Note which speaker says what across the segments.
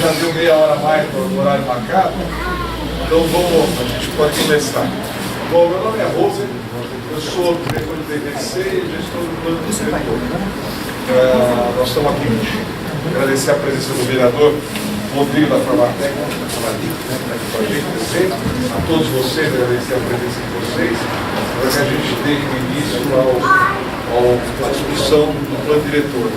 Speaker 1: já deu meia hora a mais no horário marcado, então a gente pode começar. Bom, meu nome é Roser, eu sou diretor do DVC e gestor do plano de diretor. Nós estamos aqui agradecer a presença do vereador Rodrigo da Farmatec, para a gente dizer, a todos vocês, agradecer a presença de vocês, para que a gente dê início à discussão do plano diretor.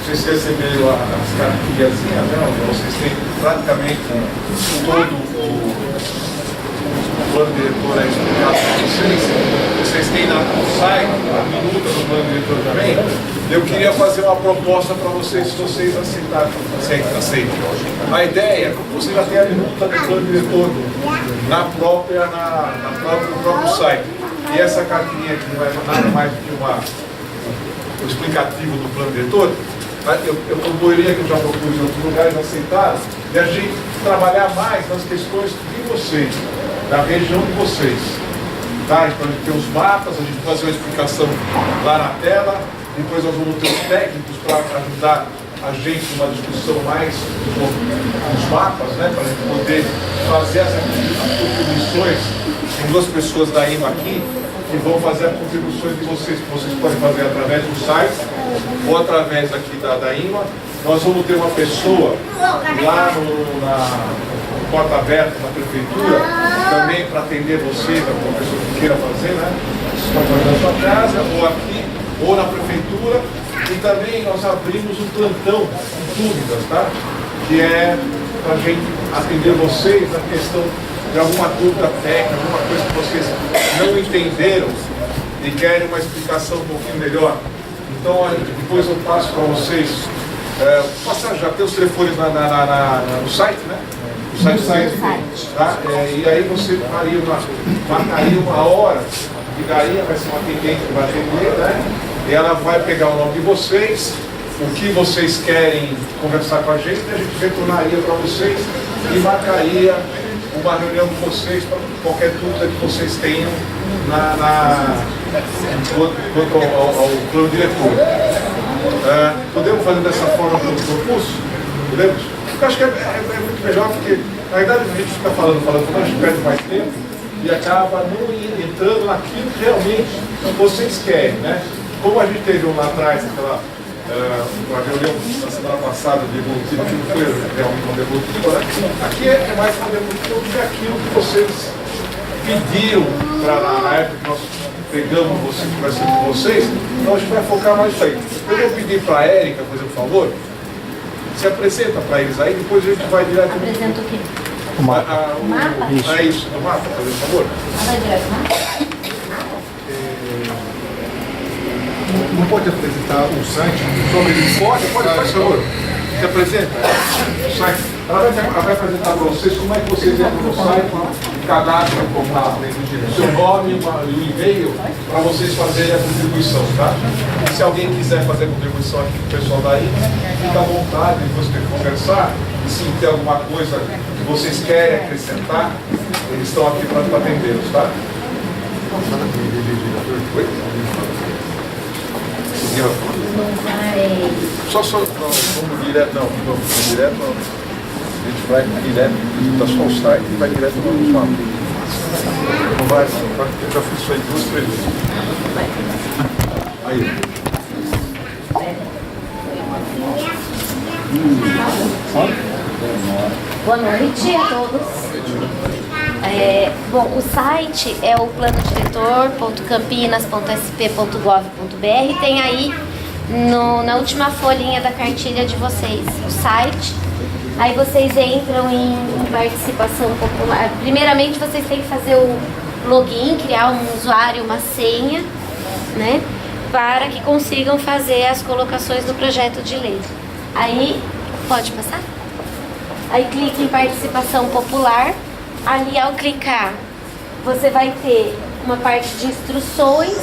Speaker 1: Vocês receberam as cartilhas, vocês têm praticamente todo o plano diretor explicado para vocês. Vocês têm no site a minuta do plano diretor também. Eu queria fazer uma proposta para vocês, se vocês aceitarem. A ideia é que você já tem a minuta do plano diretor no próprio site. E essa cartinha aqui vai nada mais do que o explicativo do plano diretor. Eu poderia, que eu já propus em outros lugares, aceitar e a gente trabalhar mais nas questões de vocês, da região de vocês. Tá? Então a gente tem os mapas, a gente vai fazer uma explicação lá na tela, depois nós vamos ter os técnicos para ajudar a gente numa discussão mais dos mapas, né? Para a gente poder fazer as contribuições. Tem duas pessoas da IMA aqui que vão fazer as contribuições de vocês, que vocês podem fazer através do site ou através aqui da IMA. Nós vamos ter uma pessoa lá na porta aberta na prefeitura, também para atender vocês, a pessoa que queira fazer, né? Pode fazer na sua casa, ou aqui, ou na prefeitura. E também nós abrimos um plantão de dúvidas, tá? Que é para a gente atender vocês na questão de alguma dúvida técnica, alguma coisa que vocês não entenderam e querem uma explicação um pouquinho melhor. Então, depois eu passo para vocês, passar já, tem os telefones no site, né? No site. Tá? E aí você marcaria uma hora, ligaria, vai ser uma atendente que vai atender, né? E ela vai pegar o nome de vocês, o que vocês querem conversar com a gente retornaria para vocês e marcaria uma reunião com vocês para qualquer dúvida que vocês tenham quanto ao plano diretor. Podemos fazer dessa forma pelo curso? Podemos? Eu acho que é muito melhor, porque na verdade a gente fica falando, a gente perde mais tempo e acaba não entrando naquilo que realmente vocês querem, né? Como a gente teve lá atrás, uma reunião na semana passada de devolutiva, que não foi realmente uma devolutiva, né? Aqui é mais uma devolutiva do que aquilo que vocês pediram na época que nós pegamos você, conversando com vocês. Então a gente vai focar mais nisso aí. Eu vou pedir para a Érica, por exemplo, se apresenta para eles aí, depois a gente vai direto.
Speaker 2: Apresenta o quê?
Speaker 1: O mapa?
Speaker 2: O mapa?
Speaker 1: Isso, o mapa, por favor.
Speaker 2: Vai direto o mapa?
Speaker 3: Não pode apresentar o site?
Speaker 1: Pode, por favor. Se apresenta. O site. Ela vai apresentar para vocês como é que vocês entram no site, cadastram o seu nome e o e-mail para vocês fazerem a contribuição, tá? E se alguém quiser fazer a contribuição aqui com o pessoal daí, fica à vontade, depois tem que conversar. E se tem alguma coisa que vocês querem acrescentar, eles estão aqui para atendê-los, tá? Vamos direto, vamos direto, a gente vai direto, tá só o site e vai direto no mapa. Não vai, eu já fiz isso aí 2, 3 vezes. Aí.
Speaker 2: Boa noite a todos. Bom, o site é o planodiretor.campinas.sp.gov.br. Tem aí na última folhinha da cartilha de vocês o site. Aí vocês entram em participação popular. Primeiramente vocês têm que fazer o login, criar um usuário, uma senha, né? Para que consigam fazer as colocações do projeto de lei. Aí, pode passar? Aí clique em participação popular. Ali ao clicar, você vai ter uma parte de instruções,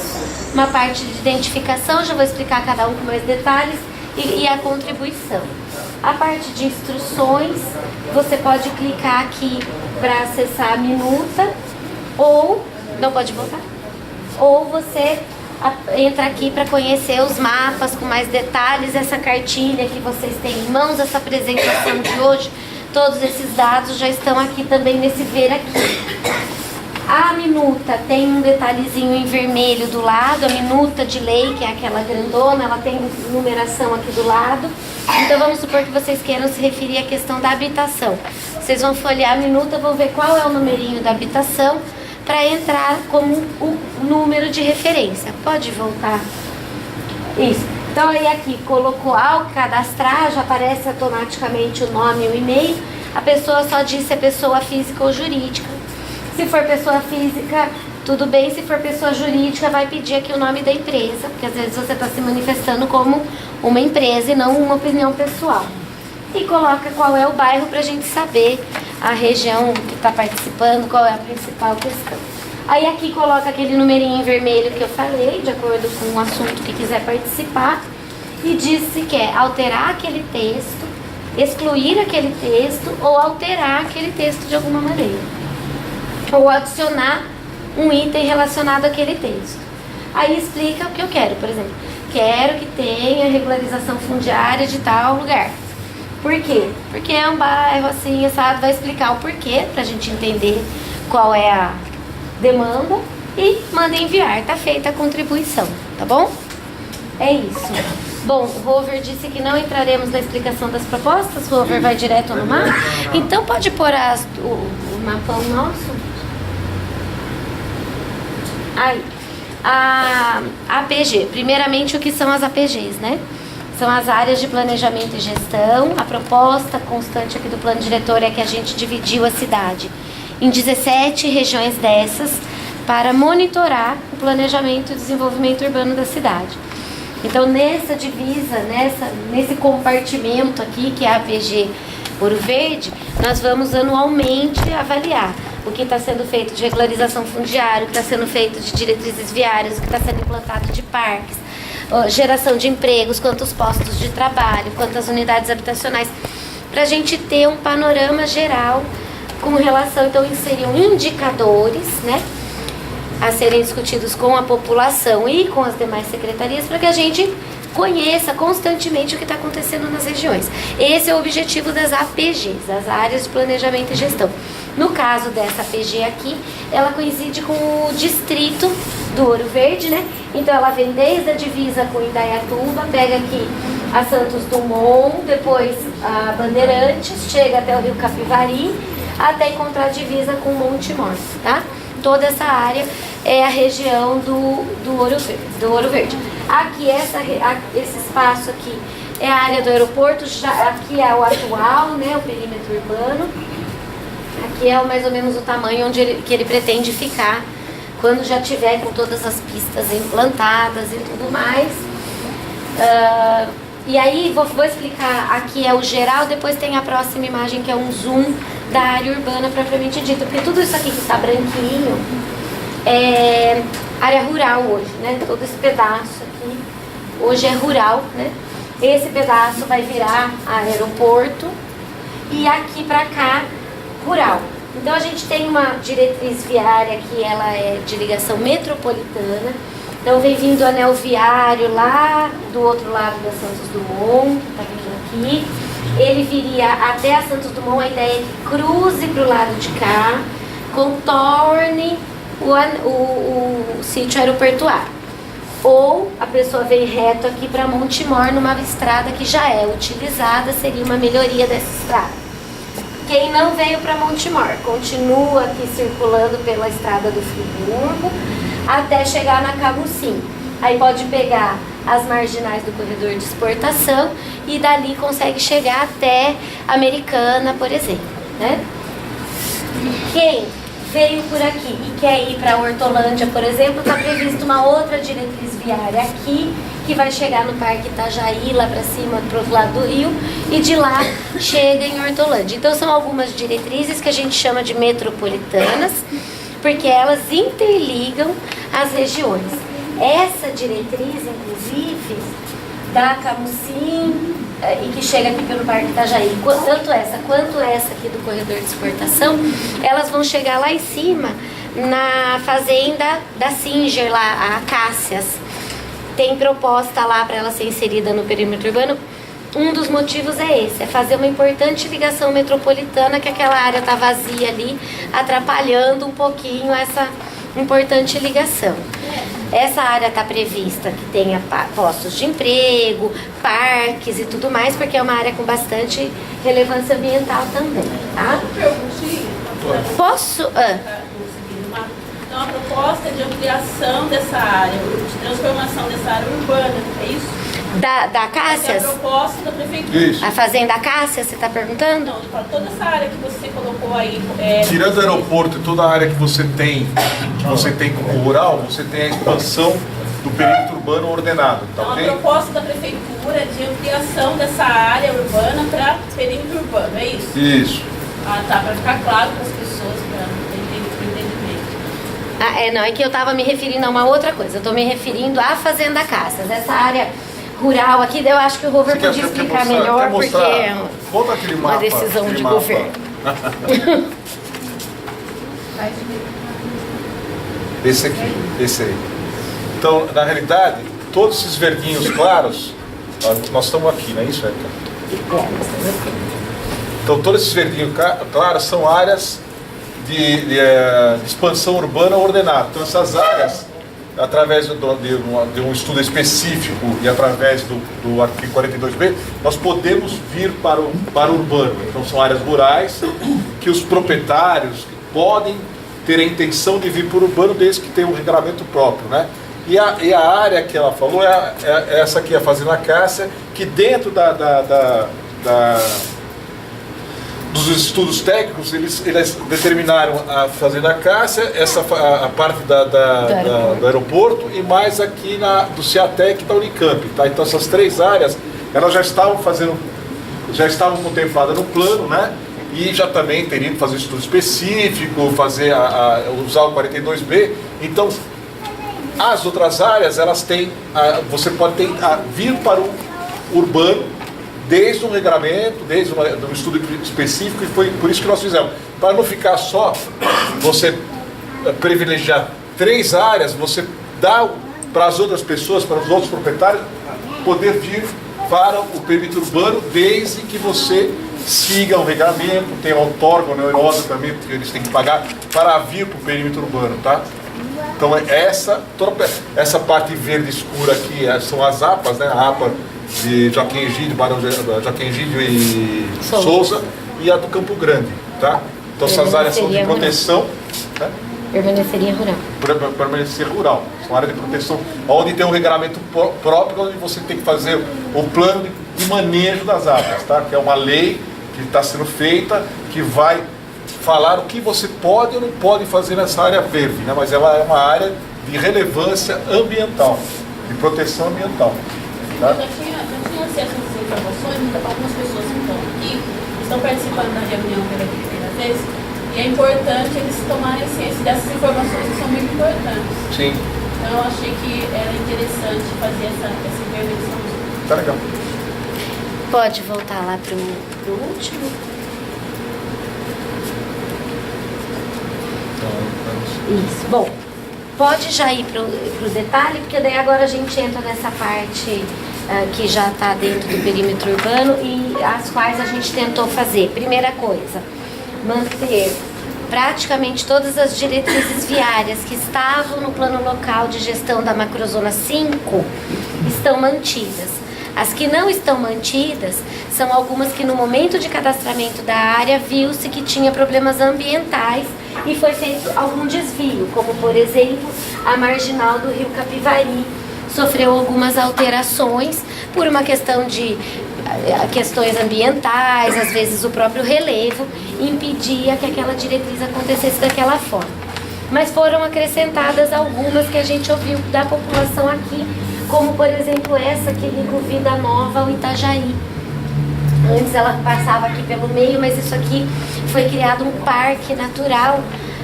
Speaker 2: uma parte de identificação, já vou explicar cada um com mais detalhes, e a contribuição. A parte de instruções, você pode clicar aqui para acessar a minuta, ou, não pode voltar, ou você entra aqui para conhecer os mapas com mais detalhes, essa cartilha que vocês têm em mãos, essa apresentação de hoje, todos esses dados já estão aqui também nesse ver aqui. A minuta tem um detalhezinho em vermelho do lado, a minuta de lei, que é aquela grandona, ela tem numeração aqui do lado. Então vamos supor que vocês queiram se referir à questão da habitação. Vocês vão folhear a minuta, vão ver qual é o numerinho da habitação para entrar como o número de referência. Pode voltar. Isso. Então aí aqui colocou ao cadastrar, já aparece automaticamente o nome e o e-mail. A pessoa só diz se é pessoa física ou jurídica. Se for pessoa física, tudo bem. Se for pessoa jurídica, vai pedir aqui o nome da empresa, porque às vezes você está se manifestando como uma empresa e não uma opinião pessoal. E coloca qual é o bairro para a gente saber a região que está participando, qual é a principal questão. Aí aqui coloca aquele numerinho em vermelho que eu falei, de acordo com o assunto que quiser participar, e diz se quer alterar aquele texto, excluir aquele texto ou alterar aquele texto de alguma maneira. Ou adicionar um item relacionado àquele texto. Aí explica o que eu quero, por exemplo, quero que tenha regularização fundiária de tal lugar. Por quê? Porque é um bairro assim, assado, vai explicar o porquê, pra gente entender qual é a demanda e manda enviar, tá feita a contribuição, tá bom? É isso. Bom, o Rover disse que não entraremos na explicação das propostas, o Rover vai direto no mapa, então pode pôr o mapão nosso. Aí, a APG, primeiramente o que são as APGs, né? São as áreas de planejamento e gestão. A proposta constante aqui do plano diretor é que a gente dividiu a cidade em 17 regiões dessas para monitorar o planejamento e desenvolvimento urbano da cidade. Então, nessa divisa, nesse compartimento aqui, que é a APG Ouro Verde, nós vamos anualmente avaliar o que está sendo feito de regularização fundiária, o que está sendo feito de diretrizes viárias, o que está sendo implantado de parques, geração de empregos, quantos postos de trabalho, quantas unidades habitacionais, para a gente ter um panorama geral com relação, então inseriam indicadores, né, a serem discutidos com a população e com as demais secretarias, para que a gente conheça constantemente o que está acontecendo nas regiões. Esse é o objetivo das APGs, as áreas de planejamento e gestão. No caso dessa APG aqui, ela coincide com o distrito do Ouro Verde, né? Então ela vem desde a divisa com Indaiatuba, pega aqui a Santos Dumont, depois a Bandeirantes, chega até o Rio Capivari, até encontrar a divisa com Montemor, tá? Toda essa área é a região do Ouro Verde. Aqui, esse espaço aqui é a área do aeroporto, aqui é o atual, né, o perímetro urbano. Aqui é mais ou menos o tamanho que ele pretende ficar quando já tiver com todas as pistas implantadas e tudo mais. E aí, vou explicar, aqui é o geral, depois tem a próxima imagem que é um zoom da área urbana propriamente dita, porque tudo isso aqui que está branquinho é área rural hoje, né? Todo esse pedaço aqui hoje é rural, né? Esse pedaço vai virar aeroporto e aqui para cá rural. Então a gente tem uma diretriz viária que ela é de ligação metropolitana. Então vem vindo o anel viário lá do outro lado da Santos Dumont, que está vindo aqui. Ele viria até a Santos Dumont, a ideia é que cruze para o lado de cá, contorne o sítio aeroportuário. Ou a pessoa vem reto aqui para Montemor, numa estrada que já é utilizada, seria uma melhoria dessa estrada. Quem não veio para Montemor, continua aqui circulando pela estrada do Friburgo, até chegar na Camusim. Aí pode pegar as marginais do corredor de exportação e dali consegue chegar até Americana, por exemplo, né? Quem veio por aqui e quer ir para Hortolândia, por exemplo, está prevista uma outra diretriz viária aqui, que vai chegar no Parque Itajaí, lá para cima, para o lado do rio, e de lá chega em Hortolândia. Então são algumas diretrizes que a gente chama de metropolitanas, porque elas interligam as regiões. Essa diretriz, inclusive, da Camusim e que chega aqui pelo Parque Itajaí, tanto essa quanto essa aqui do corredor de exportação, elas vão chegar lá em cima, na fazenda da Singer, lá, a Acácias. tem proposta lá para ela ser inserida no perímetro urbano. Um dos motivos é esse, é fazer uma importante ligação metropolitana, que aquela área está vazia ali, atrapalhando um pouquinho essa importante ligação. Essa área está prevista que tenha postos de emprego, parques e tudo mais, porque é uma área com bastante relevância ambiental também, tá? Posso?
Speaker 4: Então, a proposta de ampliação dessa área, de transformação dessa área urbana, é isso?
Speaker 2: Da
Speaker 4: Essa é
Speaker 2: Cássias?
Speaker 4: a proposta da prefeitura.
Speaker 1: Isso.
Speaker 2: A Fazenda Cássias, você está perguntando?
Speaker 4: Não, para toda essa área que você colocou aí.
Speaker 1: Tirando o aeroporto e toda a área que você tem como rural, você tem a expansão do perímetro urbano ordenado, tá
Speaker 4: Então,
Speaker 1: ok?
Speaker 4: a proposta da prefeitura é de ampliação dessa área urbana para perímetro urbano, é isso?
Speaker 1: Isso.
Speaker 4: Ah, tá, para ficar claro para as pessoas, para entendimento.
Speaker 2: Não, é que eu estava me referindo a uma outra coisa. Eu estou me referindo à Fazenda Cássias. Essa área rural aqui, eu acho que o Rover podia explicar melhor, porque é
Speaker 1: Volta aquele
Speaker 2: uma
Speaker 1: mapa,
Speaker 2: decisão
Speaker 1: aquele
Speaker 2: de
Speaker 1: mapa.
Speaker 2: governo.
Speaker 1: Esse aqui, esse aí. Então, na realidade, todos esses verdinhos claros, nós estamos aqui, não é isso, Érica? Então, todos esses verdinhos claros são áreas de expansão urbana ordenada. Então, essas áreas, através de um estudo específico e através do artigo 42B, nós podemos vir para o urbano. Então, são áreas rurais que os proprietários podem ter a intenção de vir para o urbano desde que tenha um regulamento próprio, né? E a área que ela falou é essa aqui, a Fazenda Cássia, que dentro dos estudos técnicos, eles determinaram a Fazenda Cássia, a parte do aeroporto e mais aqui do Ciatec da Unicamp. Tá? Então essas três áreas, elas já estavam contempladas no plano, né? E já também teriam que fazer estudo específico, usar o 42B. Então, as outras áreas, elas têm, você pode vir para o urbano, desde um regramento, desde um estudo específico, e foi por isso que nós fizemos. Para não ficar só, você privilegiar três áreas, você dá para as outras pessoas, para os outros proprietários, poder vir para o perímetro urbano, desde que você siga o regramento, tem outorga, neurosa também, porque eles têm que pagar para vir para o perímetro urbano, tá? Então essa parte verde escura aqui são as APAs, né? A APA de Joaquim Egídio, Joaquim Egídio e Souza, e a do Campo Grande, tá? Então essas áreas são de proteção, né?
Speaker 2: Permaneceria rural.
Speaker 1: Permanecer rural. São áreas de proteção, onde tem um regulamento próprio, onde você tem que fazer o plano de manejo das áreas, tá? Que é uma lei que está sendo feita, que vai falar o que você pode ou não pode fazer nessa área verde, né? Mas ela é uma área de relevância ambiental, de proteção ambiental. Tá?
Speaker 4: Eu já tinha acesso a essas informações, algumas pessoas que estão aqui, estão participando da reunião pela primeira vez, e é importante eles tomarem ciência dessas informações que são muito importantes.
Speaker 1: Sim.
Speaker 4: Então eu achei que era interessante fazer essa intervenção.
Speaker 1: Tá legal.
Speaker 2: Pode voltar lá para o último? Isso. Bom, pode já ir para o detalhe, porque daí agora a gente entra nessa parte que já está dentro do perímetro urbano e as quais a gente tentou fazer. Primeira coisa, manter praticamente todas as diretrizes viárias que estavam no plano local de gestão da macrozona 5 estão mantidas. As que não estão mantidas são algumas que no momento de cadastramento da área viu-se que tinha problemas ambientais e foi feito algum desvio, como por exemplo a marginal do rio Capivari sofreu algumas alterações por uma questão de questões ambientais, às vezes o próprio relevo impedia que aquela diretriz acontecesse daquela forma. Mas foram acrescentadas algumas que a gente ouviu da população aqui, como por exemplo essa que liga o Vida Nova ao Itajaí. Antes ela passava aqui pelo meio, mas isso aqui foi criado um parque natural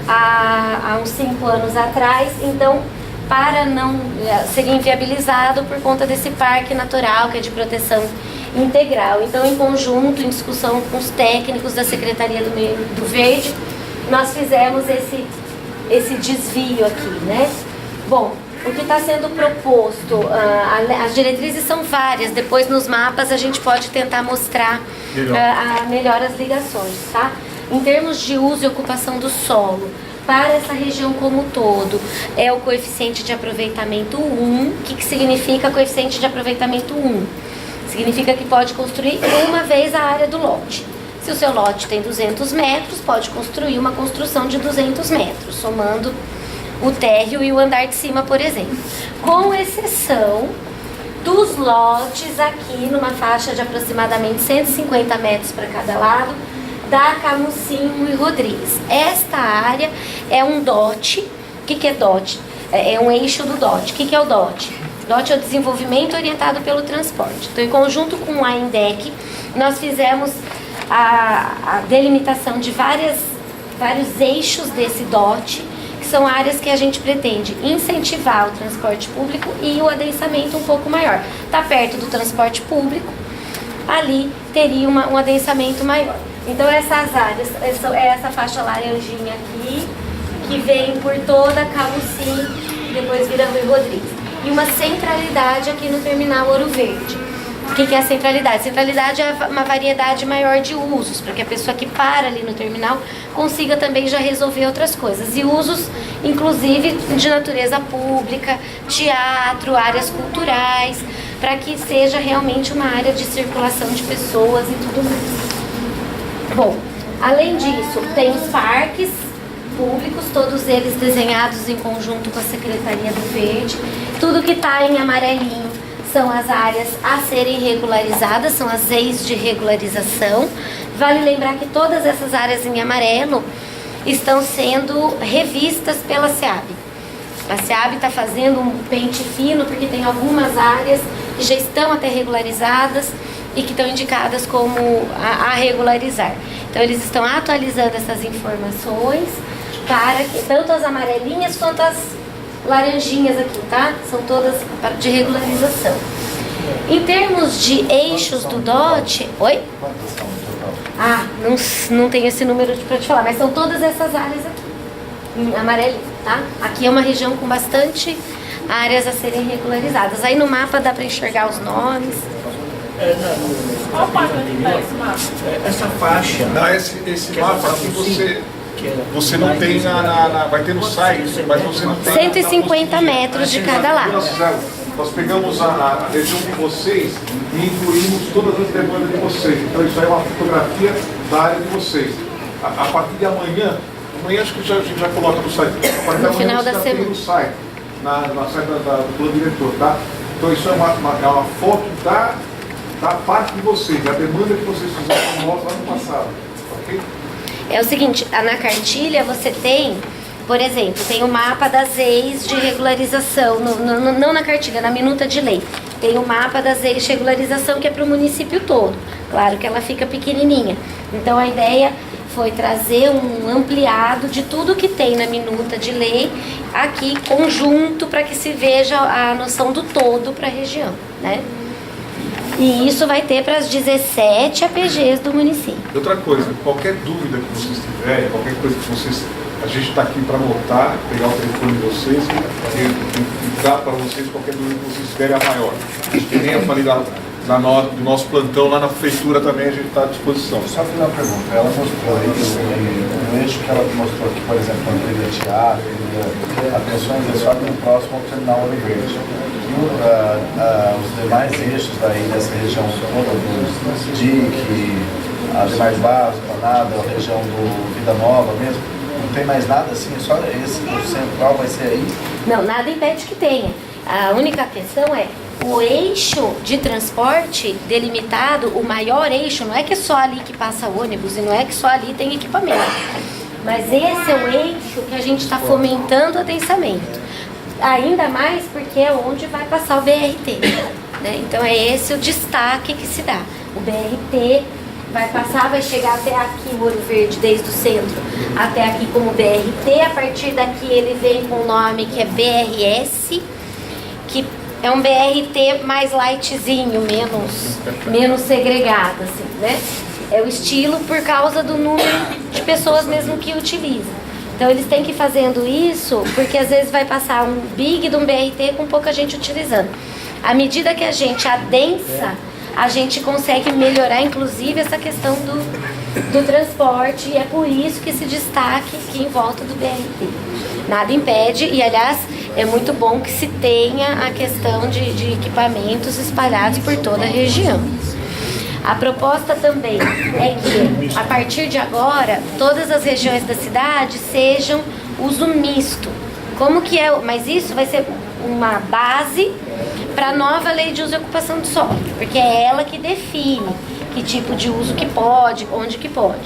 Speaker 2: há uns 5 anos atrás, então para não ser inviabilizado por conta desse parque natural que é de proteção integral. Então, em conjunto, em discussão com os técnicos da Secretaria do Meio do Verde, nós fizemos esse desvio aqui, né? Bom, o que está sendo proposto, as diretrizes são várias, depois nos mapas a gente pode tentar mostrar melhor as ligações, tá? Em termos de uso e ocupação do solo, para essa região como um todo, é o coeficiente de aproveitamento 1. O que significa coeficiente de aproveitamento 1? Significa que pode construir uma vez a área do lote. Se o seu lote tem 200 metros, pode construir uma construção de 200 metros, somando o térreo e o andar de cima, por exemplo. Com exceção dos lotes aqui, numa faixa de aproximadamente 150 metros para cada lado, da Camusim e Rodrigues. Esta área é um DOT. O que é DOT? É um eixo do DOT. O que é o DOT? DOT é o desenvolvimento orientado pelo transporte. Então, em conjunto com a INDEC, nós fizemos a delimitação de vários eixos desse DOT, que são áreas que a gente pretende incentivar o transporte público e o adensamento um pouco maior. Está perto do transporte público, ali teria um adensamento maior. Então essas áreas, essa faixa laranjinha aqui, que vem por toda a Camusim, depois vira Rui Rodrigues. E uma centralidade aqui no terminal Ouro Verde. O que é a centralidade? Centralidade é uma variedade maior de usos, para que a pessoa que para ali no terminal consiga também já resolver outras coisas. E usos, inclusive, de natureza pública, teatro, áreas culturais, para que seja realmente uma área de circulação de pessoas e tudo mais. Bom, além disso, tem os parques públicos, todos eles desenhados em conjunto com a Secretaria do Verde. Tudo que está em amarelinho são as áreas a serem regularizadas, são as EIs de regularização. Vale lembrar que todas essas áreas em amarelo estão sendo revistas pela SEAB. A SEAB está fazendo um pente fino, porque tem algumas áreas que já estão até regularizadas e que estão indicadas como a regularizar. Então eles estão atualizando essas informações para que tanto as amarelinhas quanto as laranjinhas aqui, tá? São todas de regularização. Em termos de eixos do DOT... Oi? Não tenho esse número para te falar, mas são todas essas áreas aqui, em amarelinho, tá? Aqui é uma região com bastante áreas a serem regularizadas. Aí no mapa dá para enxergar os nomes.
Speaker 4: Qual página que está esse mapa?
Speaker 5: Essa faixa.
Speaker 1: Não, esse mapa aqui você não tem vai ter no site, mas você não tem
Speaker 2: 150 metros de cada lado.
Speaker 1: Nós pegamos a região de vocês e incluímos todas as demandas de vocês. Então isso aí é uma fotografia da área de vocês. A partir de amanhã acho que a gente já coloca no site. A partir de amanhã
Speaker 2: final
Speaker 1: você
Speaker 2: da
Speaker 1: já
Speaker 2: semana.
Speaker 1: tem no site, na site do plano diretor, tá? Então isso é uma foto da parte de vocês, da demanda que vocês fizeram no ano passado, ok?
Speaker 2: É o seguinte, na cartilha você tem, por exemplo, tem o mapa das EIs de regularização, não na cartilha, na minuta de lei. Tem o mapa das EIs de regularização que é para o município todo. Claro que ela fica pequenininha. Então a ideia foi trazer um ampliado de tudo que tem na minuta de lei aqui, conjunto, para que se veja a noção do todo para a região, né? E isso vai ter para as 17 APGs do município.
Speaker 1: Outra coisa, qualquer dúvida que vocês tiverem, qualquer coisa que vocês... A gente está aqui para anotar, pegar o telefone de vocês e dar para vocês qualquer dúvida que vocês tiverem a maior. Que nem eu falei do nosso plantão lá na prefeitura também, a gente está à disposição.
Speaker 3: Só fazer uma pergunta. Ela mostrou aí, no eixo que ela mostrou aqui, por exemplo, onde teria teatro, atenções é só no próximo ao terminal Ouro Verde. Os demais eixos daí dessa região toda, do DIC, a Demais Barros, Granada, a região do Vida Nova mesmo, não tem mais nada assim, só esse do central vai ser aí?
Speaker 2: Não, nada impede que tenha. A única questão é o eixo de transporte delimitado, o maior eixo, não é que é só ali que passa ônibus e não é que só ali tem equipamento. Mas esse é o eixo que a gente está fomentando o adensamento. Ainda mais porque é onde vai passar o BRT, né? Então é esse o destaque que se dá. O BRT vai passar, vai chegar até aqui, o Ouro Verde, desde o centro até aqui como BRT. A partir daqui ele vem com o nome que é BRS, que é um BRT mais lightzinho, menos segregado, assim, né? É o estilo por causa do número de pessoas mesmo que utilizam. Então eles têm que ir fazendo isso, porque às vezes vai passar um big de um BRT com pouca gente utilizando. À medida que a gente adensa, a gente consegue melhorar inclusive essa questão do transporte, e é por isso que esse destaque aqui em volta do BRT. Nada impede, e aliás, é muito bom que se tenha a questão de equipamentos espalhados por toda a região. A proposta também é que, a partir de agora, todas as regiões da cidade sejam uso misto. Como que é? Mas isso vai ser uma base para a nova lei de uso e ocupação do solo, porque é ela que define que tipo de uso que pode, onde que pode.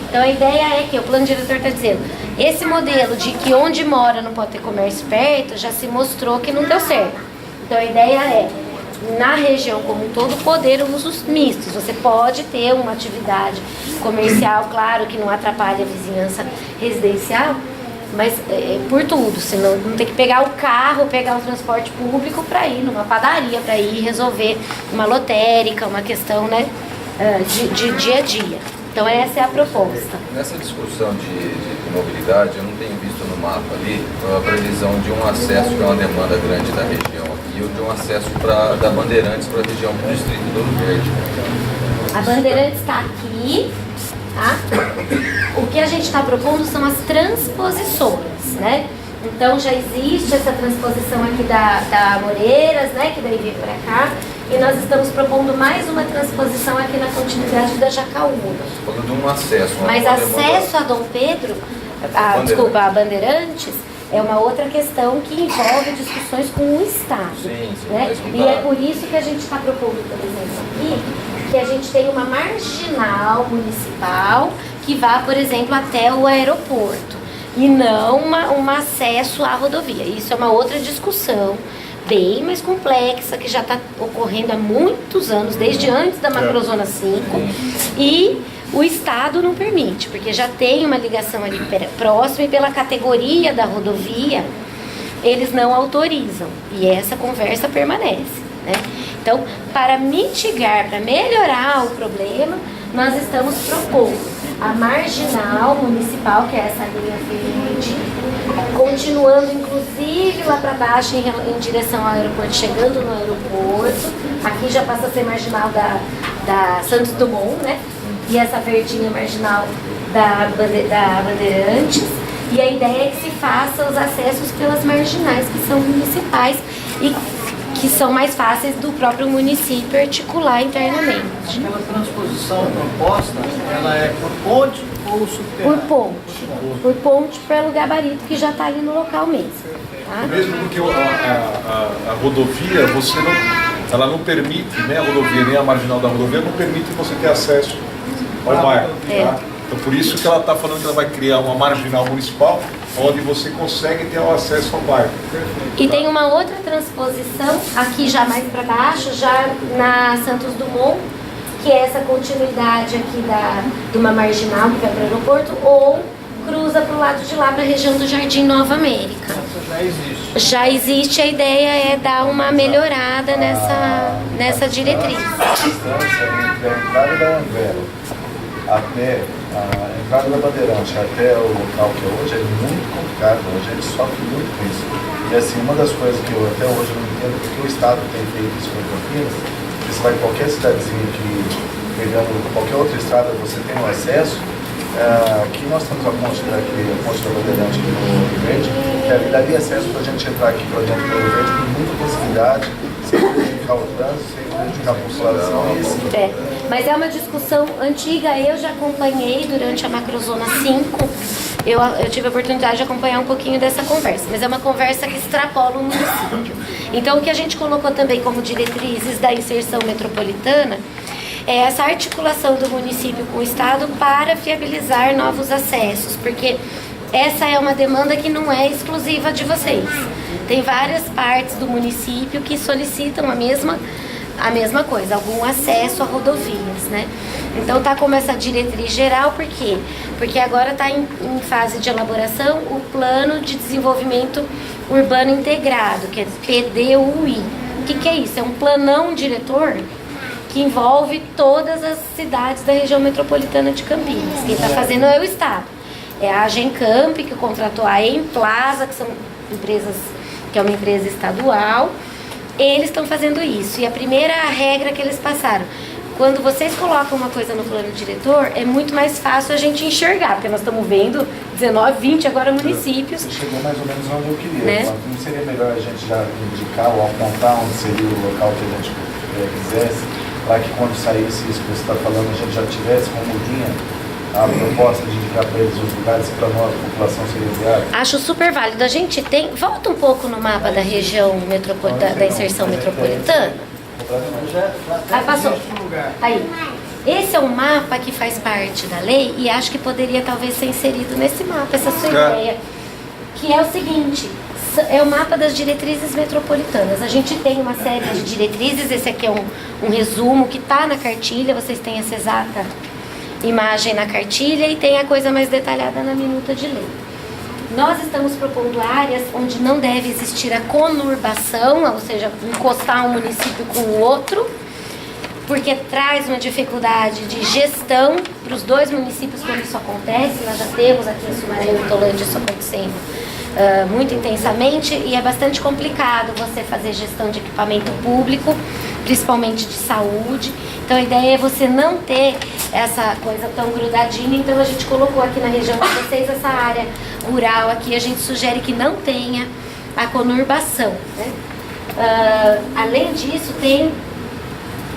Speaker 2: Então a ideia é que o plano diretor está dizendo, esse modelo de que onde mora não pode ter comércio perto, já se mostrou que não deu certo. Então a ideia é, na região como um todo, poder usos mistos. Você pode ter uma atividade comercial, claro que não atrapalha a vizinhança residencial, mas por tudo, senão não tem que pegar o carro, pegar o transporte público para ir numa padaria, para ir resolver uma lotérica, uma questão, né, de dia a dia. Então essa é a proposta.
Speaker 5: Nessa discussão de mobilidade, eu não tenho visto no mapa ali a previsão de um acesso, que é uma demanda grande da região aqui, ou de um acesso da Bandeirantes para a região do distrito do Ouro Verde.
Speaker 2: A Bandeirantes está aqui, tá? O que a gente está propondo são as transposições, né? Então já existe essa transposição aqui da Moreiras, né? Que daí veio para cá. E nós estamos propondo mais uma transposição aqui na continuidade da Jacaúna.
Speaker 5: Falando de um acesso.
Speaker 2: Mas acesso a Dom Pedro, a Bandeirantes, é uma outra questão que envolve discussões com o Estado.
Speaker 5: Sim,
Speaker 2: né? E é por isso que a gente está propondo, por exemplo, aqui, que a gente tem uma marginal municipal que vá, por exemplo, até o aeroporto. E não um acesso à rodovia. Isso é uma outra discussão bem mais complexa, que já está ocorrendo há muitos anos, desde antes da Macrozona 5, e o Estado não permite, porque já tem uma ligação ali próxima, e pela categoria da rodovia, eles não autorizam, e essa conversa permanece, né? Então, para mitigar, para melhorar o problema, nós estamos propondo a marginal municipal, que é essa linha verde, continuando inclusive lá para baixo em direção ao aeroporto, chegando no aeroporto. Aqui já passa a ser marginal da Santos Dumont, né? E essa verdinha marginal da Bandeirantes. E a ideia é que se faça os acessos pelas marginais, que são municipais e que são mais fáceis do próprio município articular internamente.
Speaker 6: Aquela transposição proposta, ela é por ponte ou subterrâneo?
Speaker 2: Por ponte pelo gabarito que já está ali no local mesmo. Tá?
Speaker 1: Mesmo porque a rodovia, ela não permite, nem a rodovia, nem a marginal da rodovia, não permite você ter acesso ao bairro. Tá? Então por isso que ela está falando que ela vai criar uma marginal municipal, onde você consegue ter o acesso ao bairro.
Speaker 2: E tem uma outra transposição, aqui já mais para baixo, já na Santos Dumont, que é essa continuidade aqui de uma marginal que vai para o aeroporto, ou cruza para o lado de lá, para a região do Jardim Nova América.
Speaker 6: Isso já existe.
Speaker 2: Já existe, a ideia é dar uma melhorada nessa diretriz.
Speaker 3: A distância entre a entrada da Anguera até a entrada da Bandeirante até o local que é hoje é muito complicado. Hoje ele sofre muito com isso. E assim, uma das coisas que eu até hoje não entendo porque o Estado tem feito isso com Campinas, que você vai em qualquer cidadezinha que, pegando qualquer outra estrada, você tem um acesso. Aqui nós temos a ponte da Bandeirante aqui no Ouro Verde, que ali daria acesso para a gente entrar aqui para dentro do Ouro Verde com muita facilidade, sem prejudicar o trânsito, sem prejudicar a população.
Speaker 2: Mas é uma discussão antiga, eu já acompanhei durante a Macrozona 5, eu tive a oportunidade de acompanhar um pouquinho dessa conversa, mas é uma conversa que extrapola o município. Então o que a gente colocou também como diretrizes da inserção metropolitana é essa articulação do município com o Estado para viabilizar novos acessos, porque essa é uma demanda que não é exclusiva de vocês. Tem várias partes do município que solicitam a mesma coisa, algum acesso a rodovias, né? Então tá como essa diretriz geral, por quê? Porque agora está em fase de elaboração o Plano de Desenvolvimento Urbano Integrado, que é PDUI. O que é isso? É um planão diretor que envolve todas as cidades da região metropolitana de Campinas. Quem está fazendo é o Estado. É a Agencamp que contratou a Emplaza, que é uma empresa estadual. Eles estão fazendo isso. E a primeira regra que eles passaram: quando vocês colocam uma coisa no plano diretor, é muito mais fácil a gente enxergar, porque nós estamos vendo 19, 20 agora municípios.
Speaker 3: Você chegou mais ou menos onde eu queria.
Speaker 2: Né?
Speaker 3: Não seria melhor a gente já indicar ou apontar onde seria o local que a gente quisesse, para que quando saísse isso que você está falando, a gente já tivesse como linha a proposta de indicar para eles os lugares que para nós, a população, seria viável?
Speaker 2: Acho super válido. A gente tem... Volta um pouco no mapa da região metropolitana, da inserção metropolitana.
Speaker 6: Já
Speaker 2: passou.
Speaker 6: existe um lugar.
Speaker 2: Aí. Esse é um mapa que faz parte da lei e acho que poderia talvez ser inserido nesse mapa, essa sua ideia. Que é o seguinte, é o mapa das diretrizes metropolitanas. A gente tem uma série de diretrizes, esse aqui é um resumo que está na cartilha, vocês têm essa exata imagem na cartilha e tem a coisa mais detalhada na minuta de lei. Nós estamos propondo áreas onde não deve existir a conurbação, ou seja, encostar um município com o outro, porque traz uma dificuldade de gestão para os dois municípios quando isso acontece. Nós já temos aqui em Sumaré e Hortolândia isso acontecendo muito intensamente e é bastante complicado você fazer gestão de equipamento público, principalmente de saúde. Então a ideia é você não ter essa coisa tão grudadinha, então a gente colocou aqui na região de vocês essa área rural aqui, a gente sugere que não tenha a conurbação, né? Além disso, tem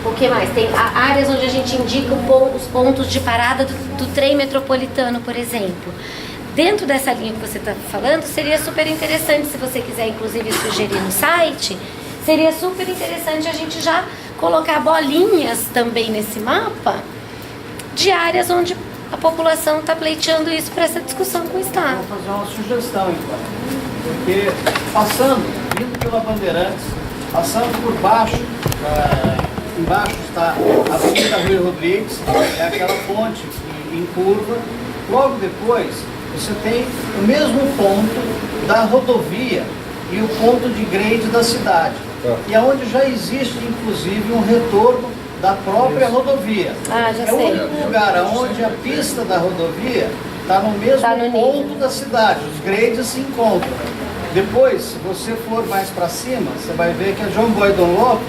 Speaker 2: o que mais? Tem áreas onde a gente indica os pontos de parada do trem metropolitano, por exemplo. Dentro dessa linha que você está falando, seria super interessante, se você quiser inclusive sugerir no site, seria super interessante a gente já colocar bolinhas também nesse mapa de áreas onde a população está pleiteando isso para essa discussão com o Estado.
Speaker 6: Vou fazer uma sugestão, então. Porque vindo pela Bandeirantes, passando por baixo, embaixo está a Avenida Rui Rodrigues, é aquela ponte em curva. Logo depois, você tem o mesmo ponto da rodovia e o ponto de grade da cidade. E é onde já existe, inclusive, um retorno da própria rodovia.
Speaker 2: Já
Speaker 6: é
Speaker 2: sei.
Speaker 6: o único lugar onde a pista da rodovia está no mesmo ponto da cidade, os grades se encontram. Depois, se você for mais para cima, você vai ver que a João Boi Dunlop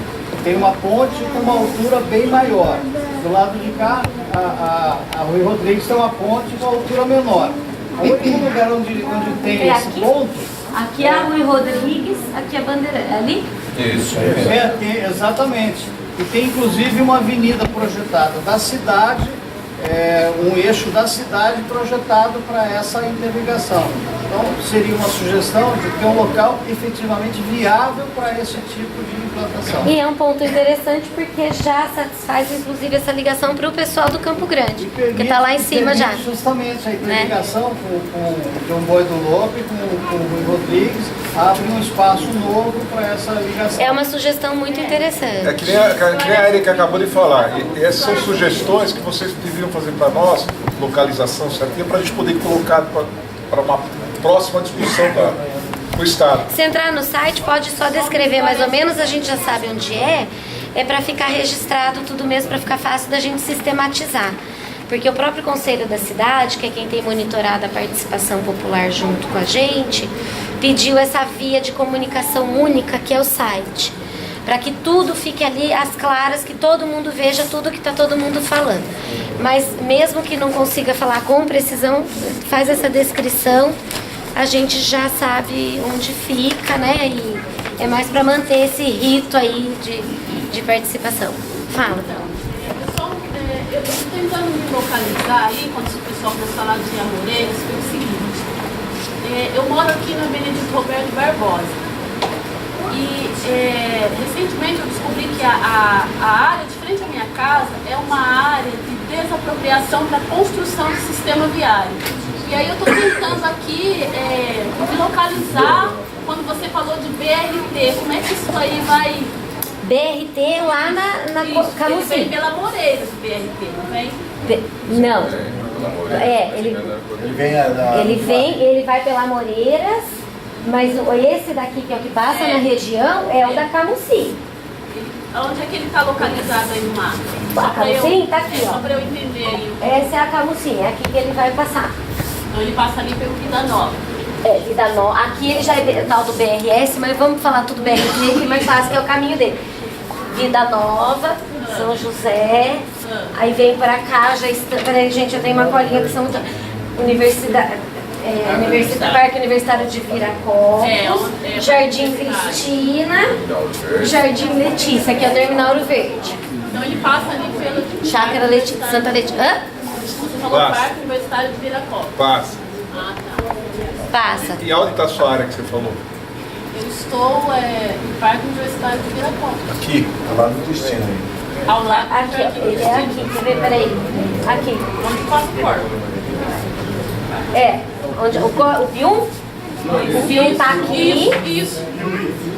Speaker 6: tem uma ponte com uma altura bem maior. Do lado de cá, a Rui Rodrigues tem uma ponte com uma altura menor. O único lugar onde tem esse ponto...
Speaker 2: Aqui é a Rui Rodrigues, aqui é a Bandeirante. Ali?
Speaker 5: Isso.
Speaker 6: Exatamente. E tem inclusive uma avenida projetada da cidade, um eixo da cidade projetado para essa interligação. Então seria uma sugestão de ter um local efetivamente viável para esse tipo de implantação.
Speaker 2: E é um ponto interessante porque já satisfaz inclusive essa ligação para o pessoal do Campo Grande, que está lá em cima já.
Speaker 6: Justamente a interligação com o João Boi do Lope, com o Rui Rodrigues, abre um espaço novo para essa ligação.
Speaker 2: É uma sugestão muito interessante.
Speaker 1: É que nem a Erika acabou de falar. E essas são sugestões que vocês deveriam fazer para nós, localização certinha, para a gente poder colocar para uma próxima discussão com o Estado.
Speaker 2: Se entrar no site, pode só descrever mais ou menos, a gente já sabe onde é para ficar registrado tudo mesmo, para ficar fácil da gente sistematizar. Porque o próprio Conselho da Cidade, que é quem tem monitorado a participação popular junto com a gente, pediu essa via de comunicação única, que é o site, para que tudo fique ali às claras, que todo mundo veja tudo que está todo mundo falando. Mas mesmo que não consiga falar com precisão, faz essa descrição, a gente já sabe onde fica, né? E é mais para manter esse rito aí de participação. Fala.
Speaker 4: Eu estou tentando me localizar aí, quando o pessoal começou a falar de Amoreiras, foi o seguinte. Eu moro aqui na Benedito Roberto Barbosa. E recentemente eu descobri que a área de frente à minha casa é uma área de desapropriação para construção de sistema viário. E aí eu estou tentando aqui me localizar, quando você falou de BRT, como é que isso aí vai...
Speaker 2: BRT lá na Camusim.
Speaker 4: Ele vem pela Moreiras, o BRT, não vem?
Speaker 2: Não. Ele vai pela Moreiras, mas esse daqui, que é o que passa na região, é o da Camusim.
Speaker 4: Onde é que ele está localizado aí no mapa?
Speaker 2: A Camusim está aqui, ó.
Speaker 4: Só para eu entender aí.
Speaker 2: Essa é a Camusim, é aqui que ele vai passar.
Speaker 4: Então ele passa ali pelo Vida Nova.
Speaker 2: É, Vida Nova. Aqui ele já é tal do BRS, mas vamos falar tudo BRS, que é mais fácil, que é o caminho dele. Vida Nova, São José, aí vem pra cá, já está. Peraí, gente, eu tenho uma colinha que são Universidade. Parque Universitário de Viracopos, Jardim Cristina, Jardim Letícia, que é o Terminal Ouro Verde.
Speaker 4: Então ele passa ali pela...
Speaker 2: Chácara Letícia, Santa Letícia. Hã?
Speaker 4: Você falou
Speaker 1: Passa.
Speaker 4: Parque Universitário de Viracopos.
Speaker 1: Passa.
Speaker 4: Ah, tá.
Speaker 2: Passa.
Speaker 1: E onde está a sua área que você falou?
Speaker 4: Eu estou no Parque Universitário de Viracopos.
Speaker 1: Aqui.
Speaker 3: Tá lá no destino aí.
Speaker 4: Ao lado do
Speaker 2: Aqui,
Speaker 4: Jardim
Speaker 2: ó, ele é
Speaker 4: Cristina.
Speaker 2: aqui, quer ver? Peraí. Aqui.
Speaker 4: Onde passa o porto.
Speaker 2: É. Onde, o Pium? O Pium tá aqui.
Speaker 4: Isso.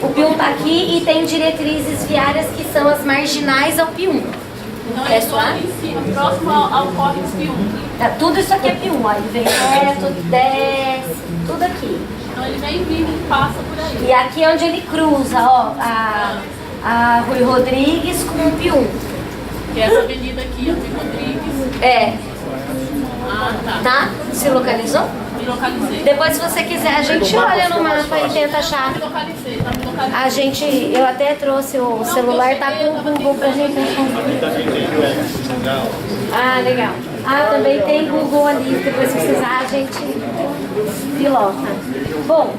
Speaker 2: O Pium tá aqui e tem diretrizes viárias que são as marginais ao Pium.
Speaker 4: Então
Speaker 2: É
Speaker 4: eu estou
Speaker 2: suave?
Speaker 4: ali em cima, próximo ao Córrego Pium.
Speaker 2: Tá, tudo isso aqui é Pium, ó. Ele vem reto, desce, tudo aqui.
Speaker 4: Então ele vem vindo e passa por aí.
Speaker 2: E aqui é onde ele cruza, ó, a Rui Rodrigues com o Pium.
Speaker 4: Que é essa avenida aqui, a Rui Rodrigues.
Speaker 2: É,
Speaker 4: Ah, tá.
Speaker 2: tá? Se localizou?
Speaker 4: Me localizei.
Speaker 2: Depois, se você quiser, a gente olha no mapa e tenta achar.
Speaker 4: Me localizei, tá me localizando.
Speaker 2: A gente, eu até trouxe o celular, tá com o Google pra gente achar. Ah, legal. Ah, também tem Google ali, depois se precisar a gente pilota. Bom,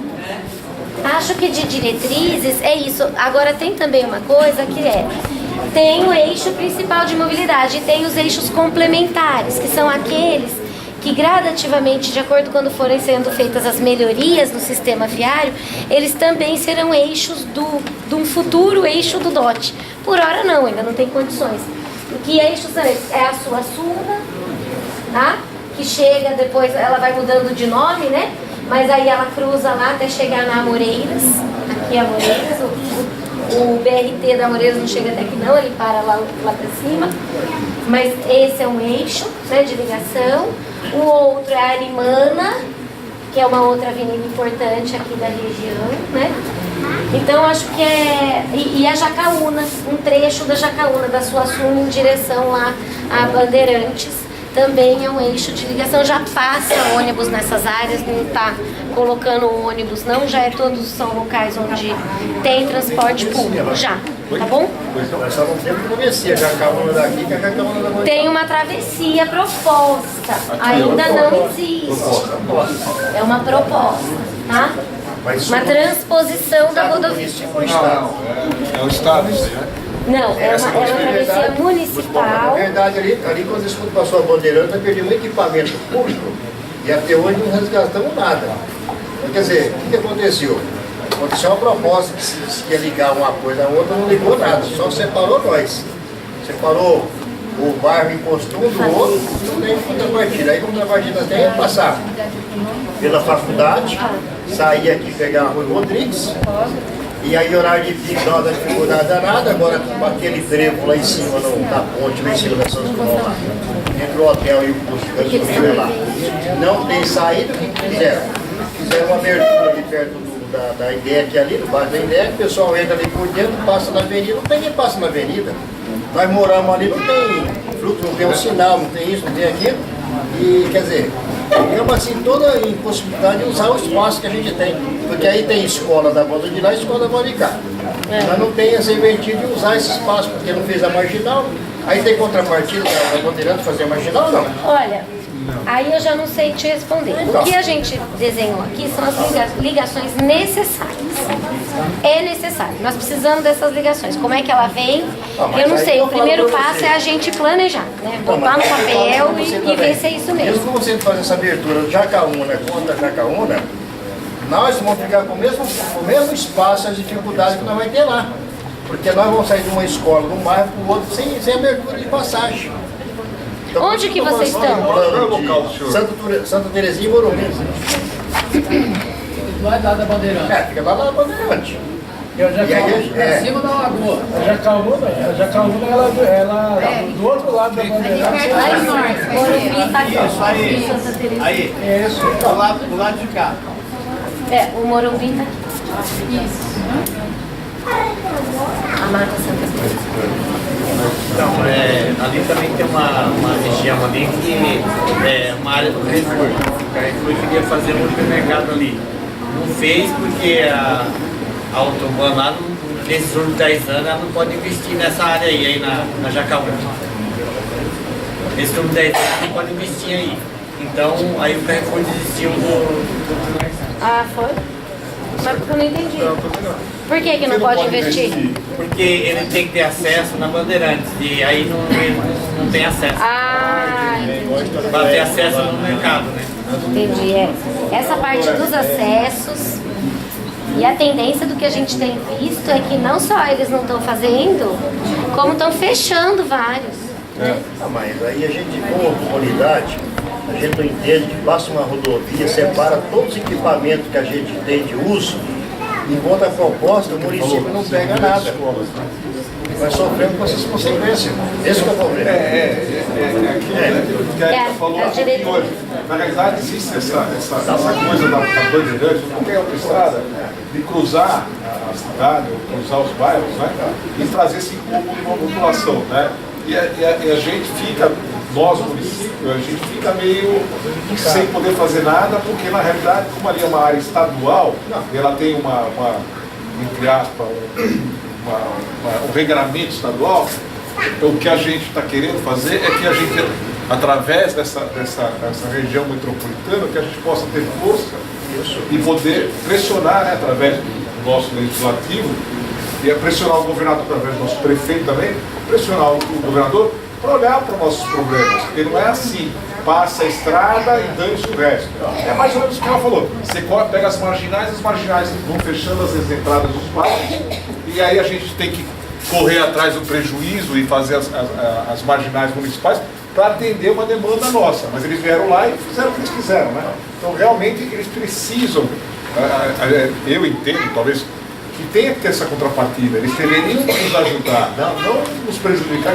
Speaker 2: acho que de diretrizes é isso. Agora tem também uma coisa que tem o eixo principal de mobilidade e tem os eixos complementares, que são aqueles que gradativamente, de acordo com quando forem sendo feitas as melhorias no sistema viário, eles também serão eixos de um futuro eixo do DOT. Por hora não, ainda não tem condições. E que eixos são esses? É a sua Suda, tá? Que chega depois, ela vai mudando de nome, né? Mas aí ela cruza lá até chegar na Amoreiras. Aqui é Amoreiras, o BRT da Amoreiras não chega até aqui não, ele para lá pra cima. Mas esse é um eixo, né, de ligação. O outro é a Arimana, que é uma outra avenida importante aqui da região, né? Então acho que e a Jacaúna, um trecho da Jacaúna, da Suassuna em direção lá a Bandeirantes, também é um eixo de ligação. Já passa ônibus nessas áreas, não está colocando ônibus não, todos são locais onde tem transporte público, já, tá bom?
Speaker 7: Nós só não temos que conhecer a Jacaúna daqui que a Jacaúna da manhã.
Speaker 2: Tem uma travessia proposta, ainda não existe. É uma proposta, tá? Uma transposição da rodovia.
Speaker 1: É o Estado isso aí, né?
Speaker 2: Não, é uma travessia municipal.
Speaker 7: Na verdade, ali quando esse mundo passou a Bandeirante, nós perdemos muito equipamento público e até hoje não resgatamos nada. Então, quer dizer, o que aconteceu? Aconteceu uma proposta que se ia ligar uma coisa a outra, não ligou nada, só separou nós. Separou o bairro, encostou um do outro, não tem contrapartida. Aí contrapartida tem é passar pela faculdade, sair aqui pegar a Rui Rodrigues. E aí horário de pico dá uma dificuldade danada, agora com aquele trevo lá em cima, na ponte lá em cima da São João lá, entre o hotel e o posto de gasolina lá. Não tem saída, o que fizeram? Fizeram uma abertura ali perto da IDEC ali, do bairro da IDEC, o pessoal entra ali por dentro, passa na avenida, não tem quem passa na avenida. Nós moramos ali, não tem fluxo, não tem um sinal, não tem isso, não tem aquilo. E quer dizer, digamos assim, toda a impossibilidade de usar o espaço que a gente tem. Porque aí tem escola da banda de lá e escola da banda de cá. Mas não tem essa inventiva de usar esse espaço, porque não fez a marginal. Aí tem contrapartida da Bandeirante fazer a marginal ou não?
Speaker 2: Olha, aí eu já não sei te responder. O que a gente desenhou aqui são as ligações necessárias. É necessário. Nós precisamos dessas ligações. Como é que ela vem? Eu não sei. O primeiro passo é a gente planejar, né? Botar no papel e ver se é isso mesmo.
Speaker 7: Mesmo você fazer essa abertura do Jacaúna contra Jacaúna, nós vamos ficar com o mesmo espaço, as dificuldades que nós vamos ter lá. Porque nós vamos sair de uma escola, de um bairro para o outro, sem abertura de passagem. Então,
Speaker 2: Onde que vocês estão?
Speaker 1: Qual é o local do senhor?
Speaker 7: Santa Terezinha e Morumbi.
Speaker 6: Do lado da Bandeirante.
Speaker 7: Fica lá na Bandeirante.
Speaker 6: E a Jacaúna
Speaker 7: É.
Speaker 6: em cima da lagoa. A Jacaúna ela do outro lado da Bandeirante.
Speaker 2: Morumbi tá aqui.
Speaker 6: Isso aí.
Speaker 2: Santa Terezinha.
Speaker 6: Aí, isso, do lado de cá.
Speaker 2: É, o Morumbi tá aqui. Isso. A Mata Santa Teresa.
Speaker 6: Então, ali também tem uma região ali que é uma área do Carrefour. O Carrefour queria fazer um supermercado ali. Não fez porque a Autoban lá, nesses últimos 10 anos, ela não pode investir nessa área aí na Jacaúna. Nesses últimos 10 anos, não pode investir aí. Então, aí o Carrefour desistiu do
Speaker 2: Ah, foi? Mas porque eu não entendi. Por que não pode investir?
Speaker 6: Porque ele tem que ter acesso na Bandeirantes e aí não tem acesso.
Speaker 2: Ah, entendi.
Speaker 6: Para ter acesso no mercado, né?
Speaker 2: Entendi, Essa parte dos acessos e a tendência do que a gente tem visto é que não só eles não estão fazendo, como estão fechando vários.
Speaker 7: Ah, mas aí a gente, como comunidade, a gente não entende que passa uma rodovia, separa todos os equipamentos que a gente tem de uso, enquanto a proposta, o município não pega nada. Nós sofremos com essas consequências. Esse que é o problema.
Speaker 1: Aquilo que a gente falou aqui hoje. Na realidade, existe essa coisa da Bandeirantes, qualquer outra estrada, de cruzar a cidade, ou cruzar os bairros, né? E trazer esse incômodo de uma população, né? E a gente fica, nós, município, a gente fica meio sem poder fazer nada, porque na realidade, como ali é uma área estadual, ela tem entre aspas, um regramento estadual, então o que a gente está querendo fazer é que a gente, através dessa região metropolitana, que a gente possa ter força e poder pressionar, né, através do nosso legislativo, e pressionar o governador através do nosso prefeito também, pressionar o governador para olhar para os nossos problemas, porque não é assim, passa a estrada e dane-se o resto. É mais ou menos o que ela falou, você pega as marginais vão fechando as entradas dos bairros, e aí a gente tem que correr atrás do prejuízo e fazer as marginais municipais para atender uma demanda nossa, mas eles vieram lá e fizeram o que eles quiseram, né? Então realmente eles precisam, eu entendo, talvez, que tenha que ter essa contrapartida, eles deveriam nos ajudar, não nos prejudicar,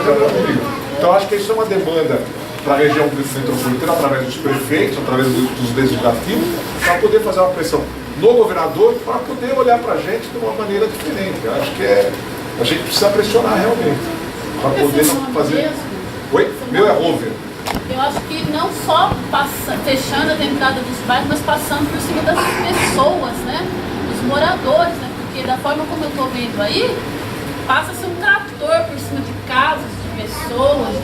Speaker 1: então acho que isso é uma demanda para a região metropolitana, através dos prefeitos, através dos legislativos, para poder fazer uma pressão no governador, para poder olhar para a gente de uma maneira diferente. Eu acho que a gente precisa pressionar realmente, para poder fazer... Oi? Meu é Rover.
Speaker 4: Eu acho que não só fechando a entrada dos bairros, mas passando por cima das pessoas, né? Dos moradores, né? Porque da forma como eu estou vendo aí, passa-se um trator por cima de casas, de pessoas,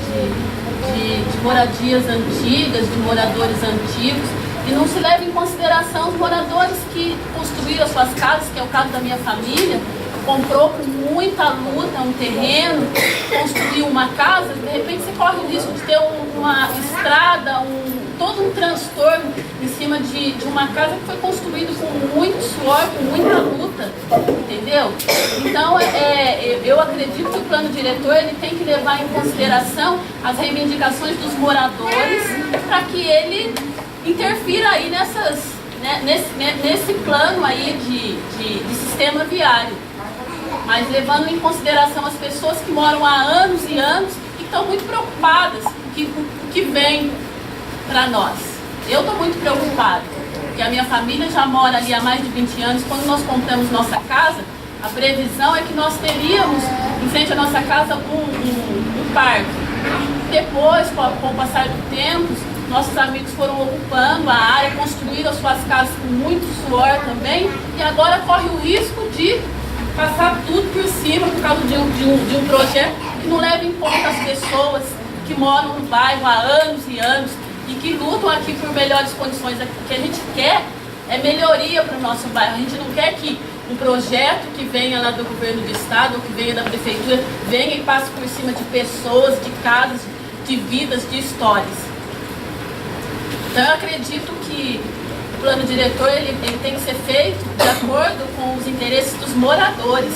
Speaker 4: de moradias antigas, de moradores antigos, e não se leva em consideração os moradores que construíram as suas casas, que é o caso da minha família, comprou com muita luta um terreno, construiu uma casa, de repente você corre o risco de ter uma estrada, todo um transtorno em cima de uma casa que foi construída com muito suor, com muita luta, entendeu? Então, eu acredito que o plano diretor ele tem que levar em consideração as reivindicações dos moradores para que ele interfira aí nesse plano aí de sistema viário, mas levando em consideração as pessoas que moram há anos e anos e estão muito preocupadas com o que vem para nós. Eu estou muito preocupada, porque a minha família já mora ali há mais de 20 anos. Quando nós compramos nossa casa, a previsão é que nós teríamos em frente à nossa casa um parque. Depois, com o passar do tempo, nossos amigos foram ocupando a área, construíram as suas casas com muito suor também, e agora corre o risco de passar tudo por cima por causa de um projeto que não leva em conta as pessoas que moram no bairro há anos e anos e que lutam aqui por melhores condições. O que a gente quer é melhoria para o nosso bairro. A gente não quer que um projeto que venha lá do governo do estado ou que venha da prefeitura venha e passe por cima de pessoas, de casas, de vidas, de histórias. Então eu acredito que o plano diretor ele tem que ser feito de acordo com os interesses dos moradores.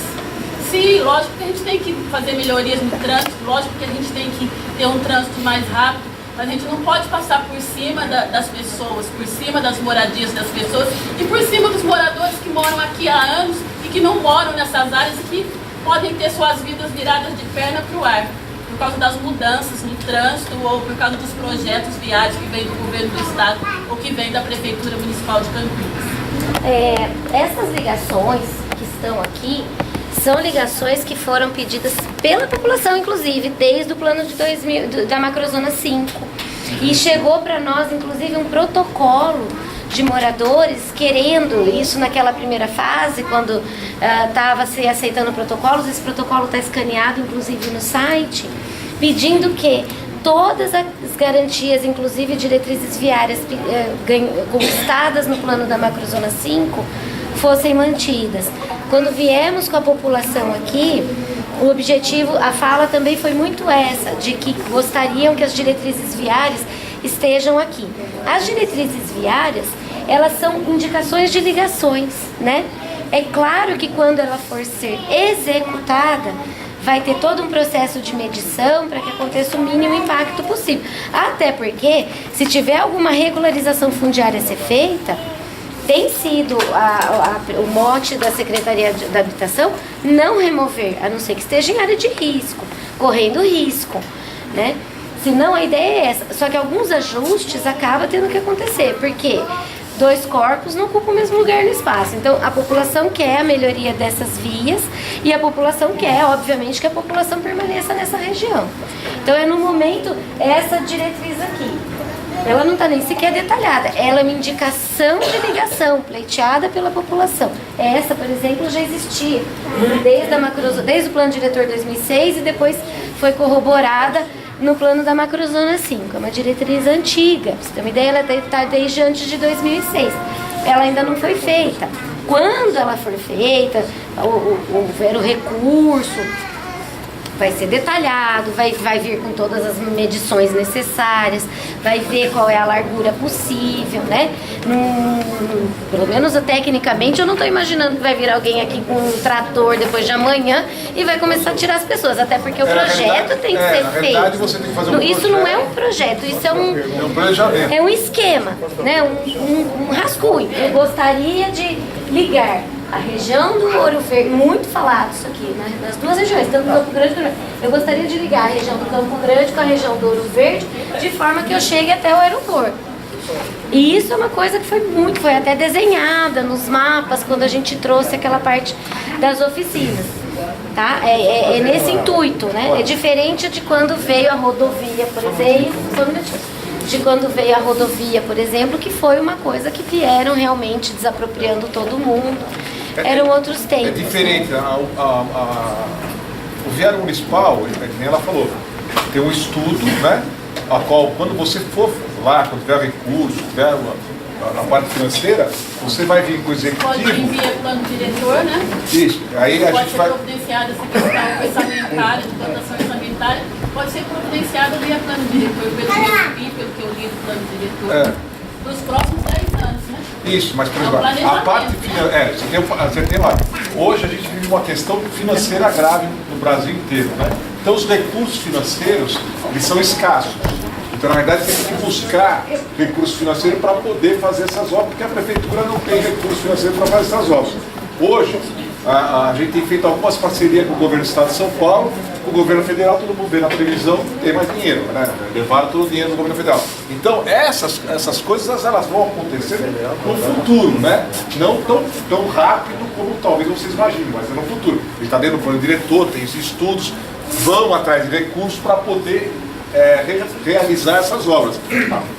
Speaker 4: Sim, lógico que a gente tem que fazer melhorias no trânsito, lógico que a gente tem que ter um trânsito mais rápido, mas a gente não pode passar por cima das pessoas, por cima das moradias das pessoas e por cima dos moradores que moram aqui há anos e que não moram nessas áreas e que podem ter suas vidas viradas de perna para o ar, por causa das mudanças no trânsito ou por causa dos projetos viários que vêm do governo do estado ou que vêm da Prefeitura Municipal de Campinas.
Speaker 2: Essas ligações que estão aqui São ligações que foram pedidas pela população, inclusive, desde o plano de 2000, da macrozona 5. E chegou para nós, inclusive, um protocolo de moradores querendo isso naquela primeira fase, quando estava se aceitando protocolos. Esse protocolo está escaneado, inclusive, no site, pedindo que todas as garantias, inclusive diretrizes viárias conquistadas no plano da macrozona 5, fossem mantidas. Quando viemos com a população aqui, o objetivo, a fala também foi muito essa, de que gostariam que as diretrizes viárias estejam aqui. As diretrizes viárias, elas são indicações de ligações, né? É claro que quando ela for ser executada, vai ter todo um processo de medição para que aconteça o mínimo impacto possível. Até porque, se tiver alguma regularização fundiária a ser feita, tem sido o mote da Secretaria da Habitação não remover, a não ser que esteja em área de risco, correndo risco, né? Senão a ideia é essa. Só que alguns ajustes acabam tendo que acontecer, porque dois corpos não ocupam o mesmo lugar no espaço. Então a população quer a melhoria dessas vias e a população quer, obviamente, que a população permaneça nessa região. Então é no momento essa diretriz aqui. Ela não está nem sequer detalhada, ela é uma indicação de ligação pleiteada pela população. Essa, por exemplo, já existia desde o plano diretor 2006 e depois foi corroborada no plano da macrozona 5. É uma diretriz antiga, pra você ter uma ideia, ela está desde antes de 2006. Ela ainda não foi feita. Quando ela for feita, houver o recurso, vai ser detalhado, vai vir com todas as medições necessárias, vai ver qual é a largura possível, né? Pelo menos tecnicamente, eu não estou imaginando que vai vir alguém aqui com um trator depois de amanhã e vai começar a tirar as pessoas, até porque o projeto tem que ser
Speaker 1: na
Speaker 2: feito.
Speaker 1: realidade, você tem que fazer
Speaker 2: Isso não é um projeto, isso é um esquema, né? Um rascunho. Eu gostaria de ligar a região do Ouro Verde, muito falado isso aqui, né? Nas duas regiões, tanto Campo Grande quanto... Eu gostaria de ligar a região do Campo Grande com a região do Ouro Verde, de forma que eu chegue até o aeroporto. E isso é uma coisa que foi até desenhada nos mapas, quando a gente trouxe aquela parte das oficinas. Tá? É nesse intuito, né? É diferente de quando veio a rodovia, por exemplo, por exemplo, que foi uma coisa que vieram realmente desapropriando todo mundo. Eram outros tempos.
Speaker 1: É diferente. O viário municipal, nem ela falou, tem um estudo, né? A qual, quando você for lá, quando tiver recurso, tiver na parte financeira, você vai vir com o executivo.
Speaker 4: Pode vir via plano diretor, né?
Speaker 1: Isso. Aí a
Speaker 4: pode
Speaker 1: gente
Speaker 4: ser
Speaker 1: vai.
Speaker 4: providenciada essa questão orçamentária, de dotação orçamentária, pode ser providenciada via plano diretor, pelo que eu vi, pelo que eu li do plano diretor, nos próximos 10 anos, né?
Speaker 1: Isso, mas por exemplo, a parte financeira, você tem lá. Hoje a gente vive uma questão financeira grave no Brasil inteiro, né? Então os recursos financeiros, eles são escassos. Então, na verdade, tem que buscar recurso financeiro para poder fazer essas obras, porque a prefeitura não tem recurso financeiro para fazer essas obras. Hoje, a gente tem feito algumas parcerias com o governo do estado de São Paulo, com o governo federal, todo mundo vê na televisão, tem mais dinheiro, né? Levaram todo o dinheiro do governo federal. Então, essas coisas, elas vão acontecer no futuro, né? Não tão rápido como talvez vocês imaginem, mas é no futuro. Ele está dentro do plano diretor, tem esses estudos, vão atrás de recursos para poder realizar essas obras.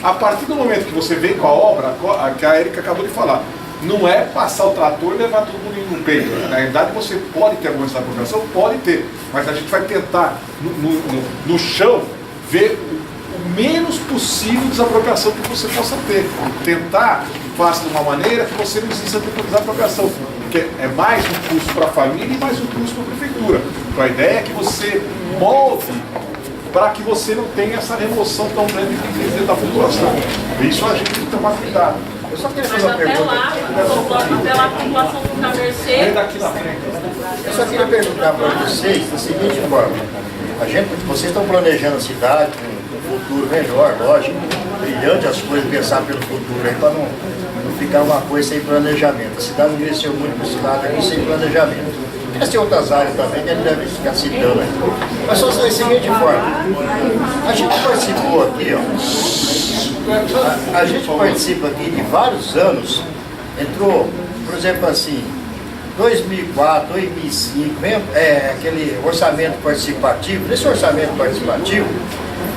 Speaker 1: A partir do momento que você vem com a obra, que a Érica acabou de falar, não é passar o trator e levar todo mundo no peito. Na realidade, você pode ter alguma desapropriação, pode ter, mas a gente vai tentar, no chão, ver o menos possível de desapropriação que você possa ter. Tentar fazer de uma maneira que você não precisa ter desapropriação, porque é mais um custo para a família e mais um custo para a prefeitura. Então a ideia é que você molde para que você não tenha essa remoção tão grande da população. Isso a gente tem que tomar cuidado.
Speaker 7: Eu só queria
Speaker 4: Mas
Speaker 7: fazer uma
Speaker 4: até
Speaker 7: pergunta.
Speaker 4: lá a população ficar à mercê.
Speaker 1: Daqui na frente.
Speaker 7: Eu só queria perguntar para vocês da seguinte forma. Vocês estão planejando a cidade com um futuro melhor, lógico, brilhante as coisas, pensar pelo futuro aí para não ficar uma coisa sem planejamento. A cidade não cresceu muito para esse lado aqui sem planejamento. Tem outras áreas também que ele deve ficar citando aí. Mas só da seguinte forma. A gente participou aqui, ó. A gente participa aqui de vários anos. Entrou, por exemplo, assim, 2004, 2005, aquele orçamento participativo. Nesse orçamento participativo,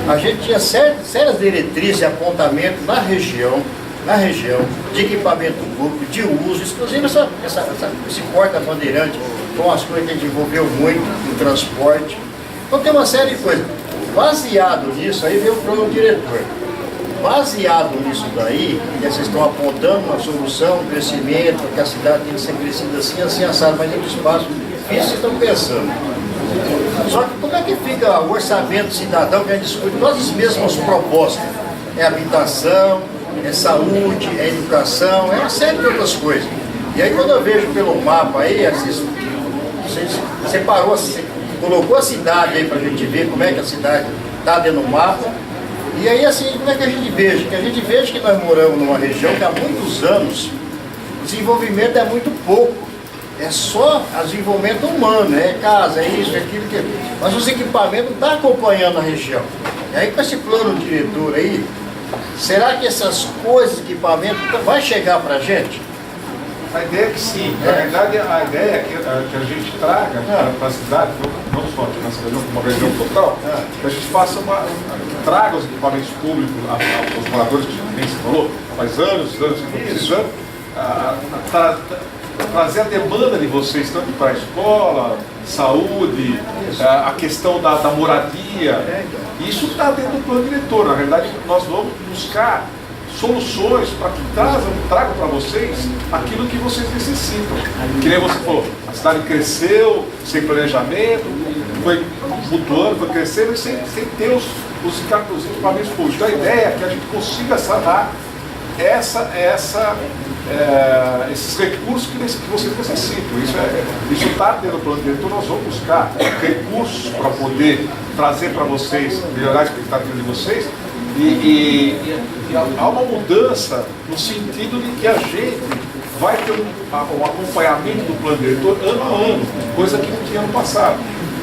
Speaker 7: a gente tinha sérias diretrizes e apontamentos na região de equipamento público, de uso, inclusive esse porta-bandeirante, com as coisas que a gente envolveu muito no transporte. Então tem uma série de coisas. Baseado nisso, aí veio o plano diretor. Baseado nisso daí, que vocês estão apontando uma solução, um crescimento, que a cidade tem que ser crescida assim, assado, mas dentro do espaço, isso vocês estão pensando. Só que como é que fica o orçamento cidadão que a gente discute todas as mesmas propostas? É habitação, é saúde, é educação, é uma série de outras coisas. E aí quando eu vejo pelo mapa aí, você separou, colocou a cidade aí pra gente ver como é que a cidade está dentro do mapa. E aí assim, como é que a gente veja? Que a gente veja que nós moramos numa região que há muitos anos o desenvolvimento é muito pouco. É só desenvolvimento humano, é casa, é isso, é aquilo, mas os equipamentos não estão acompanhando a região. E aí com esse plano diretor aí, será que essas coisas, equipamentos, vai chegar para a gente?
Speaker 1: A ideia é que sim. Na verdade, a ideia é que a gente traga para a cidade, não só aqui na cidade, como uma região total, que a gente traga os equipamentos públicos aos moradores, que nem se falou, faz anos que estão precisando, trazer a demanda de vocês, tanto para a escola, saúde, a questão da moradia. Isso está dentro do plano diretor. Na verdade, nós vamos buscar soluções para que tragam para vocês aquilo que vocês necessitam. Que nem você falou, a cidade cresceu sem planejamento, foi flutuando, foi crescendo sem ter os equipamentos públicos. Então a ideia é que a gente consiga sanar esses recursos que vocês necessitam. Isso está dentro do plano diretor. Nós vamos buscar recursos para poder trazer para vocês, melhorar a expectativa de vocês. E há uma mudança no sentido de que a gente vai ter um acompanhamento do plano diretor ano a ano, coisa que não tinha no passado.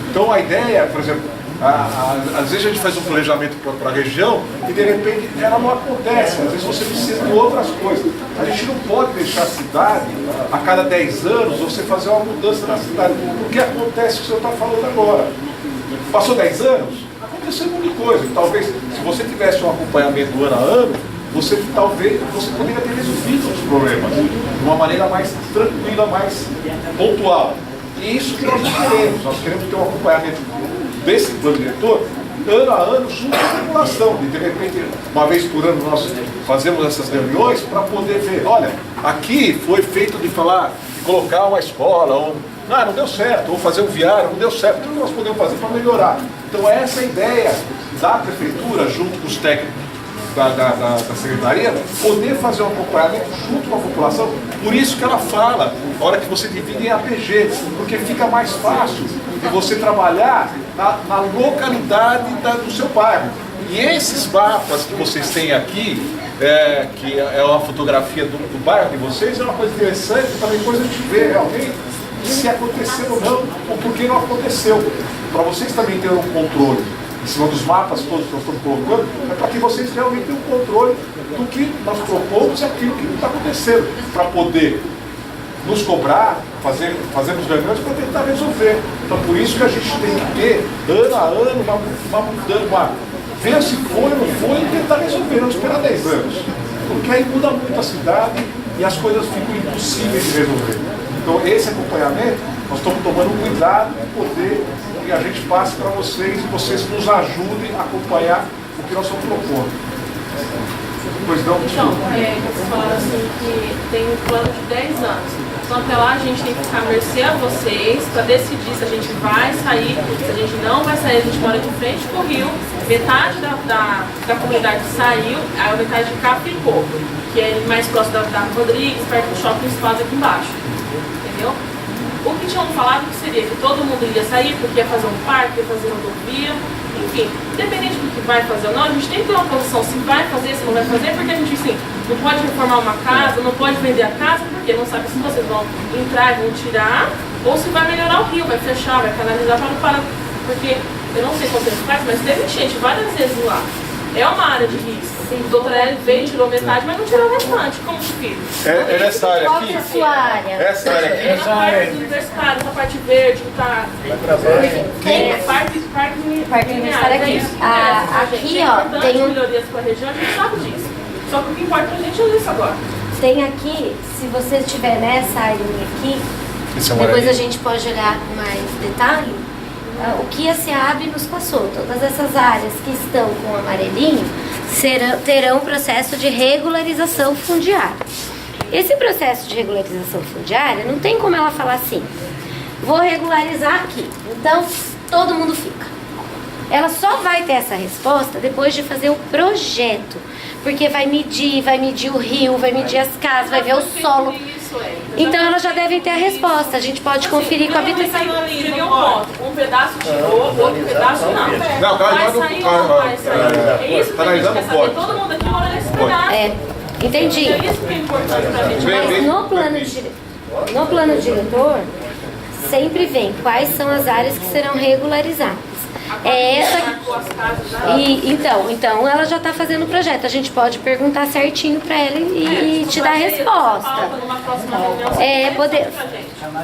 Speaker 1: Então a ideia, por exemplo, às vezes a gente faz um planejamento para a região e de repente ela não acontece, às vezes você precisa de outras coisas. A gente não pode deixar a cidade, a cada 10 anos, você fazer uma mudança na cidade. O que acontece, o que o senhor está falando agora? Passou 10 anos? Aconteceu muita coisa. Talvez, se você tivesse um acompanhamento ano a ano, você poderia ter resolvido os problemas de uma maneira mais tranquila, mais pontual. E isso que nós não queremos. Nós queremos ter um acompanhamento desse plano diretor ano a ano junto com a população. E de repente, uma vez por ano, nós fazemos essas reuniões para poder ver, olha, aqui foi feito de colocar uma escola, ou não deu certo, ou fazer um viário, não deu certo. O que nós podemos fazer para melhorar? Então essa é a ideia da prefeitura, junto com os técnicos da secretaria, poder fazer um acompanhamento junto com a população. Por isso que ela fala, na hora que você divide em APG, porque fica mais fácil de você trabalhar na localidade do seu bairro. E esses mapas que vocês têm aqui, que é uma fotografia do bairro de vocês, é uma coisa interessante, também depois a gente vê realmente se aconteceu ou não, ou por que não aconteceu. Para vocês também terem um controle em cima dos mapas todos que nós estamos colocando, é para que vocês realmente tenham um controle do que nós propomos e aquilo que está acontecendo, para poder nos cobrar, fazermos reuniões para tentar resolver. Então por isso que a gente tem que ter, ano a ano, uma mudança, ver se foi ou não foi e tentar resolver, não esperar 10 anos. Porque aí muda muito a cidade e as coisas ficam impossíveis de resolver. Então esse acompanhamento, nós estamos tomando cuidado de poder que a gente passe para vocês e vocês nos ajudem a acompanhar o que nós estamos propondo. Pois não?
Speaker 4: Então, vocês falaram assim que tem um plano de 10 anos. Então até lá a gente tem que ficar à mercê a vocês para decidir se a gente vai sair, se a gente não vai sair. A gente mora de frente para o rio, metade da comunidade saiu, a metade de cá ficou, que é mais próximo da Rodrigues, perto do Shopping Espaço aqui embaixo. Entendeu? O que tinham falado que seria que todo mundo ia sair porque ia fazer um parque, ia fazer rodovia, enfim, independente do que vai fazer ou não, a gente tem que ter uma posição se vai fazer, se não vai fazer, porque a gente, assim, não pode reformar uma casa, não pode vender a casa, porque não sabe se vocês vão entrar e vão tirar, ou se vai melhorar o rio, vai fechar, vai canalizar para não parar, porque eu não sei quanto tempo faz, mas teve enchente várias vezes lá. é uma área de risco. O doutor Hélio veio, tirou metade, mas não tirou o restante. Como que fica?
Speaker 1: É nessa área
Speaker 2: Qual
Speaker 1: aqui?
Speaker 2: que é a sua área?
Speaker 1: Essa área aqui?
Speaker 4: É na parte universitária, essa parte verde que tá.
Speaker 2: Tem
Speaker 4: a parte
Speaker 2: universitária aqui. Aqui, ó, tem um...
Speaker 4: melhorias para a região, a gente sabe disso. Só que o que importa pra gente é isso agora.
Speaker 2: Tem aqui, se você estiver nessa área aqui,
Speaker 1: Esse é um
Speaker 2: depois
Speaker 1: amarelinho.
Speaker 2: a gente pode olhar com mais detalhe, o que a SEAB nos passou. Todas essas áreas que estão com amarelinho terão processo de regularização fundiária. Esse processo de regularização fundiária, não tem como ela falar assim, vou regularizar aqui, então todo mundo fica. Ela só vai ter essa resposta depois de fazer o projeto, porque vai medir o rio, vai medir as casas, vai ver o solo. Então elas já devem ter a resposta. A gente pode conferir com a habitação.
Speaker 4: Um pedaço tirou, outro pedaço não.
Speaker 1: Não,
Speaker 4: Vai sair ou não vai sair? É isso que a gente
Speaker 1: analisando
Speaker 4: quer
Speaker 1: o
Speaker 4: saber.
Speaker 1: pote.
Speaker 4: Todo mundo aqui mora nesse pedaço.
Speaker 2: Entendi.
Speaker 4: É isso que é importante pra gente.
Speaker 2: Mas no plano diretor, sempre vem quais são as áreas que serão regularizadas. É essa então ela já está fazendo o projeto. A gente pode perguntar certinho para ela e te dar a resposta.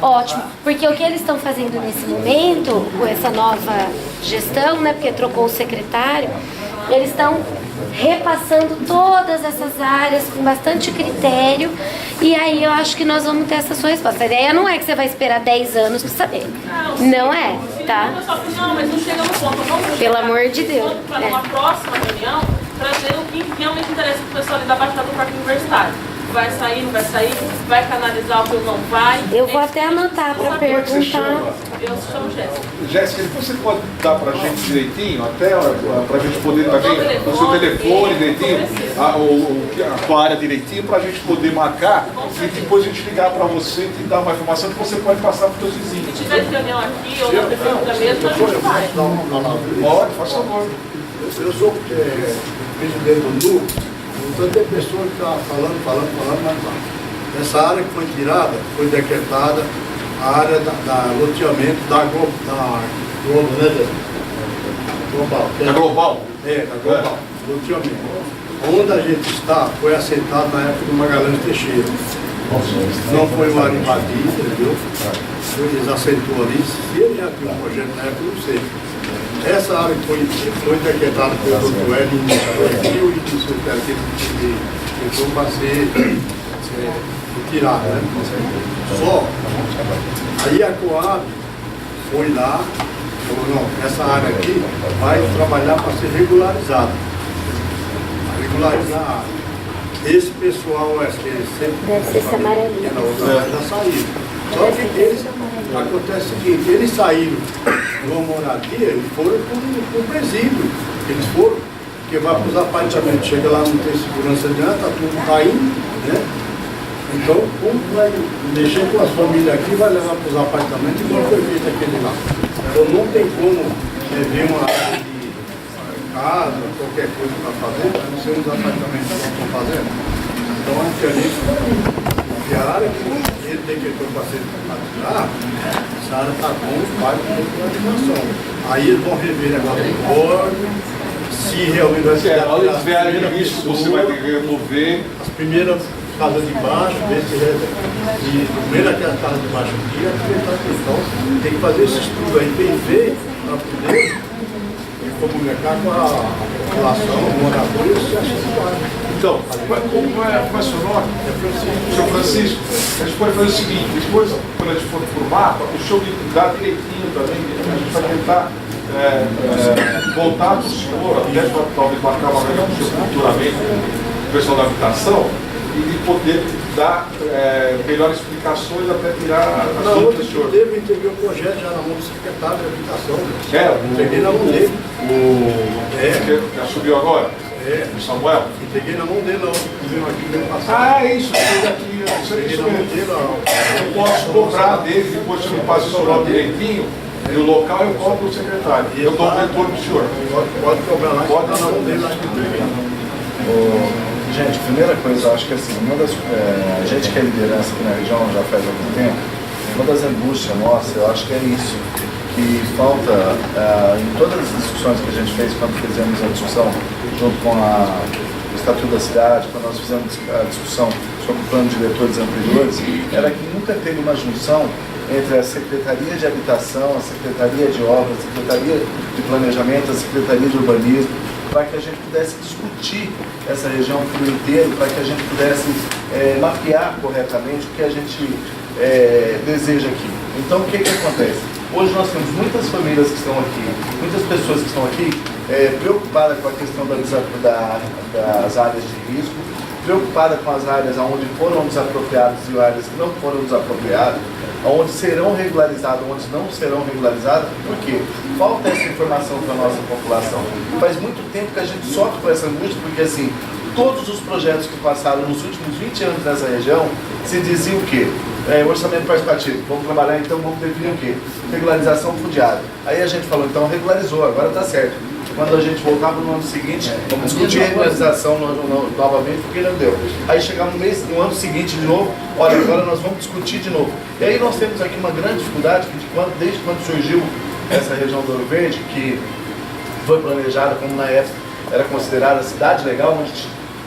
Speaker 2: Ótimo, porque o que eles estão fazendo nesse momento, com essa nova gestão, né? Porque trocou o secretário, eles estão repassando todas essas áreas com bastante critério, e aí eu acho que nós vamos ter essa sua resposta. A ideia não é que você vai esperar 10 anos para saber. Não é, tá?
Speaker 4: Não, mas não chega no ponto. Vamos
Speaker 2: Pelo amor de Deus.
Speaker 4: Para uma próxima reunião, trazer o que realmente interessa para o pessoal ali da Baixada do Parque Universitário. Vai sair, não vai sair? Vai canalizar o que não vai?
Speaker 2: Eu vou até anotar para perguntar.
Speaker 4: Eu chamo Jéssica.
Speaker 1: Jéssica, depois você pode dar pra gente direitinho, até pra gente poder também, o seu telefone direitinho, a tua área direitinho, pra gente poder marcar e depois a gente ligar pra você e te dar uma informação que você pode passar pros seus vizinhos.
Speaker 4: Se tiver reunião aqui ou na prefeitura mesmo, a gente vai.
Speaker 1: Pode, faz favor.
Speaker 8: Eu sou presidente do NU, então tem pessoas que estão falando, mas não. Essa área que foi tirada, foi decretada a área da loteamento da Globo, né? Global.
Speaker 1: É global?
Speaker 8: Da Global, loteamento. Onde a gente está foi assentado na época do Magalhães Teixeira. Não foi uma área invadida, entendeu? Eles assentou ali. Se ele já tinha um projeto na época, eu não sei. Essa área foi decretada pelo Dr. Hélio em 2000 e disse que entrou para ser retirada, né? Só, aí a Coab foi lá, falou, não, essa área aqui vai trabalhar para ser regularizada. Regularizar a área. Esse pessoal, que sempre
Speaker 2: Deve ser esse amarelinho.
Speaker 8: na outra área, já saíram. Só que eles, acontece o seguinte, eles saíram de uma moradia e foram para um presídio. Eles foram, porque vai para os apartamentos, chega lá, não tem segurança de nada, está tudo caindo, né? Então, como vai mexer com as famílias aqui, vai levar para os apartamentos igual foi feito aquele lá. Então não tem como ver uma área de casa, qualquer coisa para fazer, a não ser uns apartamentos que estão fazendo. Então a gente que a área que ele decretou para ser tirar, essa área está bom, vai para a regularização. Aí eles vão rever agora o código, se realmente vai ser.
Speaker 1: Olha, se tiver área de risco, você vai ter que remover.
Speaker 8: As primeiras casas de baixo, ver se e primeiro aquela casa de baixo aqui, então tem que fazer esse estudo aí bem feito para poder comunicar com a população, o morador e o sucesso.
Speaker 1: Então, como é seu nome? É Sr. Francisco. A gente pode fazer o seguinte, depois, quando a gente for por mapa, o senhor me dá direitinho também, a gente vai tentar voltar para o senhor, até talvez marcar uma reunião com o senhor futuramente, com o pessoal da habitação, e de poder dar melhores explicações até tirar as dúvidas do senhor.
Speaker 8: Eu entreguei o projeto já na mão do secretário de habitação. Entreguei na mão dele.
Speaker 1: Que subiu agora? O Samuel?
Speaker 8: Entreguei na mão dele, não. Aqui no ano passado.
Speaker 1: É isso, aqui,
Speaker 8: Entreguei na mão dele,
Speaker 1: eu posso cobrar dele, depois que eu passo o seu nome direitinho, e o local eu cobro do secretário. Eu dou o retorno do senhor.
Speaker 8: Pode cobrar lá,
Speaker 1: Pode
Speaker 8: na mão dele lá que entreguei.
Speaker 3: Gente, primeira coisa, eu acho que assim, a gente que é liderança aqui na região já faz algum tempo, uma das angústias nossas, eu acho que é isso, que falta em todas as discussões que a gente fez quando fizemos a discussão junto com o Estatuto da Cidade, quando nós fizemos a discussão sobre o plano de diretores anteriores, era que nunca teve uma junção entre a Secretaria de Habitação, a Secretaria de Obras, a Secretaria de Planejamento, a Secretaria de Urbanismo, para que a gente pudesse discutir essa região por inteiro, para que a gente pudesse mapear corretamente o que a gente deseja aqui. Então, o que acontece? Hoje nós temos muitas famílias que estão aqui, muitas pessoas que estão aqui preocupadas com a questão das áreas de risco, preocupadas com as áreas onde foram desapropriadas e áreas que não foram desapropriadas, onde serão regularizadas, onde não serão regularizadas. Por quê? Falta essa informação para a nossa população. Faz muito tempo que a gente sofre com essa angústia, porque assim, todos os projetos que passaram nos últimos 20 anos nessa região se diziam o quê? Orçamento participativo, vamos trabalhar então, vamos definir o quê? Regularização fundiária. Aí a gente falou, então regularizou, agora está certo. Quando a gente voltava no ano seguinte, vamos discutir a regularização novamente, porque não deu. Aí chegamos no ano seguinte de novo, olha, agora nós vamos discutir de novo. E aí nós temos aqui uma grande dificuldade, que desde quando surgiu essa região do Ouro Verde, que foi planejada como na época era considerada a cidade legal, onde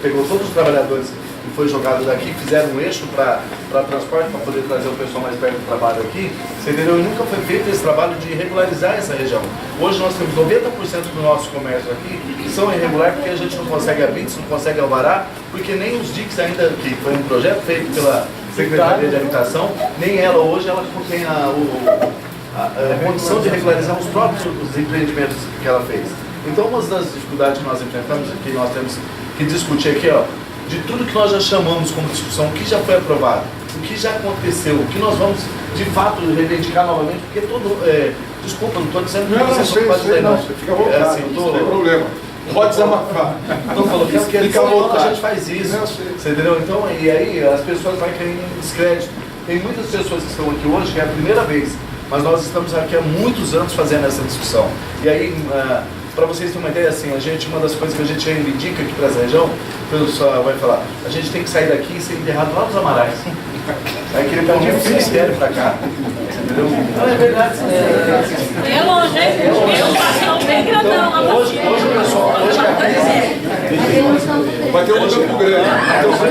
Speaker 3: pegou todos os trabalhadores e foi jogado daqui, fizeram um eixo para transporte, para poder trazer o pessoal mais perto do trabalho aqui, você entendeu? E nunca foi feito esse trabalho de regularizar essa região. Hoje nós temos 90% do nosso comércio aqui que são irregulares, porque a gente não consegue abrir, não consegue alvará, porque nem os DICs ainda, que foi um projeto feito pela Secretaria de Habitação, nem ela hoje ela tem a condição de regularizar os próprios empreendimentos que ela fez. Então, uma das dificuldades que nós enfrentamos, que nós temos que discutir aqui, ó, de tudo que nós já chamamos como discussão, o que já foi aprovado, o que já aconteceu, o que nós vamos, de fato, reivindicar novamente, porque desculpa, não estou dizendo que você não pode dizer, não.
Speaker 1: Você fica à vontade, não tem problema. Pode desabafar.
Speaker 3: Estou falando que
Speaker 1: fica à vontade.
Speaker 3: A gente faz isso, você entendeu? Então, e aí as pessoas vão cair em descrédito. Tem muitas pessoas que estão aqui hoje, que é a primeira vez, mas nós estamos aqui há muitos anos fazendo essa discussão. E aí, para vocês terem uma ideia, assim, uma das coisas que a gente reivindica aqui para essa região, o pessoal vai falar, a gente tem que sair daqui e ser enterrado lá nos Amarais. Aí queria pedir um ministério para cá, entendeu? Não, é verdade.
Speaker 4: É longe, hein? É um pastel bem grandão lá.
Speaker 3: Hoje o pessoal, hoje a crise...
Speaker 1: Vai ter um campo grande.
Speaker 3: Hoje a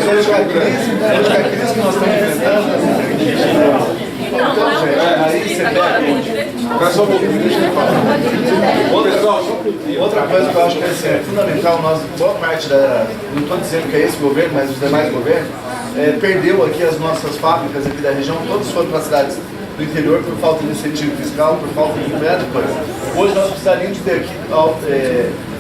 Speaker 3: crise que nós estamos enfrentando...
Speaker 4: Não, não é um
Speaker 3: aí você outra coisa que eu acho que é fundamental, boa parte não estou dizendo que é esse governo, mas os demais governos, perdeu aqui as nossas fábricas aqui da região, todas foram para cidades do interior por falta de incentivo fiscal, por falta de diversas coisas. Hoje nós precisaríamos ter aqui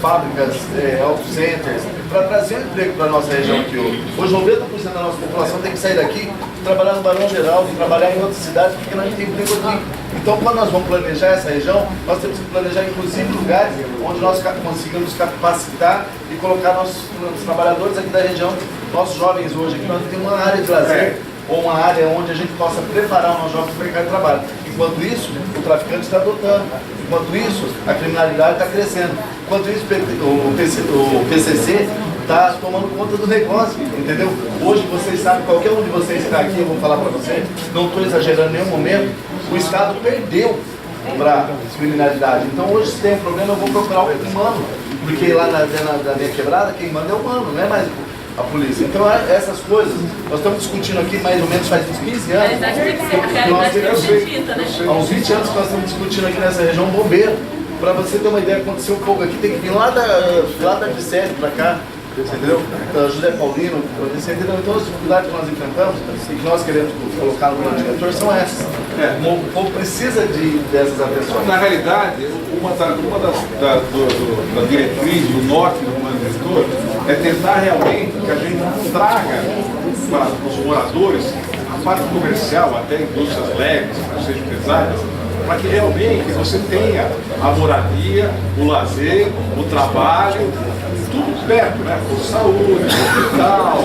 Speaker 3: fábricas, auto centers, para trazer um emprego para a nossa região aqui hoje. Hoje 90% da nossa população tem que sair daqui, trabalhar no Barão Geraldo, trabalhar em outras cidades, porque não tem emprego aqui. Então, quando nós vamos planejar essa região, nós temos que planejar inclusive lugares onde nós conseguimos capacitar e colocar nossos trabalhadores aqui da região, nossos jovens hoje aqui, nós temos uma área de lazer, ou uma área onde a gente possa preparar os nossos jovens para o mercado de trabalho. Enquanto isso, o traficante está adotando. Enquanto isso, a criminalidade está crescendo. Enquanto isso, o PCC está tomando conta do negócio, entendeu? Hoje, vocês sabem, qualquer um de vocês que está aqui, eu vou falar para vocês, não estou exagerando em nenhum momento, o Estado perdeu para a criminalidade. Então, hoje, se tem um problema, eu vou procurar o humano, porque lá na minha quebrada, quem manda é o humano, não é mais a polícia. Então, essas coisas, nós estamos discutindo aqui mais ou menos faz uns 15 anos.
Speaker 4: A realidade tem que ser uma realidade acredita, né?
Speaker 3: Há uns 20 anos que nós estamos discutindo aqui nessa região bombeiro. Para você ter uma ideia, aconteceu um pouco aqui, tem que vir lá da Vicente para cá, você entendeu? José Paulino, você entendeu? Então as dificuldades que nós enfrentamos e que nós queremos colocar no plano diretor são essas. O povo precisa dessas atenções.
Speaker 1: Na realidade, uma das diretrizes, do norte do plano diretor, é tentar realmente que a gente traga para os moradores a parte comercial, até indústrias leves, não sejam pesadas, para que realmente você tenha a moradia, o lazer, o trabalho, tudo perto, né? Com saúde, hospital,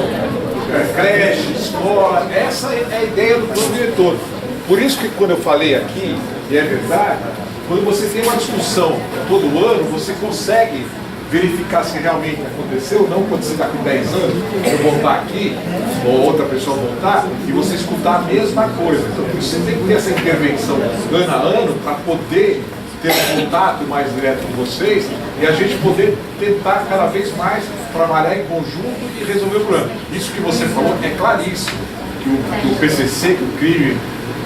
Speaker 1: creche, escola. Essa é a ideia do plano diretor. Por isso que quando eu falei aqui, e é verdade, quando você tem uma discussão todo ano, você consegue verificar se realmente aconteceu, não quando você está com 10 anos, eu voltar aqui, ou outra pessoa voltar, e você escutar a mesma coisa. Então, você tem que ter essa intervenção ano a ano para poder ter um contato mais direto com vocês e a gente poder tentar cada vez mais trabalhar em conjunto e resolver o problema. Isso que você falou é claríssimo, que o PCC, que o crime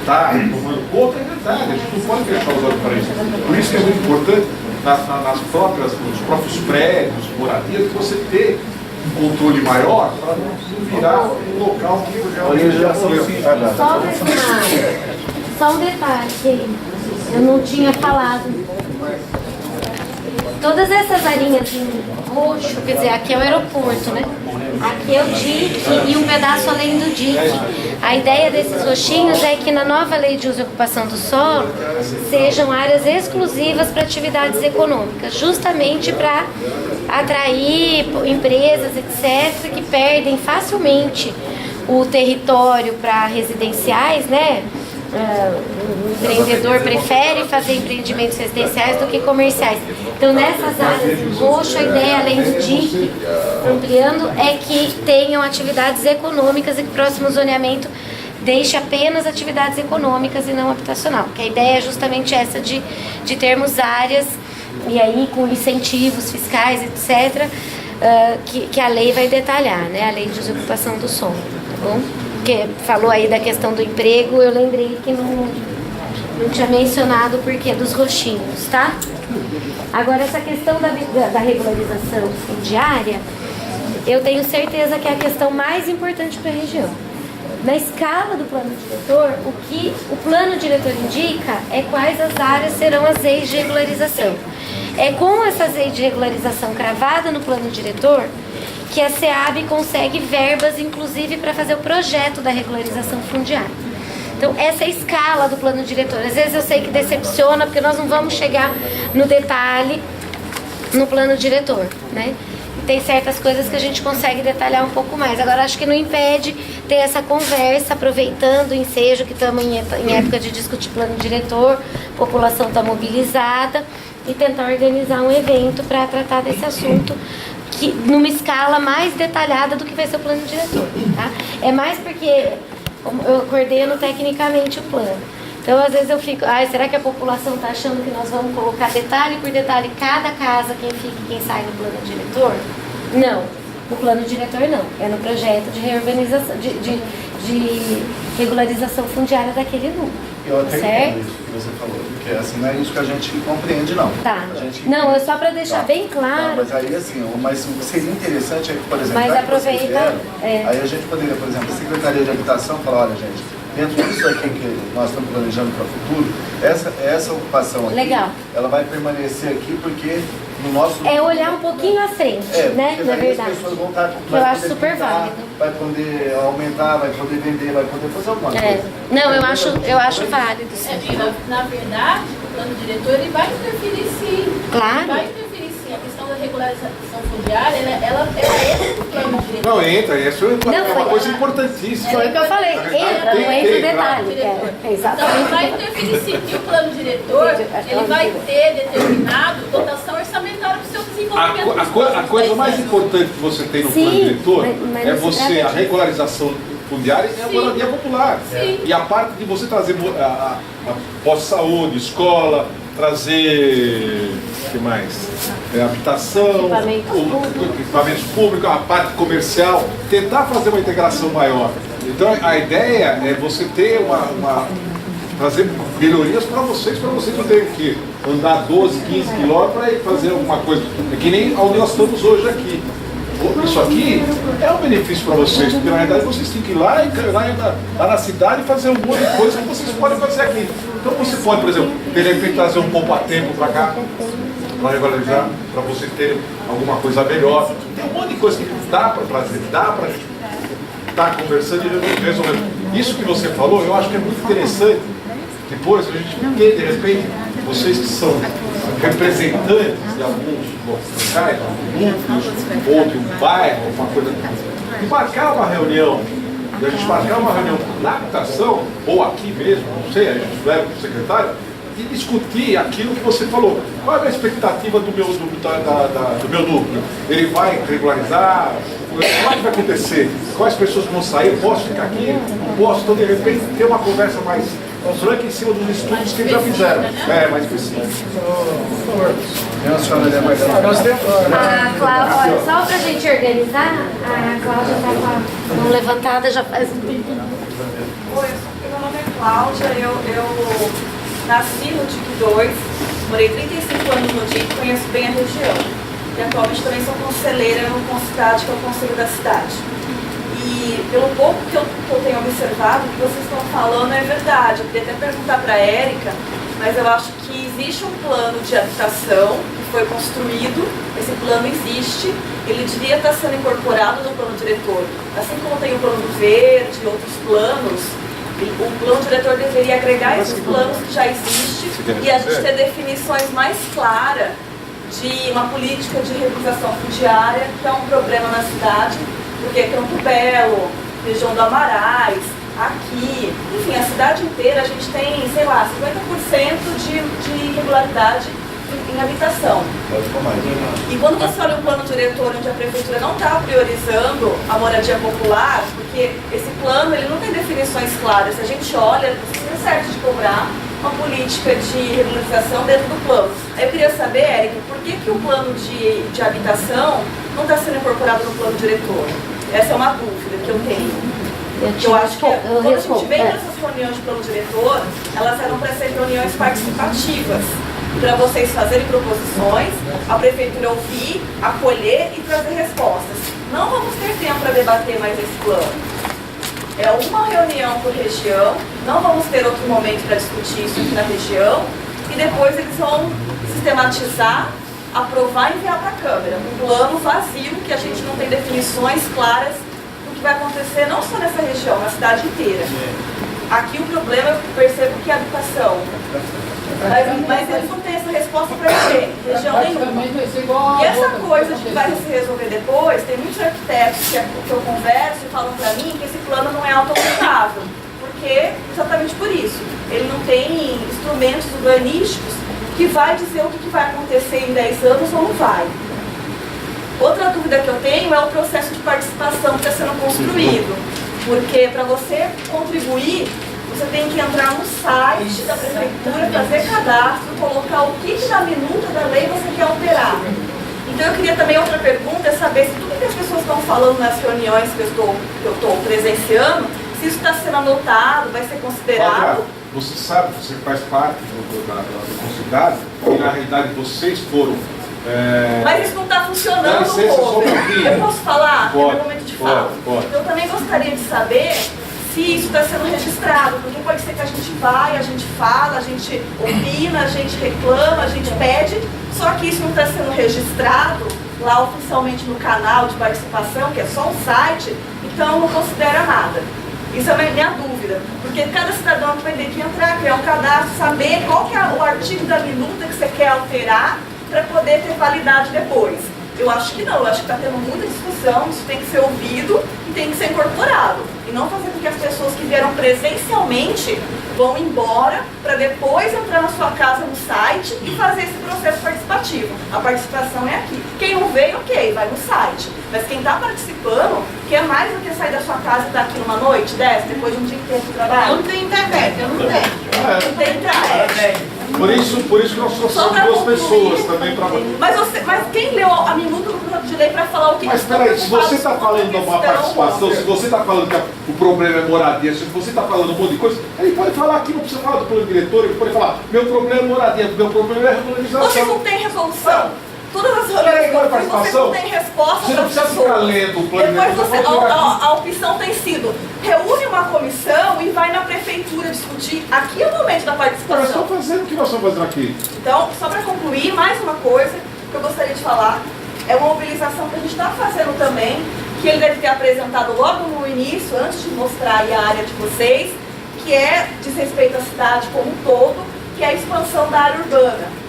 Speaker 1: está tomando conta, é verdade, a gente não pode fechar os olhos para isso. Por isso que é muito importante, nos próprios prédios, moradias, você ter um controle maior para não virar um local que realmente
Speaker 2: Só um detalhe que eu não tinha falado. Todas essas arinhas em roxo, quer dizer, aqui é o aeroporto, né? Aqui é o DIC e um pedaço além do DIC. A ideia desses roxinhos é que na nova lei de uso e ocupação do solo sejam áreas exclusivas para atividades econômicas, justamente para atrair empresas, etc., que perdem facilmente o território para residenciais, né? O empreendedor prefere fazer empreendimentos residenciais do que comerciais. Então, nessas áreas em roxo, a ideia, além do DIC, ampliando, é que tenham atividades econômicas e que o próximo zoneamento deixe apenas atividades econômicas e não habitacional. Porque a ideia é justamente essa de termos áreas, e aí com incentivos fiscais, etc., que a lei vai detalhar, né? A lei de ocupação do solo, tá bom? Porque falou aí da questão do emprego, eu lembrei que não tinha mencionado o porquê dos roxinhos, tá? Agora, essa questão da regularização fundiária, eu tenho certeza que é a questão mais importante para a região. Na escala do plano diretor, o que o plano diretor indica é quais as áreas serão as leis de regularização. É com essas leis de regularização cravada no plano diretor que a SEAB consegue verbas, inclusive, para fazer o projeto da regularização fundiária. Então, essa é a escala do plano diretor. Às vezes eu sei que decepciona, porque nós não vamos chegar no detalhe no plano diretor, né? E tem certas coisas que a gente consegue detalhar um pouco mais. Agora, acho que não impede ter essa conversa, aproveitando o ensejo que estamos em época de discutir plano diretor, a população está mobilizada, e tentar organizar um evento para tratar desse assunto, que numa escala mais detalhada do que vai ser o plano diretor, tá? É mais porque eu coordeno tecnicamente o plano. Então, às vezes eu fico, será que a população está achando que nós vamos colocar detalhe por detalhe cada casa, quem fica e quem sai no plano diretor? Não, no plano diretor não. É no projeto de reorganização, de regularização fundiária daquele núcleo.
Speaker 3: Eu até
Speaker 2: certo?
Speaker 3: entendo isso que você falou, porque assim, não é isso que a gente compreende, não.
Speaker 2: Tá.
Speaker 3: A gente
Speaker 2: não, é só para deixar bem claro.
Speaker 3: Não, mas aí assim, mas o que seria interessante é que, por exemplo,
Speaker 2: Mas
Speaker 3: já que vocês
Speaker 2: aproveita,
Speaker 3: vieram, aí a gente poderia, por exemplo, a Secretaria de Habitação falar, olha gente, dentro disso aqui que nós estamos planejando para o futuro, essa ocupação aqui,
Speaker 2: legal,
Speaker 3: ela vai permanecer aqui porque no nosso...
Speaker 2: É olhar um pouquinho à frente, né, na verdade.
Speaker 3: As pessoas vão estar,
Speaker 2: eu acho super válido.
Speaker 3: Vai poder aumentar, vai poder vender, vai poder fazer alguma coisa.
Speaker 2: Não, eu acho válido.
Speaker 4: Na verdade, o plano diretor ele vai interferir sim.
Speaker 2: Claro.
Speaker 4: Ele vai interferir sim. A questão da regularização fundiária, ela entra no plano diretor.
Speaker 1: Não, entra, isso é uma coisa importantíssima.
Speaker 2: Foi o que eu falei, entra, não entra o detalhe.
Speaker 4: Então ele vai interferir sim. E o plano diretor, ele vai ter determinado dotação orçamentária para o seu desenvolvimento.
Speaker 1: A coisa mais importante que você tem no plano diretor é você, a regularização fundiária e a moradia popular.
Speaker 4: Sim.
Speaker 1: E a parte de você trazer a pós-saúde, escola, trazer o que mais? Habitação, equipamentos públicos, a parte comercial, tentar fazer uma integração maior. Então a ideia é você ter trazer melhorias para vocês não terem que andar 12, 15 quilômetros para ir fazer alguma coisa. É que nem onde nós estamos hoje aqui. Isso aqui é um benefício para vocês, porque na verdade vocês têm que ir lá na cidade e fazer um monte de coisa que vocês podem fazer aqui. Então você pode, por exemplo, de repente trazer um poupa-tempo para cá, para regularizar, para você ter alguma coisa melhor. Tem um monte de coisa que dá para fazer, dá para estar conversando e resolvendo. Isso que você falou, eu acho que é muito interessante. Depois a gente ter, de repente, vocês que são representantes de alguns locais, núcleos, ou de um bairro, alguma coisa, e marcar uma reunião, e a gente marcar uma reunião na habitação, ou aqui mesmo, não sei, a gente leva para o secretário, e discutir aquilo que você falou. Qual é a expectativa do meu núcleo? Ele vai regularizar? O que vai acontecer? Quais pessoas vão sair? Eu posso ficar aqui? Não posso? Então, de repente, ter uma conversa mais Construir aqui em cima dos estudos que já fizeram. É, mais específico. Por favor.
Speaker 3: A senhora é mais
Speaker 1: Nós temos.
Speaker 2: A Cláudia, olha, só pra gente organizar, a Cláudia tá com a mão levantada já faz um tempo.
Speaker 9: Oi, meu nome é Cláudia, eu nasci no DIC 2, morei 35 anos no DIC, conheço bem a região. E atualmente também sou conselheira no CONCIDAD, que é o Conselho da Cidade. E pelo pouco que eu tenho observado, o que vocês estão falando é verdade. Eu queria até perguntar para a Érica, mas eu acho que existe um plano de habitação que foi construído, esse plano existe, ele devia estar sendo incorporado no plano diretor. Assim como tem o plano verde e outros planos, o plano diretor deveria agregar esses planos que já existem e a gente ter definições mais claras de uma política de regularização fundiária, que é um problema na cidade, porque Campo Belo, região do Amarais, aqui, enfim, a cidade inteira a gente tem, sei lá, 50% de irregularidade em habitação. E quando você olha o plano diretor onde a prefeitura não está priorizando a moradia popular, porque esse plano ele não tem definições claras, se a gente olha, é certo de cobrar uma política de regularização dentro do plano. Aí eu queria saber, Érica, por que o plano de habitação não está sendo incorporado no plano diretor? Essa é uma dúvida que eu tenho. Eu acho que quando a gente vem nessas reuniões de plano diretor, elas eram para ser reuniões participativas, para vocês fazerem proposições, a prefeitura ouvir, acolher e trazer respostas. Não vamos ter tempo para debater mais esse plano. É uma reunião por região, não vamos ter outro momento para discutir isso aqui na região, e depois eles vão sistematizar, aprovar e enviar para a Câmara. Um plano vazio, que a gente não tem definições claras do que vai acontecer, não só nessa região, na cidade inteira. Aqui o problema, eu percebo que é a habitação. Mas eles não têm essa resposta para ninguém, região nenhuma. E essa coisa de que vai se resolver depois, tem muitos arquitetos que eu converso e falam para mim que esse plano não é autoaplicável, porque exatamente por isso. Ele não tem instrumentos urbanísticos que vai dizer o que vai acontecer em 10 anos ou não vai. Outra dúvida que eu tenho é o processo de participação que está sendo construído, porque para você contribuir, você tem que entrar no site da prefeitura, fazer cadastro, colocar o que na minuta da lei você quer alterar. Então eu queria também outra pergunta, é saber se tudo que as pessoas estão falando nas reuniões que eu estou presenciando, se isso está sendo anotado, vai ser considerado.
Speaker 1: Você sabe, você faz parte da Concidade, e na realidade vocês foram.
Speaker 9: Mas isso não está funcionando, eu posso falar? É meu momento de fala. Eu também gostaria de saber se isso está sendo registrado, porque pode ser que a gente vai, a gente fala, a gente opina, a gente reclama, a gente pede, só que isso não está sendo registrado lá oficialmente no canal de participação, que é só um site, então não considera nada. Isso é a minha dúvida, porque cada cidadão vai ter que entrar, criar um cadastro, saber qual que é o artigo da minuta que você quer alterar para poder ter validade depois. Eu acho que não, eu acho que está tendo muita discussão, isso tem que ser ouvido e tem que ser incorporado. E não fazer com que as pessoas que vieram presencialmente vão embora para depois entrar na sua casa no site e fazer esse processo participativo. A participação é aqui. Quem não veio, ok, vai no site. Mas quem está participando quer mais do que sair da sua casa e estar aqui numa noite, desce, depois de um dia inteiro de trabalho.
Speaker 4: Eu não tenho internet, eu não tenho.
Speaker 9: Não tem internet.
Speaker 1: Por isso que nós trouxemos duas pessoas também para.
Speaker 9: Mas quem leu a minuta do projeto de lei para falar o que...
Speaker 1: Mas peraí, se você está falando de uma participação, se você está falando que o problema é moradia, se você está falando um monte de coisa, ele pode falar aqui, não precisa falar do plano diretor, ele pode falar, meu problema é moradia, meu problema é regularização.
Speaker 9: Vocês não têm resolução. Todas as reuniões, vocês não têm resposta.
Speaker 1: Você não precisa ficar lendo o plano
Speaker 9: diretor. A opção tem sido, reúne uma comissão e vai na prefeitura discutir. Aqui é o momento da participação.
Speaker 1: Nós estamos fazendo o que nós estamos fazendo aqui.
Speaker 9: Então, só para concluir, mais uma coisa que eu gostaria de falar, é uma mobilização que a gente está fazendo também, que ele deve ter apresentado logo no início, antes de mostrar aí a área de vocês, que diz respeito à cidade como um todo, que é a expansão da área urbana.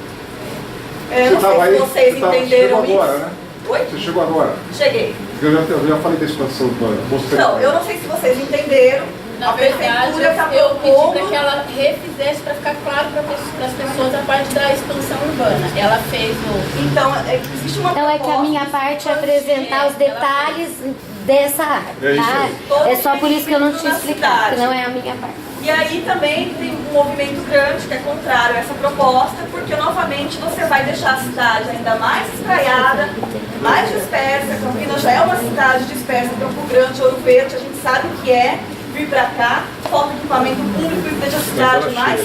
Speaker 9: Não sei se vocês entenderam isso.
Speaker 1: Agora, né?
Speaker 9: Oi?
Speaker 1: Você chegou agora?
Speaker 9: Cheguei.
Speaker 1: Eu já falei da expansão urbana.
Speaker 9: Não, eu não sei se vocês entenderam.
Speaker 4: Na verdade, eu pedi para que ela refizesse para ficar claro para as pessoas a parte da expansão urbana. Ela fez o...
Speaker 9: Então, existe uma
Speaker 2: Então é que a minha parte é apresentar os detalhes dessa área,
Speaker 1: É isso
Speaker 2: tá?
Speaker 1: aí.
Speaker 2: É só por isso que eu não tinha
Speaker 9: Na
Speaker 2: explicado,
Speaker 9: cidade.
Speaker 2: que não é a minha parte.
Speaker 9: E aí também tem um movimento grande que é contrário a essa proposta, porque novamente você vai deixar a cidade ainda mais espraiada, mais dispersa. Campinas já é uma cidade dispersa, Campo Grande, Ouro Verde, a gente sabe o que é vir para cá, falta equipamento público e deixa a cidade mais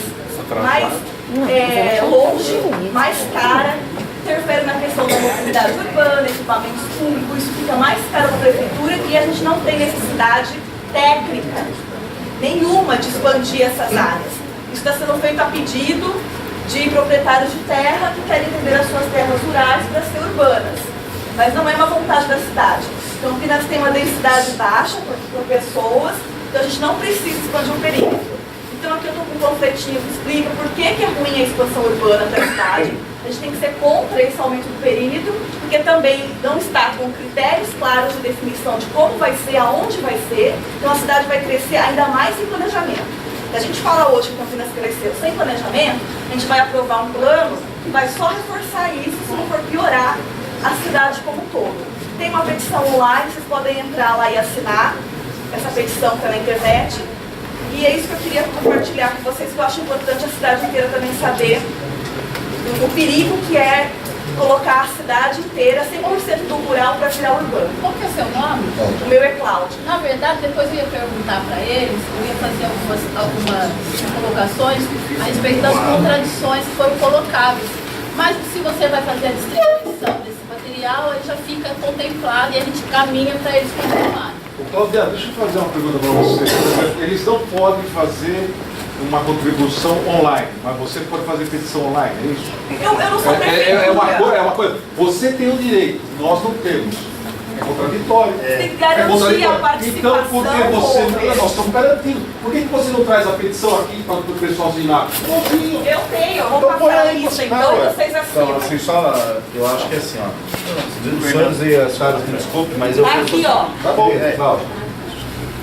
Speaker 9: longe, mais cara, interfere na questão da mobilidade urbana, equipamentos públicos, isso fica mais caro para a prefeitura e a gente não tem necessidade técnica nenhuma de expandir essas áreas. Isso está sendo feito a pedido de proprietários de terra que querem vender as suas terras rurais para ser urbanas. Mas não é uma vontade da cidade. Campinas tem uma densidade baixa por pessoas, então a gente não precisa expandir o perímetro. Então aqui eu estou com um panfletinho que explica por que é ruim a expansão urbana da cidade. A gente tem que ser contra esse aumento do perímetro, porque também não está com critérios claros de definição de como vai ser, aonde vai ser. Então a cidade vai crescer ainda mais sem planejamento. Se a gente fala hoje que Campinas cresceu sem planejamento, a gente vai aprovar um plano que vai só reforçar isso, se não for piorar a cidade como um todo. Tem uma petição online, vocês podem entrar lá e assinar essa petição que está na internet. E é isso que eu queria compartilhar com vocês, que eu acho importante a cidade inteira também saber o perigo que é colocar a cidade inteira 100% do rural para virar urbano.
Speaker 4: Qual que é o seu nome?
Speaker 9: O meu é Cláudia.
Speaker 4: Na verdade, depois eu ia perguntar para eles, eu ia fazer algumas colocações a respeito das contradições que foram colocáveis. Mas se você vai fazer a distribuição desse material, ele já fica contemplado e a gente caminha para eles continuarem.
Speaker 1: Cláudia, deixa eu fazer uma pergunta para você. Eles não podem fazer uma contribuição online, mas você pode fazer petição online, é isso?
Speaker 9: Eu não sou prefeitura.
Speaker 1: É uma coisa. Você tem o direito, nós não temos. É contraditório.
Speaker 9: Tem que garantir a participação.
Speaker 1: Então, por que você. Nós estamos garantindo. Por que você não traz a petição aqui para o pessoal assinar?
Speaker 9: Eu tenho, eu vou
Speaker 1: Então, põe
Speaker 9: passar
Speaker 1: aí,
Speaker 9: isso,
Speaker 1: não,
Speaker 9: então
Speaker 1: ué.
Speaker 9: vocês
Speaker 3: Então,
Speaker 9: assinam.
Speaker 3: assim, só, eu acho que é assim, ó. Os senhores e as senhoras me desculpe, mas eu...
Speaker 9: Aqui, ó.
Speaker 3: Tá bom, Cláudio.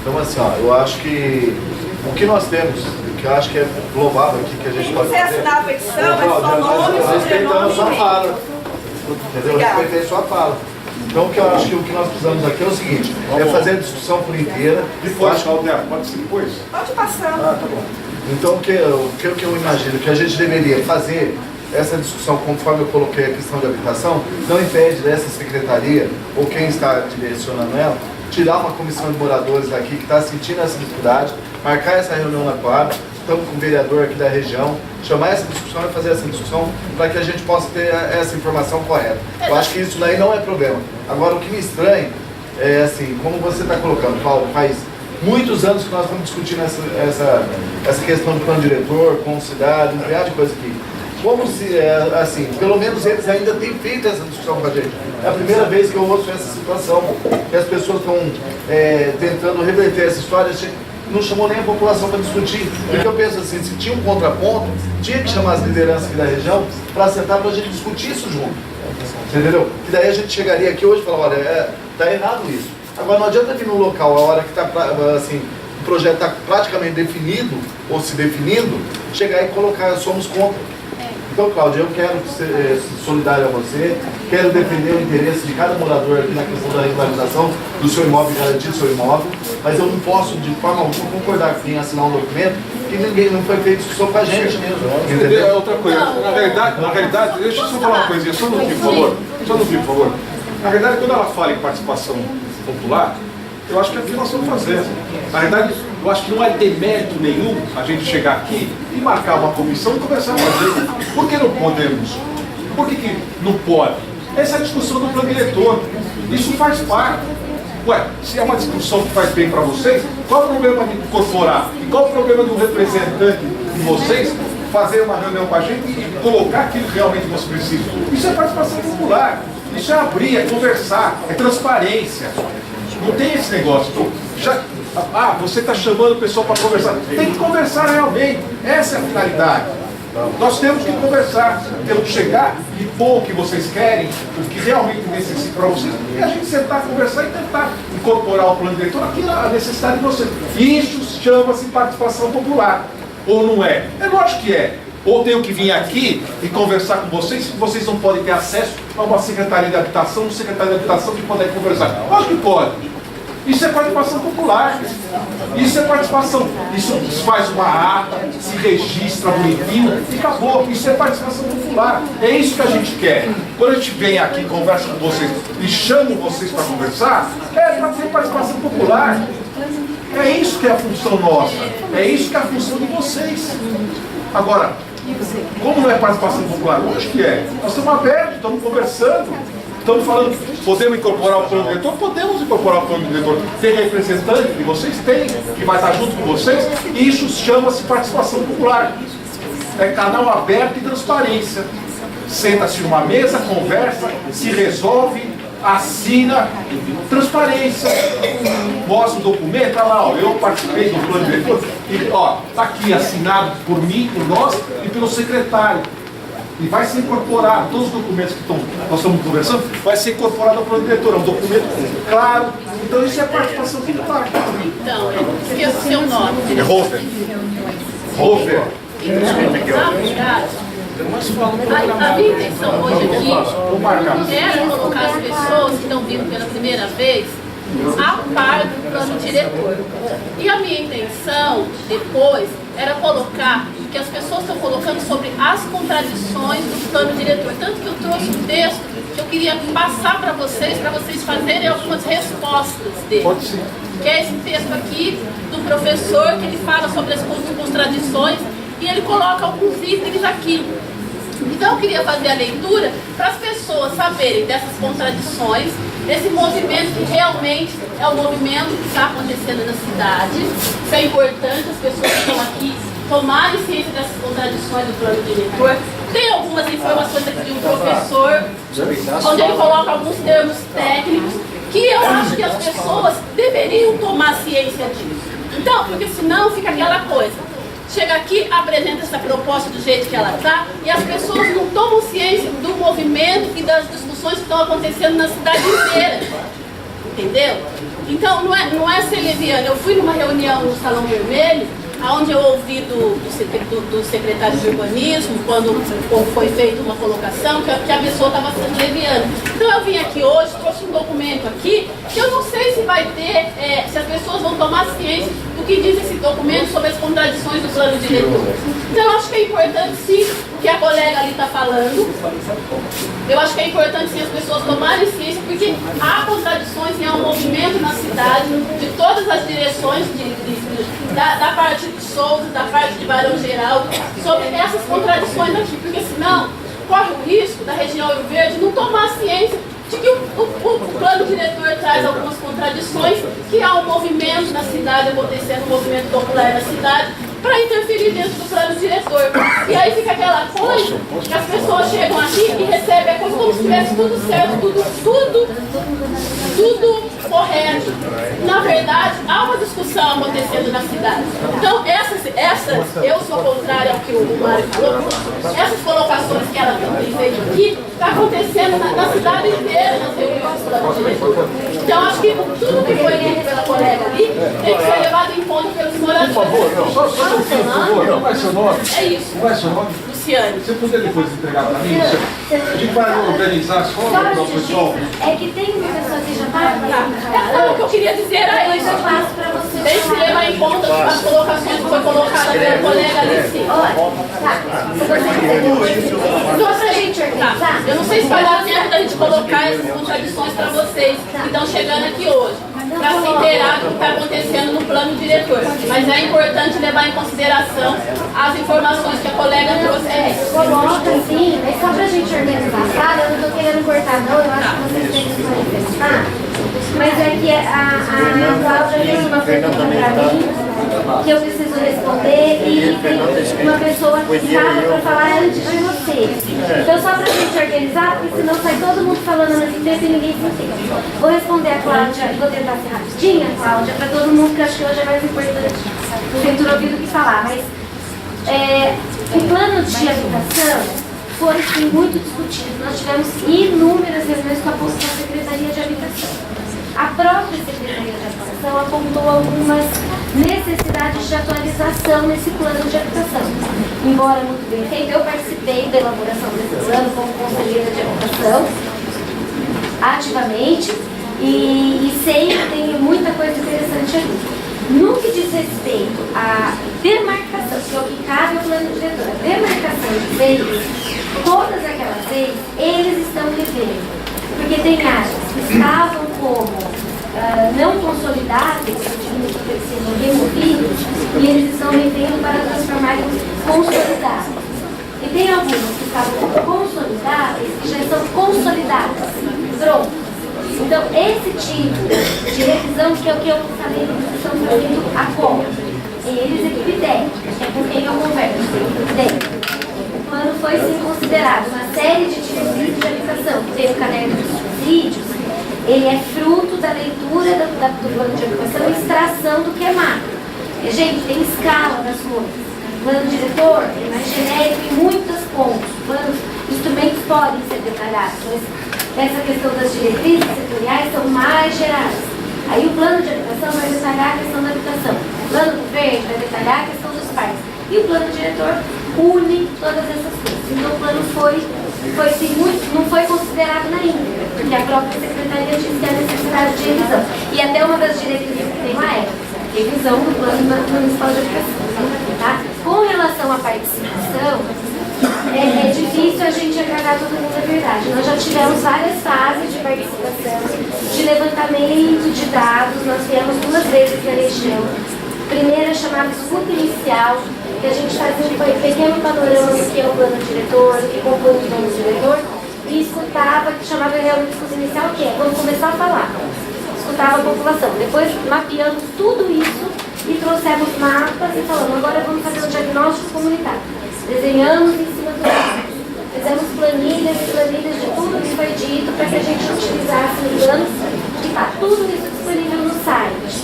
Speaker 3: Então, assim, ó, eu acho que o que nós temos, que eu acho que é global aqui, que a gente
Speaker 9: Se
Speaker 3: pode
Speaker 9: você
Speaker 3: fazer...
Speaker 9: assinar a petição, é só nome,
Speaker 3: Respeitando a
Speaker 9: sobrenome
Speaker 3: sua
Speaker 9: e
Speaker 3: fala. Entendeu?
Speaker 9: Obrigada.
Speaker 3: Respeitei a sua fala. Então, o que eu acho que o que nós precisamos aqui é o seguinte, é fazer a discussão por inteira.
Speaker 1: Depois, Cláudia, pode ser depois?
Speaker 9: Pode passar.
Speaker 3: Ah, tá bom. Então, o que eu imagino que a gente deveria fazer essa discussão, conforme eu coloquei a questão de habitação, não impede dessa secretaria, ou quem está direcionando ela, tirar uma comissão de moradores daqui que está sentindo essa dificuldade, marcar essa reunião na quadra, estamos com o vereador aqui da região, chamar essa discussão e fazer essa discussão para que a gente possa ter essa informação correta. Eu acho que isso daí não é problema. Agora, o que me estranha é assim, como você está colocando, Paulo, faz muitos anos que nós estamos discutindo essa questão do plano diretor, com cidade, um criado de coisa aqui. Como se, assim, pelo menos eles ainda têm feito essa discussão com a gente. É a primeira vez que eu ouço essa situação, que as pessoas estão tentando reverter essa história, não chamou nem a população para discutir. Porque eu penso assim, se tinha um contraponto, tinha que chamar as lideranças aqui da região para sentar para a gente discutir isso junto. Você entendeu? Que daí a gente chegaria aqui hoje e falar, olha, tá errado isso. Agora não adianta vir num local, a hora que está assim, o projeto está praticamente definido, ou se definindo, chegar e colocar, somos contra. Então, Cláudia, eu quero ser solidário a você, quero defender o interesse de cada morador aqui na questão da regularização do seu imóvel e garantir o seu imóvel, mas eu não posso, de forma alguma, concordar com quem assinar um documento que ninguém não foi feito discussão com a gente mesmo.
Speaker 1: Entendeu? Outra coisa, na realidade, deixa eu só falar uma coisinha, só no vídeo, por favor. Só no vídeo, por favor. Na verdade, quando ela fala em participação popular, eu acho que é o que nós estamos fazendo. Na verdade, eu acho que não é demérito nenhum a gente chegar aqui e marcar uma comissão e começar a fazer. Por que não podemos? Por que não pode? Essa é a discussão do plano diretor. Isso faz parte. Ué, se é uma discussão que faz bem para vocês, qual o problema de incorporar? E qual o problema do representante de vocês fazer uma reunião com a gente e colocar aquilo que realmente você precisa? Isso é participação popular. Isso é abrir, é conversar, é transparência. Não tem esse negócio. Você está chamando o pessoal para conversar. Tem que conversar realmente. Essa é a finalidade. Nós temos que conversar, temos que chegar e pôr o que vocês querem, o que realmente necessita para vocês, e a gente sentar, conversar e tentar incorporar o plano diretor aqui na necessidade de vocês. Isso chama-se participação popular. Ou não é? É lógico que é. Ou tenho que vir aqui e conversar com vocês, se vocês não podem ter acesso a uma secretaria de habitação, um secretário de habitação que puder conversar. Lógico que pode. Isso é participação popular. Isso é participação. Isso faz uma ata, se registra bonitinho e acabou. Isso é participação popular. É isso que a gente quer. Quando a gente vem aqui, conversa com vocês e chama vocês para conversar, é para ter participação popular. É isso que é a função nossa. É isso que é a função de vocês. Agora, como não é participação popular? Onde que é? Nós estamos abertos, estamos conversando. Estamos falando, podemos incorporar o plano diretor? Podemos incorporar o plano diretor. Tem representante de vocês? Tem, que vai estar junto com vocês. E isso chama-se participação popular. É canal aberto e transparência. Senta-se numa mesa, conversa, se resolve, assina, transparência. Mostra o documento, olha lá, ó, eu participei do plano diretor. E, ó, está aqui assinado por mim, por nós e pelo secretário. E vai ser incorporado, todos os documentos que nós estamos conversando, vai ser incorporado ao plano diretor, é um documento claro. Então isso é participação popular.
Speaker 4: Então, eu esqueço o seu nome.
Speaker 1: É Rover. Rover.
Speaker 4: Então, na verdade, a minha intenção hoje aqui era colocar as pessoas que estão vindo pela primeira vez a par do plano diretor. E a minha intenção, depois, era colocar o que as pessoas estão colocando sobre as contradições do plano diretor. Tanto que eu trouxe um texto que eu queria passar para vocês fazerem algumas respostas dele.
Speaker 1: Pode ser.
Speaker 4: Que é esse texto aqui do professor, que ele fala sobre as contradições e ele coloca alguns itens aqui. Então eu queria fazer a leitura para as pessoas saberem dessas contradições, esse movimento que realmente é o movimento que está acontecendo na cidade. Isso é importante, as pessoas que estão aqui tomarem ciência dessas contradições do plano diretor. Tem algumas informações aqui de um professor, onde ele coloca alguns termos técnicos, que eu acho que as pessoas deveriam tomar ciência disso. Então, porque senão fica aquela coisa. Chega aqui, apresenta essa proposta do jeito que ela está e as pessoas não tomam ciência do movimento e das discussões que estão acontecendo na cidade inteira. Entendeu? Então, não é ser leviano. Eu fui numa reunião no Salão Vermelho, onde eu ouvi do secretário de urbanismo, quando foi feita uma colocação, que a pessoa estava sendo leviana. Então eu vim aqui hoje, trouxe um documento aqui, que eu não sei se vai ter, se as pessoas vão tomar ciência do que diz esse documento sobre as contradições do plano diretor. Então eu acho que é importante sim o que a colega ali está falando. Eu acho que é importante sim as pessoas tomarem ciência, porque há contradições e há um movimento na cidade, de todas as direções, da parte de Souza, da parte de Barão Geraldo, sobre essas contradições aqui, porque senão corre o risco da região Rio Verde não tomar ciência de que o plano diretor traz algumas contradições, que há um movimento na cidade acontecendo, um movimento popular na cidade, para interferir dentro do plano diretor. E aí fica aquela coisa que as pessoas chegam aqui e recebem a coisa como se estivesse tudo certo, tudo correto. Na verdade, há uma discussão acontecendo na cidade. Então, eu sou contrária ao que o Mário falou, essas colocações que ela tem feito aqui, está acontecendo na cidade inteira, nas reuniões do plano diretor. Então, acho que tudo que foi dito pela colega ali tem que ser levado em conta pelos moradores.
Speaker 1: Por favor, só um pouquinho, por favor. Não vai seu nome?
Speaker 4: É isso.
Speaker 1: Não vai seu nome?
Speaker 4: Luciane.
Speaker 1: Você poder depois entregar para mim? A gente vai organizar só para o pessoal.
Speaker 2: É que tem uma pessoa que já está.
Speaker 4: Não, o que eu queria dizer era isso.
Speaker 2: Eu passo para você.
Speaker 4: Tem que levar em conta as colocações que foi colocada pela colega ali em cima. Eu não sei se vai dar tempo da gente colocar essas contradições para vocês que estão chegando aqui hoje, para se inteirar do que está acontecendo no plano diretor. Mas é importante levar em consideração as informações que a colega trouxe.
Speaker 2: Coloca sim, é só para a gente organizar a sala. Eu não estou querendo cortar, não. Eu acho que vocês têm que se manifestar. Mas é que a Cláudia fez uma pergunta para mim que eu preciso responder e tem uma pessoa que estava para falar antes de você. Então, só para a gente organizar, porque senão sai todo mundo falando ao mesmo tempo e ninguém se entende. Vou responder a Cláudia e vou tentar ser rapidinha, Cláudia, para todo mundo, que acho que hoje é mais importante o centro ouvir do que falar. Mas o plano de habitação foi sim, muito discutido. Nós tivemos inúmeras reuniões com a Secretaria de Habitação. A própria Secretaria de Habitação apontou algumas necessidades de atualização nesse plano de habitação. Embora muito bem feito, eu participei da elaboração desse plano como conselheira de habitação, ativamente, e sei que tem muita coisa interessante ali. No que diz respeito à demarcação, que é o que cabe ao plano diretor, a demarcação de leis, todas aquelas leis, eles estão revendo. Porque tem áreas que estavam como não consolidadas, significa que sejam removidos, e eles estão revendo para transformar em consolidados. E tem algumas que estavam consolidáveis que já estão consolidadas, prontas. Então, esse tipo de revisão, que é o que eu falei, que estão fazendo agora, eles, equipe técnica, que é com quem eu converso, equipe técnica. O plano foi sim considerado uma série de diretrizes de habitação, que tem o caderno dos subsídios, ele é fruto da leitura do plano de habitação e extração do que é macro. E, gente, tem escala das coisas. O plano diretor é mais genérico em muitos pontos. Instrumentos podem ser detalhados, mas essa questão das diretrizes setoriais são mais gerais. Aí o plano de habitação vai detalhar a questão da habitação. O plano do verde vai detalhar a questão dos parques. E o plano diretor une todas essas coisas. Então o plano não foi considerado na íntegra, porque a própria Secretaria disse que há necessidade de revisão. E até uma das diretrizes que tem lá é revisão do plano municipal de habitação. Tá? Com relação à participação, é difícil a gente agradar todo mundo a verdade. Nós já tivemos várias fases de participação, de levantamento de dados, nós viemos 2 vezes na região. Primeira chamada escuta inicial, que a gente fazia um pequeno panorama do que é o plano diretor, do que compõe o plano diretor, e escutava, que chamava realmente escuta inicial, que é, vamos começar a falar. Escutava a população. Depois mapeamos tudo isso e trouxemos mapas e falamos, agora vamos fazer um diagnóstico comunitário. Desenhamos em cima do isso. Fizemos planilhas e planilhas de tudo que foi dito para que a gente utilizasse no plano e está tudo isso disponível no site.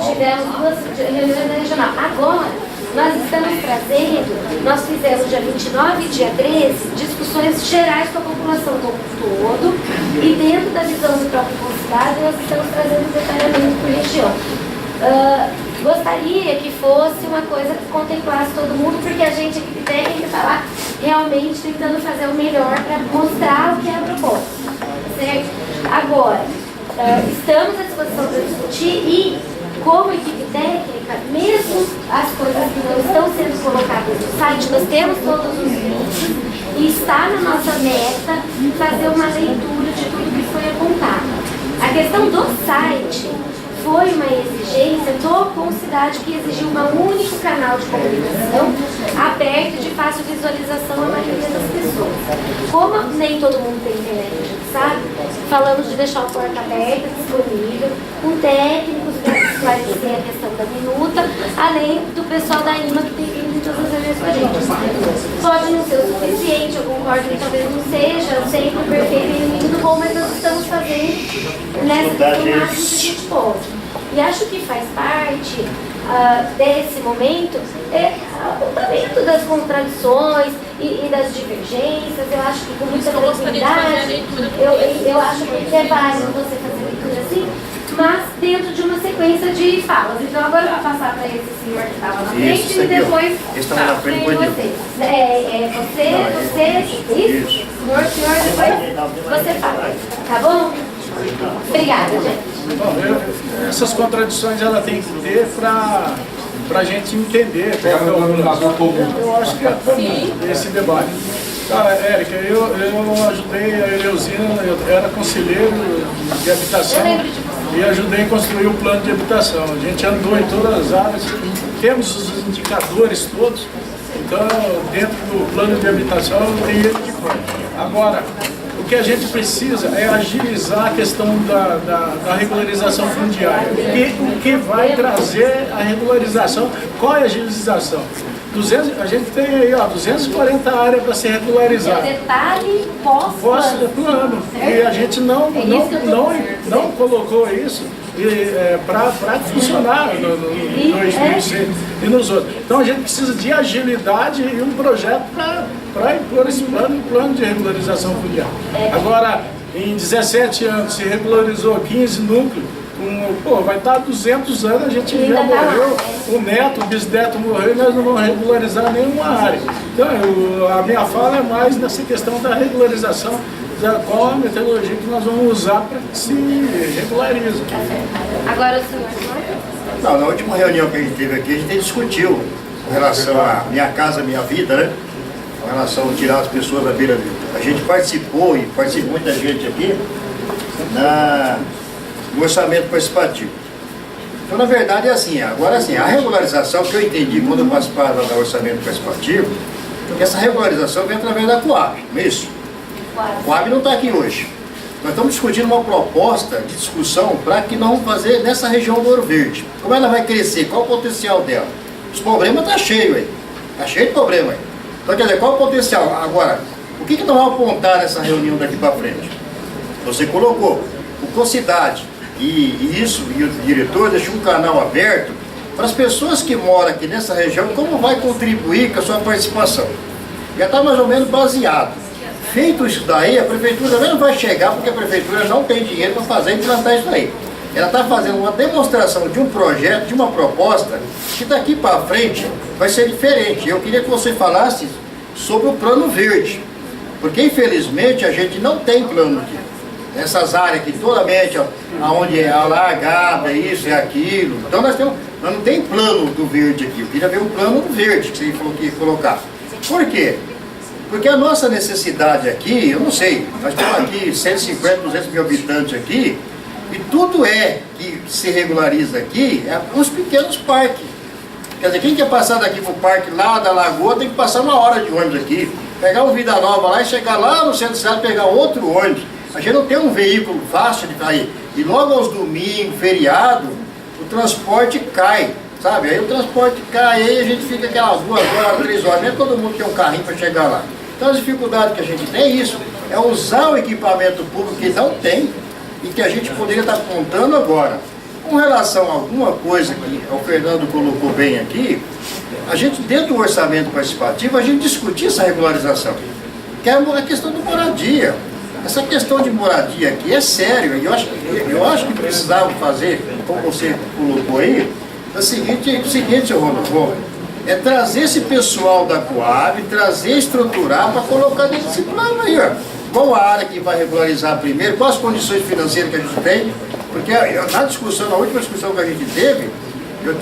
Speaker 2: Tivemos 2 reuniões na regional. Agora, nós estamos trazendo, nós fizemos dia 29 e dia 13, discussões gerais com a população como um todo, e dentro da visão do próprio consulado, nós estamos trazendo detalhamento por região. Gostaria que fosse uma coisa que contemplasse todo mundo, porque a gente aqui técnica está lá realmente tentando fazer o melhor para mostrar o que é a proposta. Certo? Agora, estamos à disposição para discutir e, como equipe técnica, mesmo as coisas que não estão sendo colocadas no site, nós temos todos os vídeos e está na nossa meta fazer uma leitura de tudo que foi apontado. A questão do site foi uma exigência do Concidade que exigiu um único canal de comunicação aberto de fácil visualização à maioria das pessoas. Como nem todo mundo tem internet, a gente sabe, falamos de deixar a porta aberta, disponível, com técnicos para esclarecer a questão da minuta, além do pessoal da IMA que tem vindo em todas as reuniões com a gente. Pode não ser o suficiente, eu concordo que talvez não seja sempre perfeito e tudo bom, mas nós estamos fazendo nessa questão o máximo que a gente pode. E acho que faz parte desse momento o apontamento das contradições e das divergências. Eu acho que com muita tranquilidade, eu acho que é válido você fazer leitura assim, mas dentro de uma sequência de falas. Então agora eu vou passar para esse senhor que estava na frente e depois vem você. Você, isso, senhor, depois você fala. Tá bom? Obrigada, gente.
Speaker 6: Bom, essas contradições ela tem que ter para a gente entender. Eu acho que é comum esse debate. Cara, Érica, eu ajudei a Eleusina, eu era conselheiro de habitação e ajudei a construir o plano de habitação. A gente andou em todas as áreas, temos os indicadores todos, então dentro do plano de habitação tem ele de fora. Agora, o que a gente precisa é agilizar a questão da regularização fundiária. O que vai trazer a regularização? Qual é a agilização? A gente tem aí 240 áreas para ser regularizada.
Speaker 2: Detalhe pós-plano.
Speaker 6: E a gente não colocou isso para funcionar no 2006 e nos outros. Então a gente precisa de agilidade e um projeto para impor esse plano de regularização fundiária. Agora, em 17 anos se regularizou 15 núcleos, vai estar 200 anos, a gente já morreu, o neto, o bisneto morreu e nós não vamos regularizar nenhuma área. Então a minha fala é mais nessa questão da regularização
Speaker 8: qual a metodologia que nós vamos usar para que se regularize.
Speaker 2: Agora o senhor.
Speaker 7: Não, na última reunião que a gente teve aqui, a gente discutiu com relação a Minha Casa Minha Vida, né? Com relação a tirar as pessoas da beira dele. A gente participou, e participa muita gente aqui, no orçamento participativo. Então, na verdade, é assim. Agora, assim, a regularização que eu entendi quando eu participava do orçamento participativo, porque essa regularização vem através da Coab, não é isso? A Coab não está aqui hoje. Nós estamos discutindo uma proposta de discussão para que nós vamos fazer nessa região do Ouro Verde. Como ela vai crescer? Qual o potencial dela? Os problemas estão cheios aí. Está cheio de problema aí. Então, quer dizer, qual o potencial? Agora, o que nós vamos apontar nessa reunião daqui para frente? Você colocou o Concidade e o diretor deixou um canal aberto para as pessoas que moram aqui nessa região, como vai contribuir com a sua participação. Já está mais ou menos baseado. Feito isso daí, a prefeitura não vai chegar, porque a prefeitura não tem dinheiro para fazer e implantar isso daí. Ela está fazendo uma demonstração de um projeto, de uma proposta, que daqui para frente vai ser diferente. Eu queria que você falasse sobre o Plano Verde, porque infelizmente a gente não tem plano aqui. Essas áreas aqui, totalmente, onde é alargada, isso e aquilo. Então nós não tem plano do verde aqui. Eu queria ver o plano do verde que você falou que ia colocar. Por quê? Porque a nossa necessidade aqui, eu não sei, nós temos aqui 150, 200 mil habitantes aqui, e tudo que se regulariza aqui é uns pequenos parques. Quer dizer, quem quer passar daqui para o parque lá da Lagoa tem que passar 1 hora de ônibus aqui, pegar um Vida Nova lá e chegar lá no centro da cidade e pegar outro ônibus. A gente não tem um veículo fácil de cair. E logo aos domingos, feriado, o transporte cai, sabe? Aí o transporte cai, aí a gente fica aquelas 2 horas, 3 horas, nem todo mundo tem um carrinho para chegar lá. Então as dificuldades que a gente tem é isso, é usar o equipamento público que não tem e que a gente poderia estar contando agora. Com relação a alguma coisa que o Fernando colocou bem aqui, a gente, dentro do orçamento participativo, a gente discutir essa regularização, que é a questão da moradia. Essa questão de moradia aqui é sério, e eu acho que precisava fazer, como você colocou aí, o seguinte, seu Ronaldo, é trazer esse pessoal da Coab, trazer, estruturar para colocar dentro desse plano aí, ó. Qual a área que vai regularizar primeiro, quais as condições financeiras que a gente tem, porque na discussão, na última discussão que a gente teve,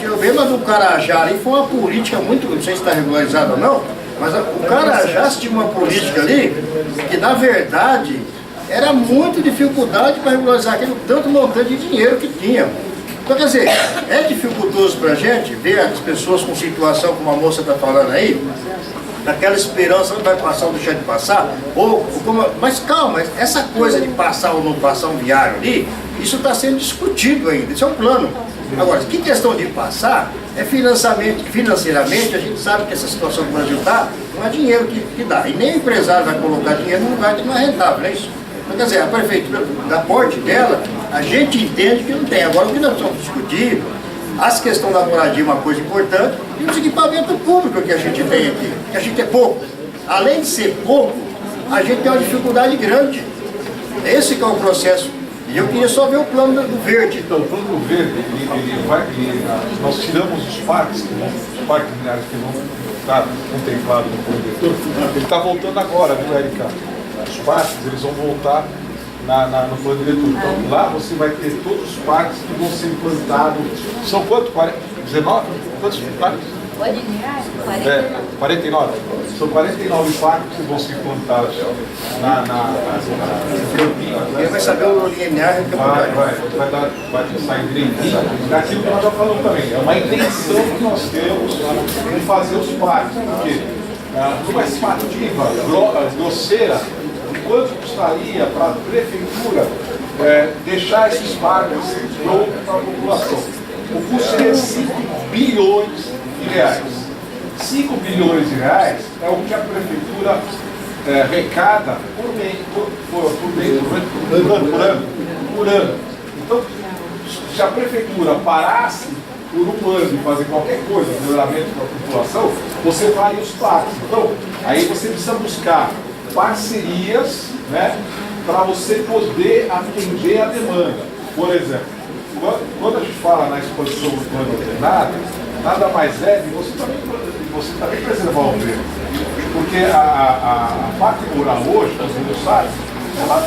Speaker 7: eu vi lá do Carajá ali, foi uma política muito, não sei se está regularizada ou não, mas o Carajá tinha uma política ali, que na verdade era muita dificuldade para regularizar aquele tanto montante de dinheiro que tinha. Então, quer dizer, é dificultoso para a gente ver as pessoas com situação, como a moça está falando aí, aquela esperança, não vai passar ou deixar de passar, mas calma, essa coisa de passar ou não passar um viário ali, isso está sendo discutido ainda, isso é um plano. Agora, que questão de passar, financeiramente, a gente sabe que essa situação que o Brasil está, não é dinheiro que dá, e nem o empresário vai colocar dinheiro num lugar que não é rentável, não é isso? Então, quer dizer, a prefeitura, da porte dela, a gente entende que não tem. Agora, o que nós precisamos discutir, as questões da moradia é uma coisa importante, e os equipamentos públicos que a gente tem aqui, que a gente é pouco. Além de ser pouco, a gente tem uma dificuldade grande. Esse que é o processo. E eu queria só ver o plano do verde.
Speaker 1: Então, o plano do verde, nós tiramos os parques lineares que vão estar contemplados no plano diretor. Ele está voltando agora, viu, Erika? Os parques, eles vão voltar no plano diretor. Então, lá você vai ter todos os parques que vão ser implantados. São quantos? 19? Quantos parques? 49. São 49 parques que vão ser implantados na Campinas.
Speaker 7: Ele vai saber o linear que
Speaker 1: vai sair direitinho. Daquilo que nós já falamos também. É uma intenção que nós temos de fazer os parques. Porque uma estimativa grosseira de quanto custaria para a prefeitura deixar esses parques prontos para a população. O custo seria 5 bilhões de reais. 5 bilhões de reais é o que a prefeitura arrecada por ano. Então, se a prefeitura parasse por um ano de fazer qualquer coisa de melhoramento para a população, você faria os parques. Então, aí você precisa buscar parcerias, né, para você poder atender a demanda. Por exemplo, quando a gente fala na expansão do plano ordenado, nada mais é de você também preservar o verde. Porque a parte rural hoje, todo mundo sabe, ela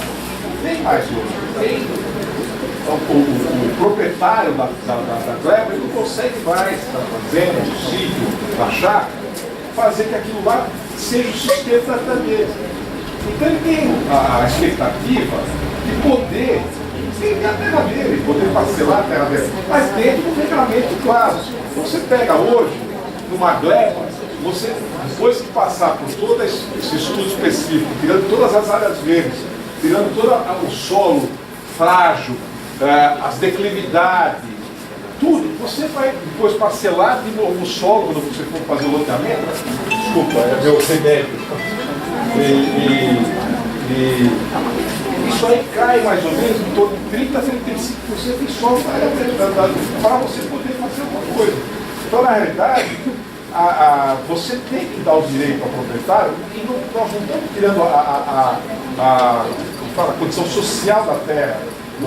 Speaker 1: tem mais o proprietário da gleba, ele não consegue mais, da fazenda, do sítio, da chácara, fazer que aquilo lá seja o sustento da mesa. Então ele tem a expectativa de poder ter a terra dele, poder parcelar a terra dele, mas dentro do regulamento claro. Você pega hoje, numa gleba, você, depois que passar por todo esse estudo específico, tirando todas as áreas verdes, tirando todo o solo frágil, as declividades, tudo, você vai depois parcelar de novo o solo quando você for fazer o loteamento. Desculpa, é meu remédio. Isso aí cai mais ou menos em torno de 30% a 35% de solo para você poder fazer alguma coisa. Então, na realidade, você tem que dar o direito ao proprietário, e nós não estamos tirando a condição social da terra,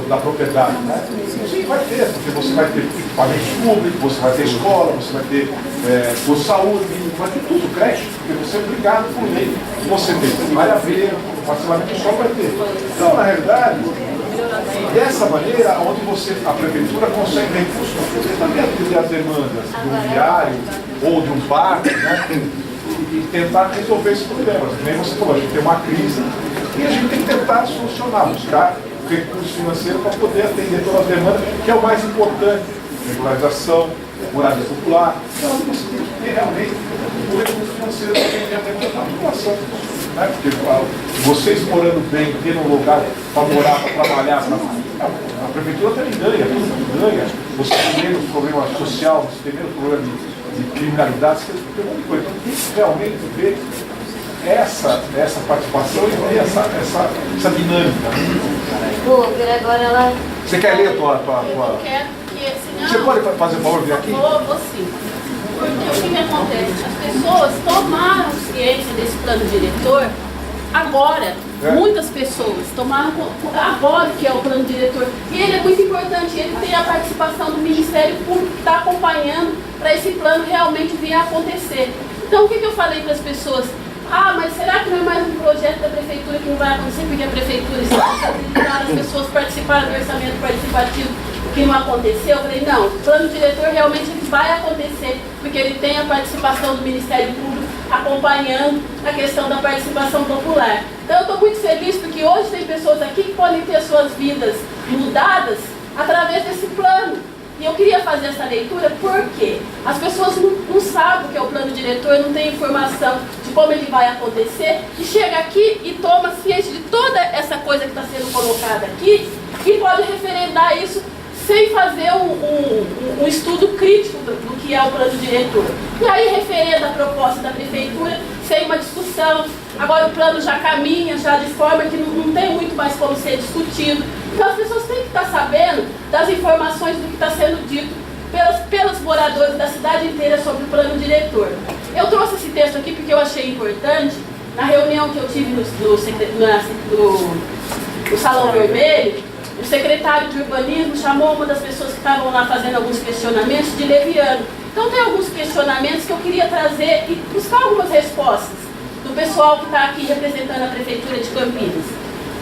Speaker 1: da propriedade, né? Sim, vai ter, porque você vai ter equipamentos públicos, você vai ter escola, você vai ter posto de saúde, vai ter tudo, creche, porque você é obrigado por lei. Você tem área verde, o parcelamento do solo vai ter. Então, na realidade, dessa maneira, onde a prefeitura consegue recursos para poder também atender as demandas de um viário ou de um parque, né? E tentar resolver esses problemas. Nem você falou, a gente tem uma crise e a gente tem que tentar solucionar, buscar recursos financeiros para poder atender todas as demandas, que é o mais importante. Regularização, moradia popular. Então você tem que ter realmente o recurso financeiro para atender a demanda da população. Né? Porque vocês morando bem, tendo um lugar para morar, para trabalhar, a prefeitura também ganha, todo mundo ganha. Você tem menos problema social, você tem menos problema de criminalidade, você tem um monte de coisa. Então tem que realmente ver essa participação e ver essa dinâmica.
Speaker 2: Agora ela...
Speaker 1: Você quer ler a tua...
Speaker 4: Eu quero que, senão...
Speaker 1: Você pode fazer o favor de vir aqui?
Speaker 4: Vou sim. Porque o que acontece? As pessoas tomaram ciência desse plano diretor agora. Muitas pessoas tomaram agora que é o plano diretor. E ele é muito importante, ele tem a participação do Ministério Público que está acompanhando para esse plano realmente vir a acontecer. Então o que eu falei para as pessoas? Mas será que não é mais um projeto da prefeitura que não vai acontecer porque a prefeitura está facilitando as pessoas participarem do orçamento participativo que não aconteceu? Eu falei, não, o plano diretor realmente ele vai acontecer porque ele tem a participação do Ministério Público acompanhando a questão da participação popular. Então eu estou muito feliz porque hoje tem pessoas aqui que podem ter suas vidas mudadas através desse plano. E eu queria fazer essa leitura porque as pessoas não sabem o que é o plano diretor, não tem informação de como ele vai acontecer, e chega aqui e toma ciência de toda essa coisa que está sendo colocada aqui e pode referendar isso sem fazer um estudo crítico do que é o plano diretor. E aí referenda a proposta da prefeitura sem uma discussão. Agora o plano já caminha, já de forma que não tem muito mais como ser discutido. Então as pessoas têm que estar sabendo das informações do que está sendo dito pelos moradores da cidade inteira sobre o plano diretor. Eu trouxe esse texto aqui porque eu achei importante. Na reunião que eu tive no Salão Vermelho, o secretário de urbanismo chamou uma das pessoas que estavam lá fazendo alguns questionamentos de leviano. Então tem alguns questionamentos que eu queria trazer e buscar algumas respostas do pessoal que está aqui representando a Prefeitura de Campinas.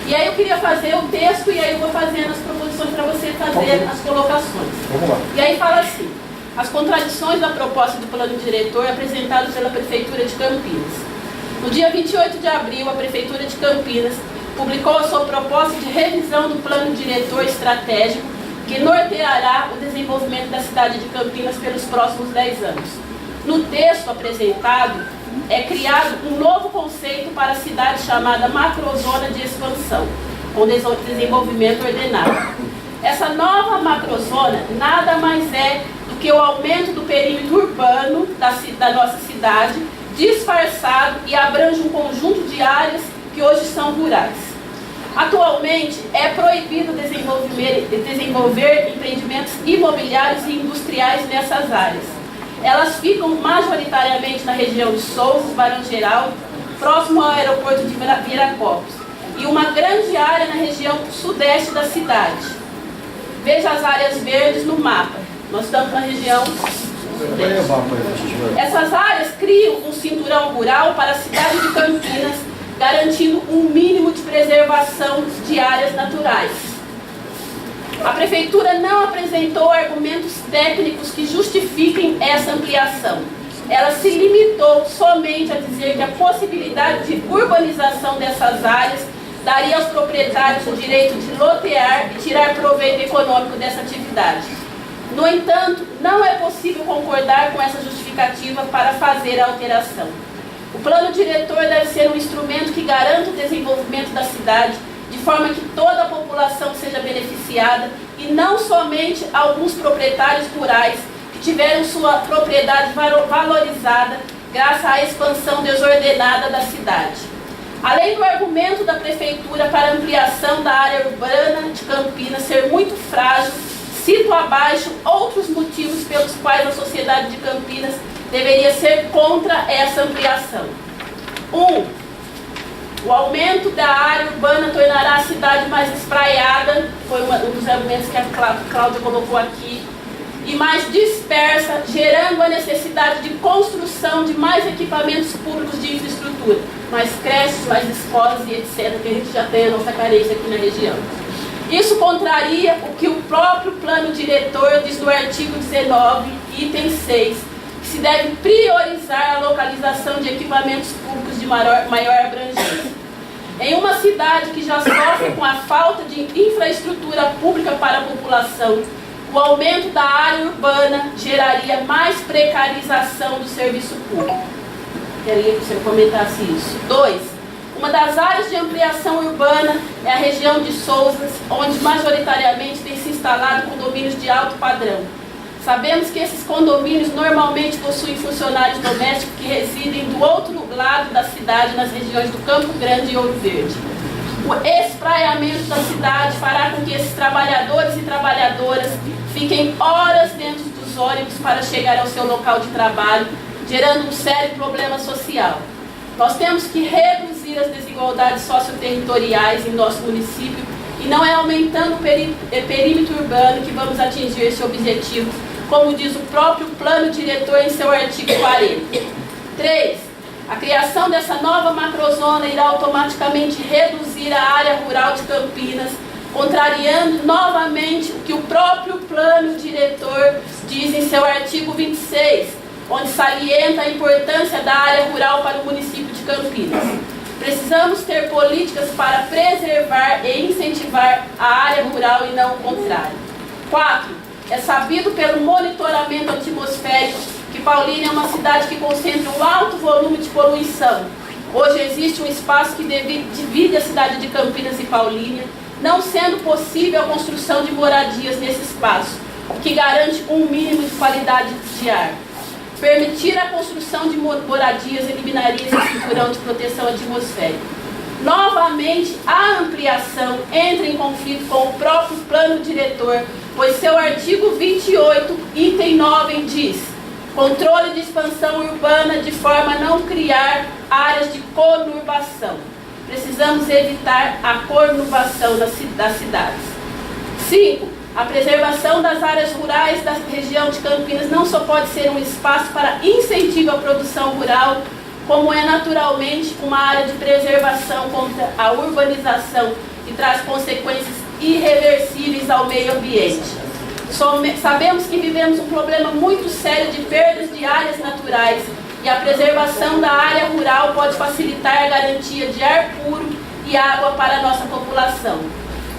Speaker 4: E aí eu queria fazer o texto e aí eu vou fazendo as proposições para você fazer as colocações.
Speaker 1: Vamos lá.
Speaker 4: E aí fala assim: as contradições da proposta do plano diretor apresentado pela Prefeitura de Campinas. No dia 28 de abril, a Prefeitura de Campinas publicou a sua proposta de revisão do plano diretor estratégico que norteará o desenvolvimento da cidade de Campinas pelos próximos 10 anos. No texto apresentado, é criado um novo conceito para a cidade chamada macrozona de expansão, com desenvolvimento ordenado. Essa nova macrozona nada mais é do que o aumento do perímetro urbano da nossa cidade, disfarçado e abrange um conjunto de áreas que hoje são rurais. Atualmente, é proibido desenvolver empreendimentos imobiliários e industriais nessas áreas. Elas ficam majoritariamente na região de Souzas, Barão Geraldo, próximo ao aeroporto de Viracopos, e uma grande área na região sudeste da cidade. Veja as áreas verdes no mapa. Nós estamos na região sudeste. Essas áreas criam um cinturão rural para a cidade de Campinas, garantindo um mínimo de preservação de áreas naturais. A Prefeitura não apresentou argumentos técnicos que justifiquem essa ampliação. Ela se limitou somente a dizer que a possibilidade de urbanização dessas áreas daria aos proprietários o direito de lotear e tirar proveito econômico dessa atividade. No entanto, não é possível concordar com essa justificativa para fazer a alteração. O plano diretor deve ser um instrumento que garanta o desenvolvimento da cidade, de forma que toda a população seja beneficiada e não somente alguns proprietários rurais que tiveram sua propriedade valorizada graças à expansão desordenada da cidade. Além do argumento da Prefeitura para a ampliação da área urbana de Campinas ser muito frágil, cito abaixo outros motivos pelos quais a sociedade de Campinas deveria ser contra essa ampliação. 1. O aumento da área urbana tornará a cidade mais espraiada, foi um dos argumentos que a Cláudia colocou aqui, e mais dispersa, gerando a necessidade de construção de mais equipamentos públicos de infraestrutura, mais creches, mais escolas e etc., que a gente já tem a nossa carência aqui na região. Isso contraria o que o próprio plano diretor diz no artigo 19, item 6, que se deve priorizar a localização de equipamentos públicos de maior abrangência. Em uma cidade que já sofre com a falta de infraestrutura pública para a população, o aumento da área urbana geraria mais precarização do serviço público. Queria que você comentasse isso. 2. Uma das áreas de ampliação urbana é a região de Sousas, onde majoritariamente tem se instalado condomínios de alto padrão. Sabemos que esses condomínios normalmente possuem funcionários domésticos que residem do outro lado da cidade, nas regiões do Campo Grande e Ouro Verde. O espraiamento da cidade fará com que esses trabalhadores e trabalhadoras fiquem horas dentro dos ônibus para chegar ao seu local de trabalho, gerando um sério problema social. Nós temos que reduzir as desigualdades socioterritoriais em nosso município e não é aumentando o perímetro urbano que vamos atingir esse objetivo, como diz o próprio plano diretor em seu artigo 40. 3. A criação dessa nova macrozona irá automaticamente reduzir a área rural de Campinas, contrariando novamente o que o próprio plano diretor diz em seu artigo 26, onde salienta a importância da área rural para o município de Campinas. Precisamos ter políticas para preservar e incentivar a área rural e não o contrário. 4. É sabido pelo monitoramento atmosférico que Paulínia é uma cidade que concentra um alto volume de poluição. Hoje existe um espaço que divide a cidade de Campinas e Paulínia, não sendo possível a construção de moradias nesse espaço, o que garante um mínimo de qualidade de ar. Permitir a construção de moradias eliminaria esse cinturão de proteção atmosférica. Novamente, a ampliação entra em conflito com o próprio plano diretor, pois seu artigo 28, item 9, diz: controle de expansão urbana de forma a não criar áreas de conurbação. Precisamos evitar a conurbação das cidades. 5. A preservação das áreas rurais da região de Campinas não só pode ser um espaço para incentivo à produção rural, como é naturalmente uma área de preservação contra a urbanização que traz consequências irreversíveis ao meio ambiente. Sabemos que vivemos um problema muito sério de perdas de áreas naturais e a preservação da área rural pode facilitar a garantia de ar puro e água para a nossa população.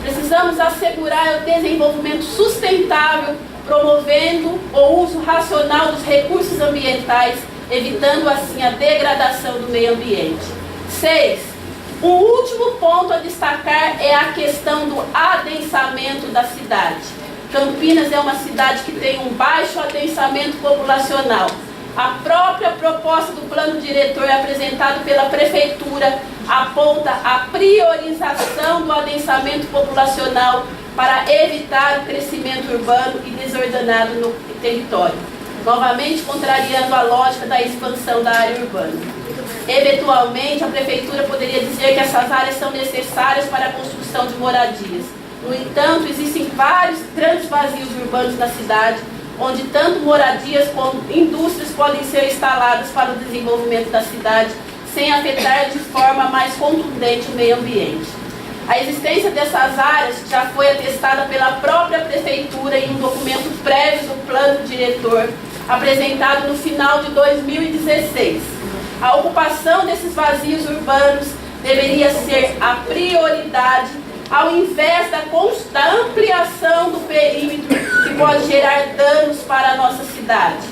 Speaker 4: Precisamos assegurar o desenvolvimento sustentável, promovendo o uso racional dos recursos ambientais, evitando assim a degradação do meio ambiente. 6. O último ponto a destacar é a questão do adensamento da cidade. Campinas é uma cidade que tem um baixo adensamento populacional. A própria proposta do plano diretor apresentado pela Prefeitura aponta a priorização do adensamento populacional para evitar o crescimento urbano e desordenado no território, novamente contrariando a lógica da expansão da área urbana. Eventualmente, a Prefeitura poderia dizer que essas áreas são necessárias para a construção de moradias. No entanto, existem vários grandes vazios urbanos na cidade, onde tanto moradias como indústrias podem ser instaladas para o desenvolvimento da cidade, sem afetar de forma mais contundente o meio ambiente. A existência dessas áreas já foi atestada pela própria Prefeitura em um documento prévio do plano diretor, apresentado no final de 2016. A ocupação desses vazios urbanos deveria ser a prioridade, ao invés da ampliação do perímetro que pode gerar danos para a nossa cidade.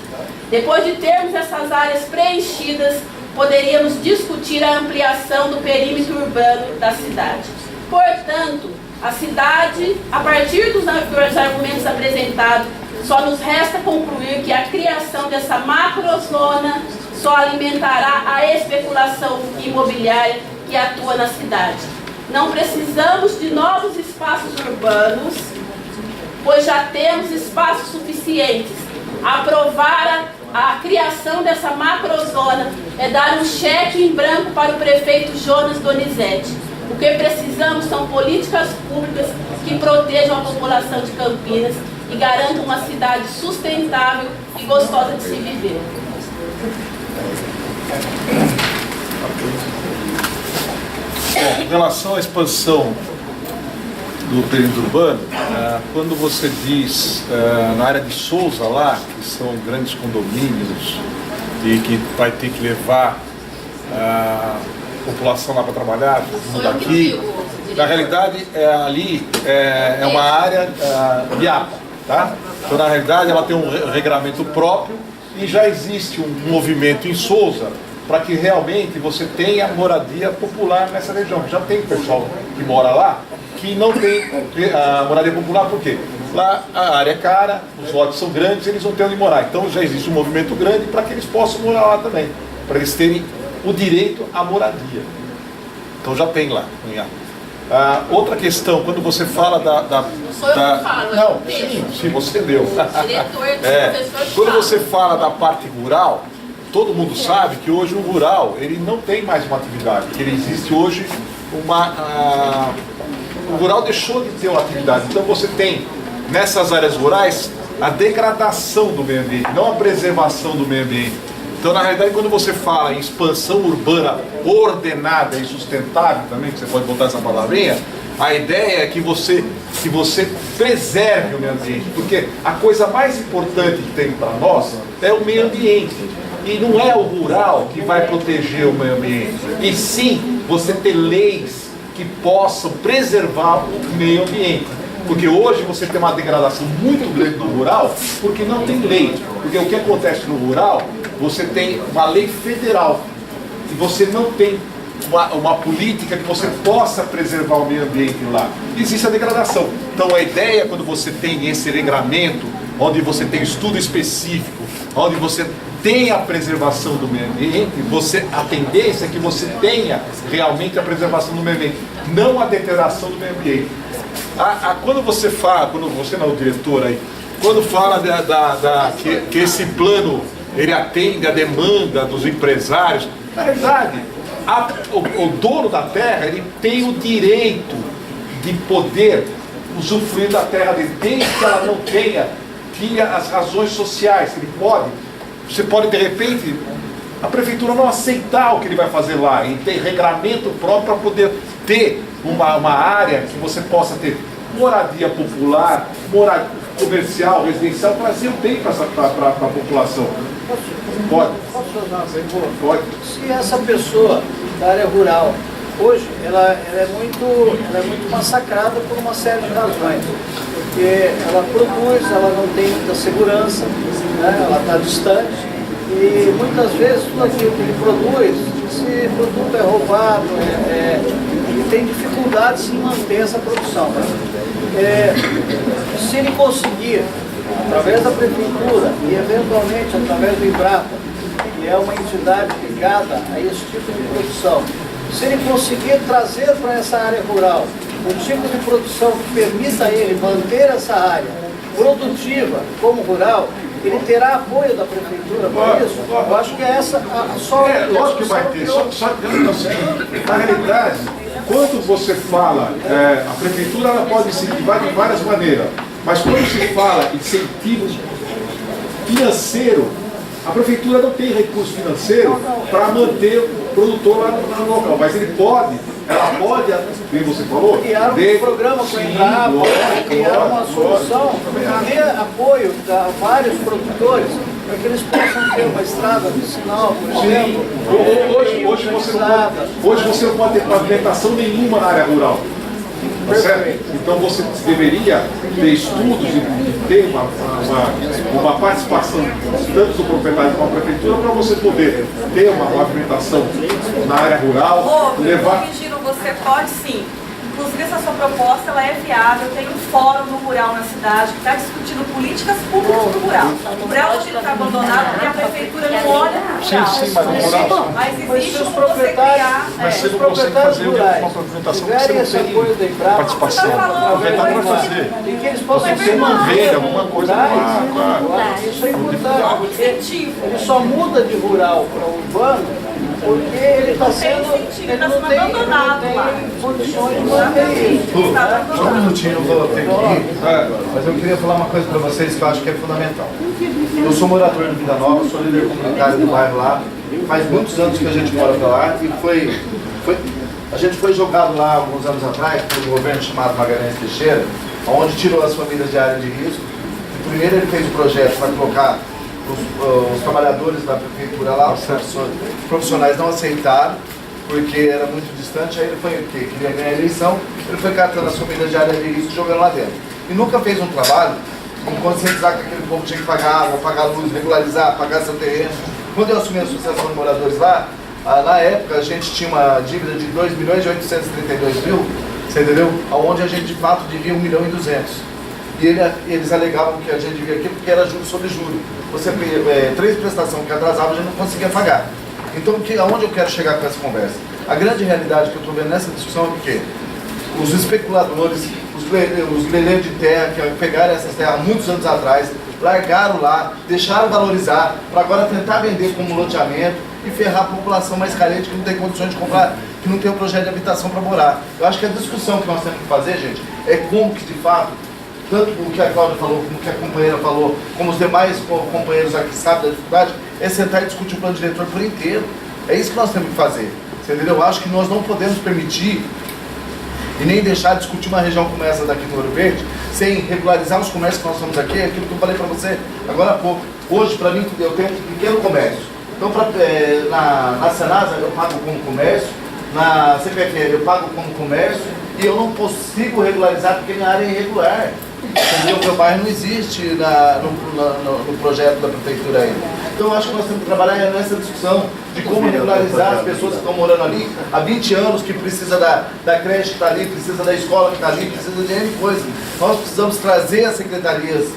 Speaker 4: Depois de termos essas áreas preenchidas, poderíamos discutir a ampliação do perímetro urbano da cidade. Portanto, a cidade, a partir dos argumentos apresentados, só nos resta concluir que a criação dessa macrozona só alimentará a especulação imobiliária que atua na cidade. Não precisamos de novos espaços urbanos, pois já temos espaços suficientes. Aprovar a criação dessa macrozona é dar um cheque em branco para o prefeito Jonas Donizete. O que precisamos são políticas públicas que protejam a população de Campinas e garantam uma cidade sustentável e gostosa de se viver.
Speaker 1: Bom, em relação à expansão do perímetro urbano, quando você diz na área de Souza lá, que são grandes condomínios e que vai ter que levar a população lá para trabalhar, todo mundo aqui, na realidade ali é uma área de APA, tá? Então na realidade ela tem um regramento próprio e já existe um movimento em Souza para que realmente você tenha moradia popular nessa região. Já tem pessoal que mora lá que não tem a moradia popular, por quê? Lá a área é cara, os lotes são grandes, eles não têm onde morar. Então já existe um movimento grande para que eles possam morar lá também, para eles terem o direito à moradia. Então já tem lá. Outra questão, quando você fala não, sim, você deu. Quando você fala da parte rural, todo mundo sabe que hoje o rural ele não tem mais uma atividade, que ele existe hoje o rural deixou de ter uma atividade. Então você tem nessas áreas rurais a degradação do meio ambiente, não a preservação do meio ambiente. Então na realidade quando você fala em expansão urbana ordenada e sustentável também, que você pode botar essa palavrinha, a ideia é que você preserve o meio ambiente, porque a coisa mais importante que tem para nós é o meio ambiente. E não é o rural que vai proteger o meio ambiente, e sim você ter leis que possam preservar o meio ambiente. Porque hoje você tem uma degradação muito grande no rural, porque não tem lei. Porque o que acontece no rural, você tem uma lei federal, e você não tem uma política que você possa preservar o meio ambiente lá. Existe a degradação. Então a ideia, quando você tem esse regramento, onde você tem estudo específico, onde você tem a preservação do meio ambiente, a tendência é que você tenha realmente a preservação do meio ambiente, não a deterioração do meio ambiente. Quando você fala, quando você não é o diretor aí, quando fala que esse plano ele atende a demanda dos empresários, na verdade, o dono da terra ele tem o direito de poder usufruir da terra dele, desde que ela não tenha as razões sociais. Você pode de repente a prefeitura não aceitar o que ele vai fazer lá e ter regramento próprio para poder ter uma área que você possa ter moradia popular, moradia comercial, residencial, trazer o bem para a população. Pode. Pode.
Speaker 6: Se essa pessoa da área rural, hoje, ela é muito massacrada por uma série de razões. Porque ela produz, ela não tem muita segurança, né? Ela está distante, e muitas vezes tudo aquilo que ele produz, esse produto é roubado, ele tem dificuldades em manter essa produção. Se ele conseguir, através da prefeitura e eventualmente através do IBRAPA, que é uma entidade ligada a esse tipo de produção, se ele conseguir trazer para essa área rural um tipo de produção que permita a ele manter essa área produtiva como rural, ele terá apoio da prefeitura para isso. Eu acho que é essa a só.
Speaker 1: Lógico que vai ter, só que na realidade, quando você fala, a prefeitura ela pode incentivar de várias maneiras, mas quando se fala incentivo financeiro, A prefeitura não tem recurso financeiro para manter o produtor lá no local, mas ela pode, como você falou,
Speaker 6: criar um programa para entrar, criar uma solução para ter apoio a vários produtores, para que eles possam ter uma estrada vicinal, por exemplo.
Speaker 1: Hoje você não pode ter pavimentação nenhuma na área rural. Tá certo? Então você deveria ter estudos e ter uma participação tanto do proprietário como da prefeitura para você poder ter uma pavimentação na área rural, levar...
Speaker 9: Corrigindo, você pode sim. Inclusive essa sua proposta ela é viável, tem um fórum no rural na cidade que está discutindo políticas públicas do rural. O rural hoje está abandonado porque a prefeitura não olha para o rural.
Speaker 1: Sim, mas no rural...
Speaker 9: Mas existe como você criar...
Speaker 1: Mas você não consegue fazer uma pavimentação que você não tem participação. O vereador vai fazer.
Speaker 6: E que eles possam
Speaker 1: Você manter alguma coisa no ar.
Speaker 6: Isso é importante. Ele só muda de rural para urbano porque ele está sendo... Ele não tem condições de manter isso.
Speaker 3: Só um minutinho, eu vou ter que ir, mas eu queria falar uma coisa para vocês que eu acho que é fundamental. Eu sou morador de Vida Nova, sou líder comunitário do bairro lá, faz muitos anos que a gente mora pra lá e a gente foi jogado lá alguns anos atrás por um governo chamado Magalhães Teixeira, onde tirou as famílias de área de risco. Primeiro ele fez um projeto para colocar os trabalhadores da prefeitura lá, os profissionais não aceitaram, porque era muito distante, aí ele foi o quê? Queria ganhar a eleição, ele foi catando as famílias de área de risco e jogando lá dentro. E nunca fez um trabalho em conscientizar que aquele povo tinha que pagar água, pagar luz, regularizar, pagar seu terreno. Quando eu assumi a Associação de Moradores lá, na época a gente tinha uma dívida de 2.832.000, você entendeu? Onde a gente de fato devia 1.200.000. E eles alegavam que a gente devia aquilo porque era juro sobre juro. Você 3 prestações que atrasava, a gente não conseguia pagar. Então, aonde eu quero chegar com essa conversa? A grande realidade que eu estou vendo nessa discussão é que os especuladores, os leilões de terra, que pegaram essas terras há muitos anos atrás, largaram lá, deixaram valorizar, para agora tentar vender como loteamento e ferrar a população mais carente que não tem condições de comprar, que não tem um projeto de habitação para morar. Eu acho que a discussão que nós temos que fazer, gente, é como que de fato, tanto o que a Cláudia falou, como o que a companheira falou, como os demais companheiros aqui sabem da dificuldade, é sentar e discutir o plano diretor por inteiro. É isso que nós temos que fazer. Você entendeu? Eu acho que nós não podemos permitir e nem deixar de discutir uma região como essa daqui do Ouro Verde sem regularizar os comércios que nós estamos aqui, aquilo que eu falei para você agora há pouco. Hoje, para mim, eu tenho um pequeno comércio. Então, na Senasa eu pago como comércio, na CPFL eu pago como comércio e eu não consigo regularizar porque minha área é irregular. Entendeu? Meu bairro não existe no projeto da prefeitura ainda. Então eu acho que nós temos que trabalhar nessa discussão de como regularizar as pessoas que estão morando ali há 20 anos, que precisa da creche que está ali, precisa da escola que está ali, precisa de N coisa. Nós precisamos trazer as secretarias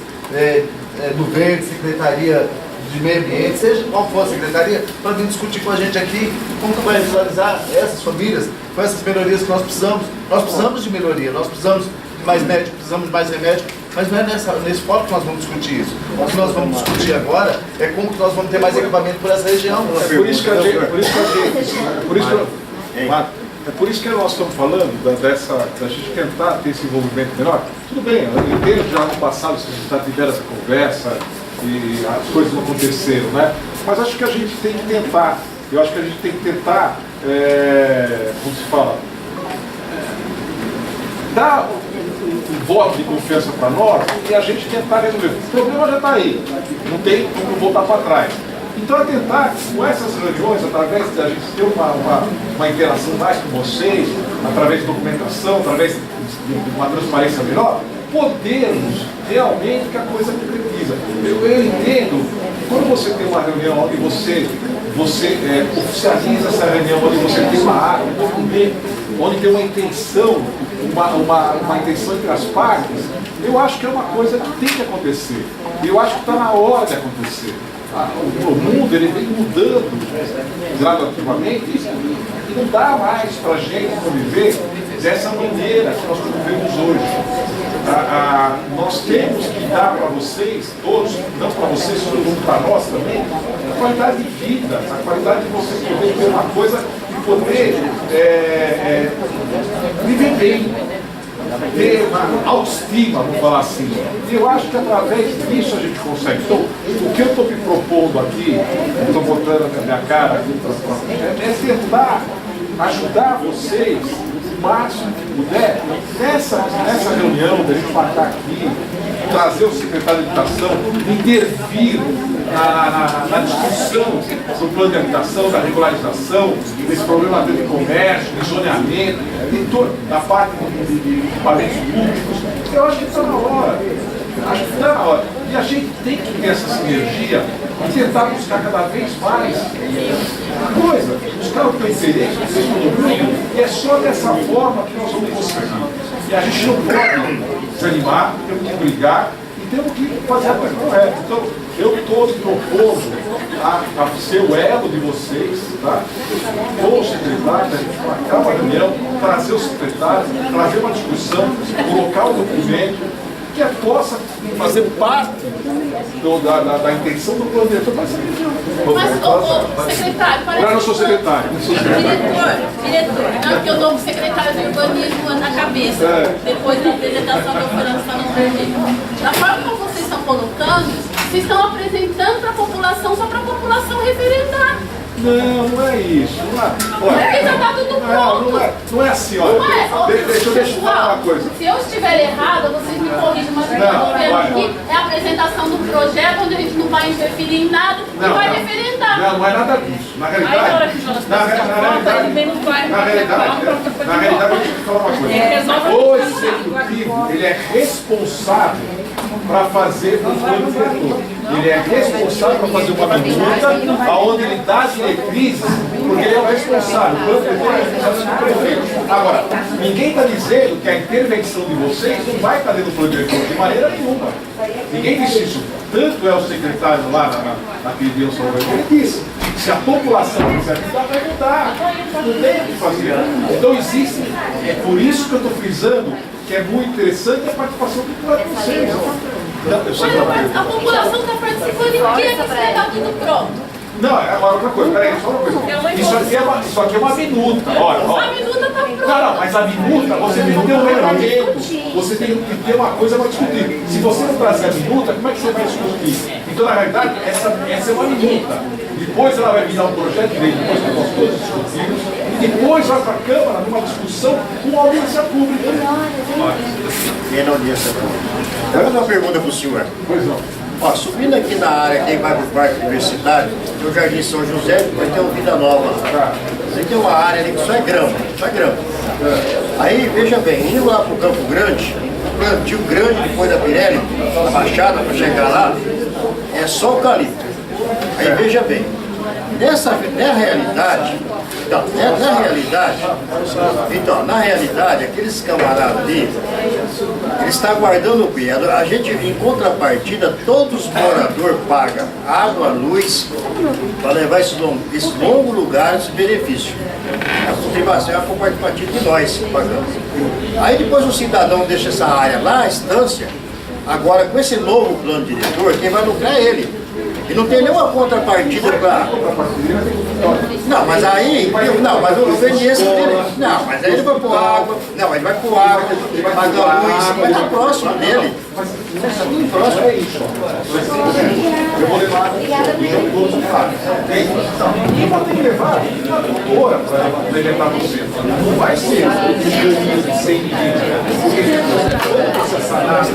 Speaker 3: do Verde, secretaria de meio ambiente, seja qual for a secretaria, para vir discutir com a gente aqui como que vai regularizar essas famílias com essas melhorias que nós precisamos. Nós precisamos de melhoria, nós precisamos de mais médico, precisamos de mais remédio, mas não é nesse fórum que nós vamos discutir isso. O que nós vamos discutir agora é como que nós vamos ter mais equipamento por essa região.
Speaker 1: É por isso que nós estamos falando da gente tentar ter esse envolvimento melhor. Tudo bem, eu entendo que já no passado vocês já tiveram essa conversa e as coisas não aconteceram, né? Mas acho que a gente tem que tentar. Eu acho que a gente tem que tentar, como se fala, dar um voto de confiança para nós e a gente tentar resolver. O problema já está aí, não tem como voltar para trás. Então é tentar, com essas reuniões, através da gente ter uma interação mais com vocês, através de documentação, através de uma transparência melhor, podermos realmente que a coisa concretiza. Eu entendo que quando você tem uma reunião onde você oficializa essa reunião, onde você tem uma área, um documento, onde tem uma intenção, uma intenção entre as partes, eu acho que é uma coisa que tem que acontecer. E eu acho que está na hora de acontecer. O mundo ele vem mudando gradativamente e não dá mais para a gente conviver dessa maneira que nós convivemos hoje. Nós temos que dar para vocês, todos, não para vocês, sobretudo para nós também, a qualidade de vida, a qualidade de você poder ter uma coisa e poder viver bem. ter uma autoestima, vamos falar assim. E eu acho que através disso a gente consegue. Então, o que eu estou me propondo aqui, estou botando a minha cara aqui é tentar ajudar vocês o máximo que puder nessa reunião, da gente marcar aqui, trazer o secretário de Educação, intervir na discussão do plano de habitação, da regularização, desse problema de comércio, de zoneamento, da parte de equipamentos públicos. Eu acho que está na hora. Acho que está na hora. E a gente tem que ter essa sinergia e tentar buscar cada vez mais coisa, buscar o teu interesse, o teu domínio, e é só dessa forma que nós vamos conseguir. E a gente não pode desanimar, temos que brigar e temos que fazer a coisa correta. Então, eu estou me propondo a ser o elo de vocês, tá? Com o secretário, a gente marcar uma reunião, trazer o secretário, trazer uma discussão, colocar o documento, que possa fazer parte da intenção do plano diretor para essa região.
Speaker 4: Mas, secretário, parece
Speaker 1: eu não sou secretário.
Speaker 4: Diretor, não, porque o novo secretário de urbanismo na cabeça, depois da apresentação da França no urbanismo. Da forma como vocês estão colocando, vocês estão apresentando para a população, só para a população referendar.
Speaker 1: Não é isso.
Speaker 4: Porque já está tudo pronto.
Speaker 1: Não é assim, olha. Deixa eu falar uma coisa.
Speaker 4: Se eu estiver errada, vocês me corrigem, mas o que eu estou vendo aqui é a apresentação do projeto, onde a gente não vai interferir em nada e vai referendar.
Speaker 1: Não é nada disso. Na realidade, eu tenho que falar uma coisa. O executivo, ele é responsável para fazer o plano diretor. Ele é responsável para fazer uma minuta onde ele dá diretrizes, porque ele é o responsável. O plano diretor é responsável do prefeito. Agora, ninguém está dizendo que a intervenção de vocês não vai estar dentro do plano diretor de maneira nenhuma. Ninguém disse isso. Tanto é o secretário lá na PIDEU Salvador, ele disse. Se a população quiser mudar, vai mudar. Não tem o que fazer. Então existe. É por isso que eu estou frisando que é muito interessante a participação popular de vocês.
Speaker 4: Mas a população está participando em que está tudo pronto.
Speaker 1: Não, agora outra coisa, peraí, só uma coisa. Isso aqui é uma minuta. Olha.
Speaker 4: A minuta está pronta.
Speaker 1: Não, mas a minuta, você tem que ter um elemento, você tem que ter uma coisa para discutir. Se você não trazer a minuta, como é que você vai discutir? Então, na realidade, essa é uma minuta. Depois ela vai virar um projeto de lei, depois que nós todos discutimos, e depois vai para a Câmara numa discussão com audiência pública.
Speaker 7: E na audiência pública. Eu vou dar uma pergunta para o senhor.
Speaker 1: Pois não.
Speaker 7: Ó, subindo aqui na área, quem vai para o Parque Universitário, no Jardim São José, vai ter uma Vida Nova lá. Você tem uma área ali que só é grama, Aí, veja bem, indo lá para o Campo Grande, plantio grande depois da Pirelli, da Baixada, para chegar lá, é só eucalipto. Aí, veja bem, na realidade, aqueles camaradas ali, eles estão aguardando o quê? A gente, em contrapartida, todos os moradores pagam água, luz, para levar esse longo lugar, esse benefício. A contribuição é a comparticipativa de nós pagamos. Aí depois o cidadão deixa essa área lá, a estância, agora com esse novo plano diretor, quem vai lucrar é ele. E não tem nenhuma contrapartida para... Não, mas aí... Não, mas o obediência dele... Não, mas aí ele vai pôr água... Não, ele vai pôr água, ele vai pagar luz, vai estar próximo dele. Vai estar tudo próximo.
Speaker 1: Eu vou levar todos os caras. Quem vai ter que levar a doutora para implementar você? Não vai ser 100 ninguém. Porque essa sanagem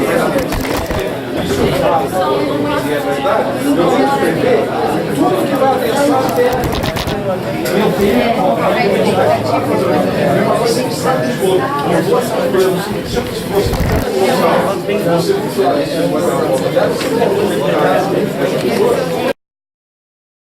Speaker 1: isso eu falo, e é verdade, eu tenho que perder tudo que vai avançar dentro. Eu tenho uma coisa que sabe de outro. Eu vou assar planos. Se você for uma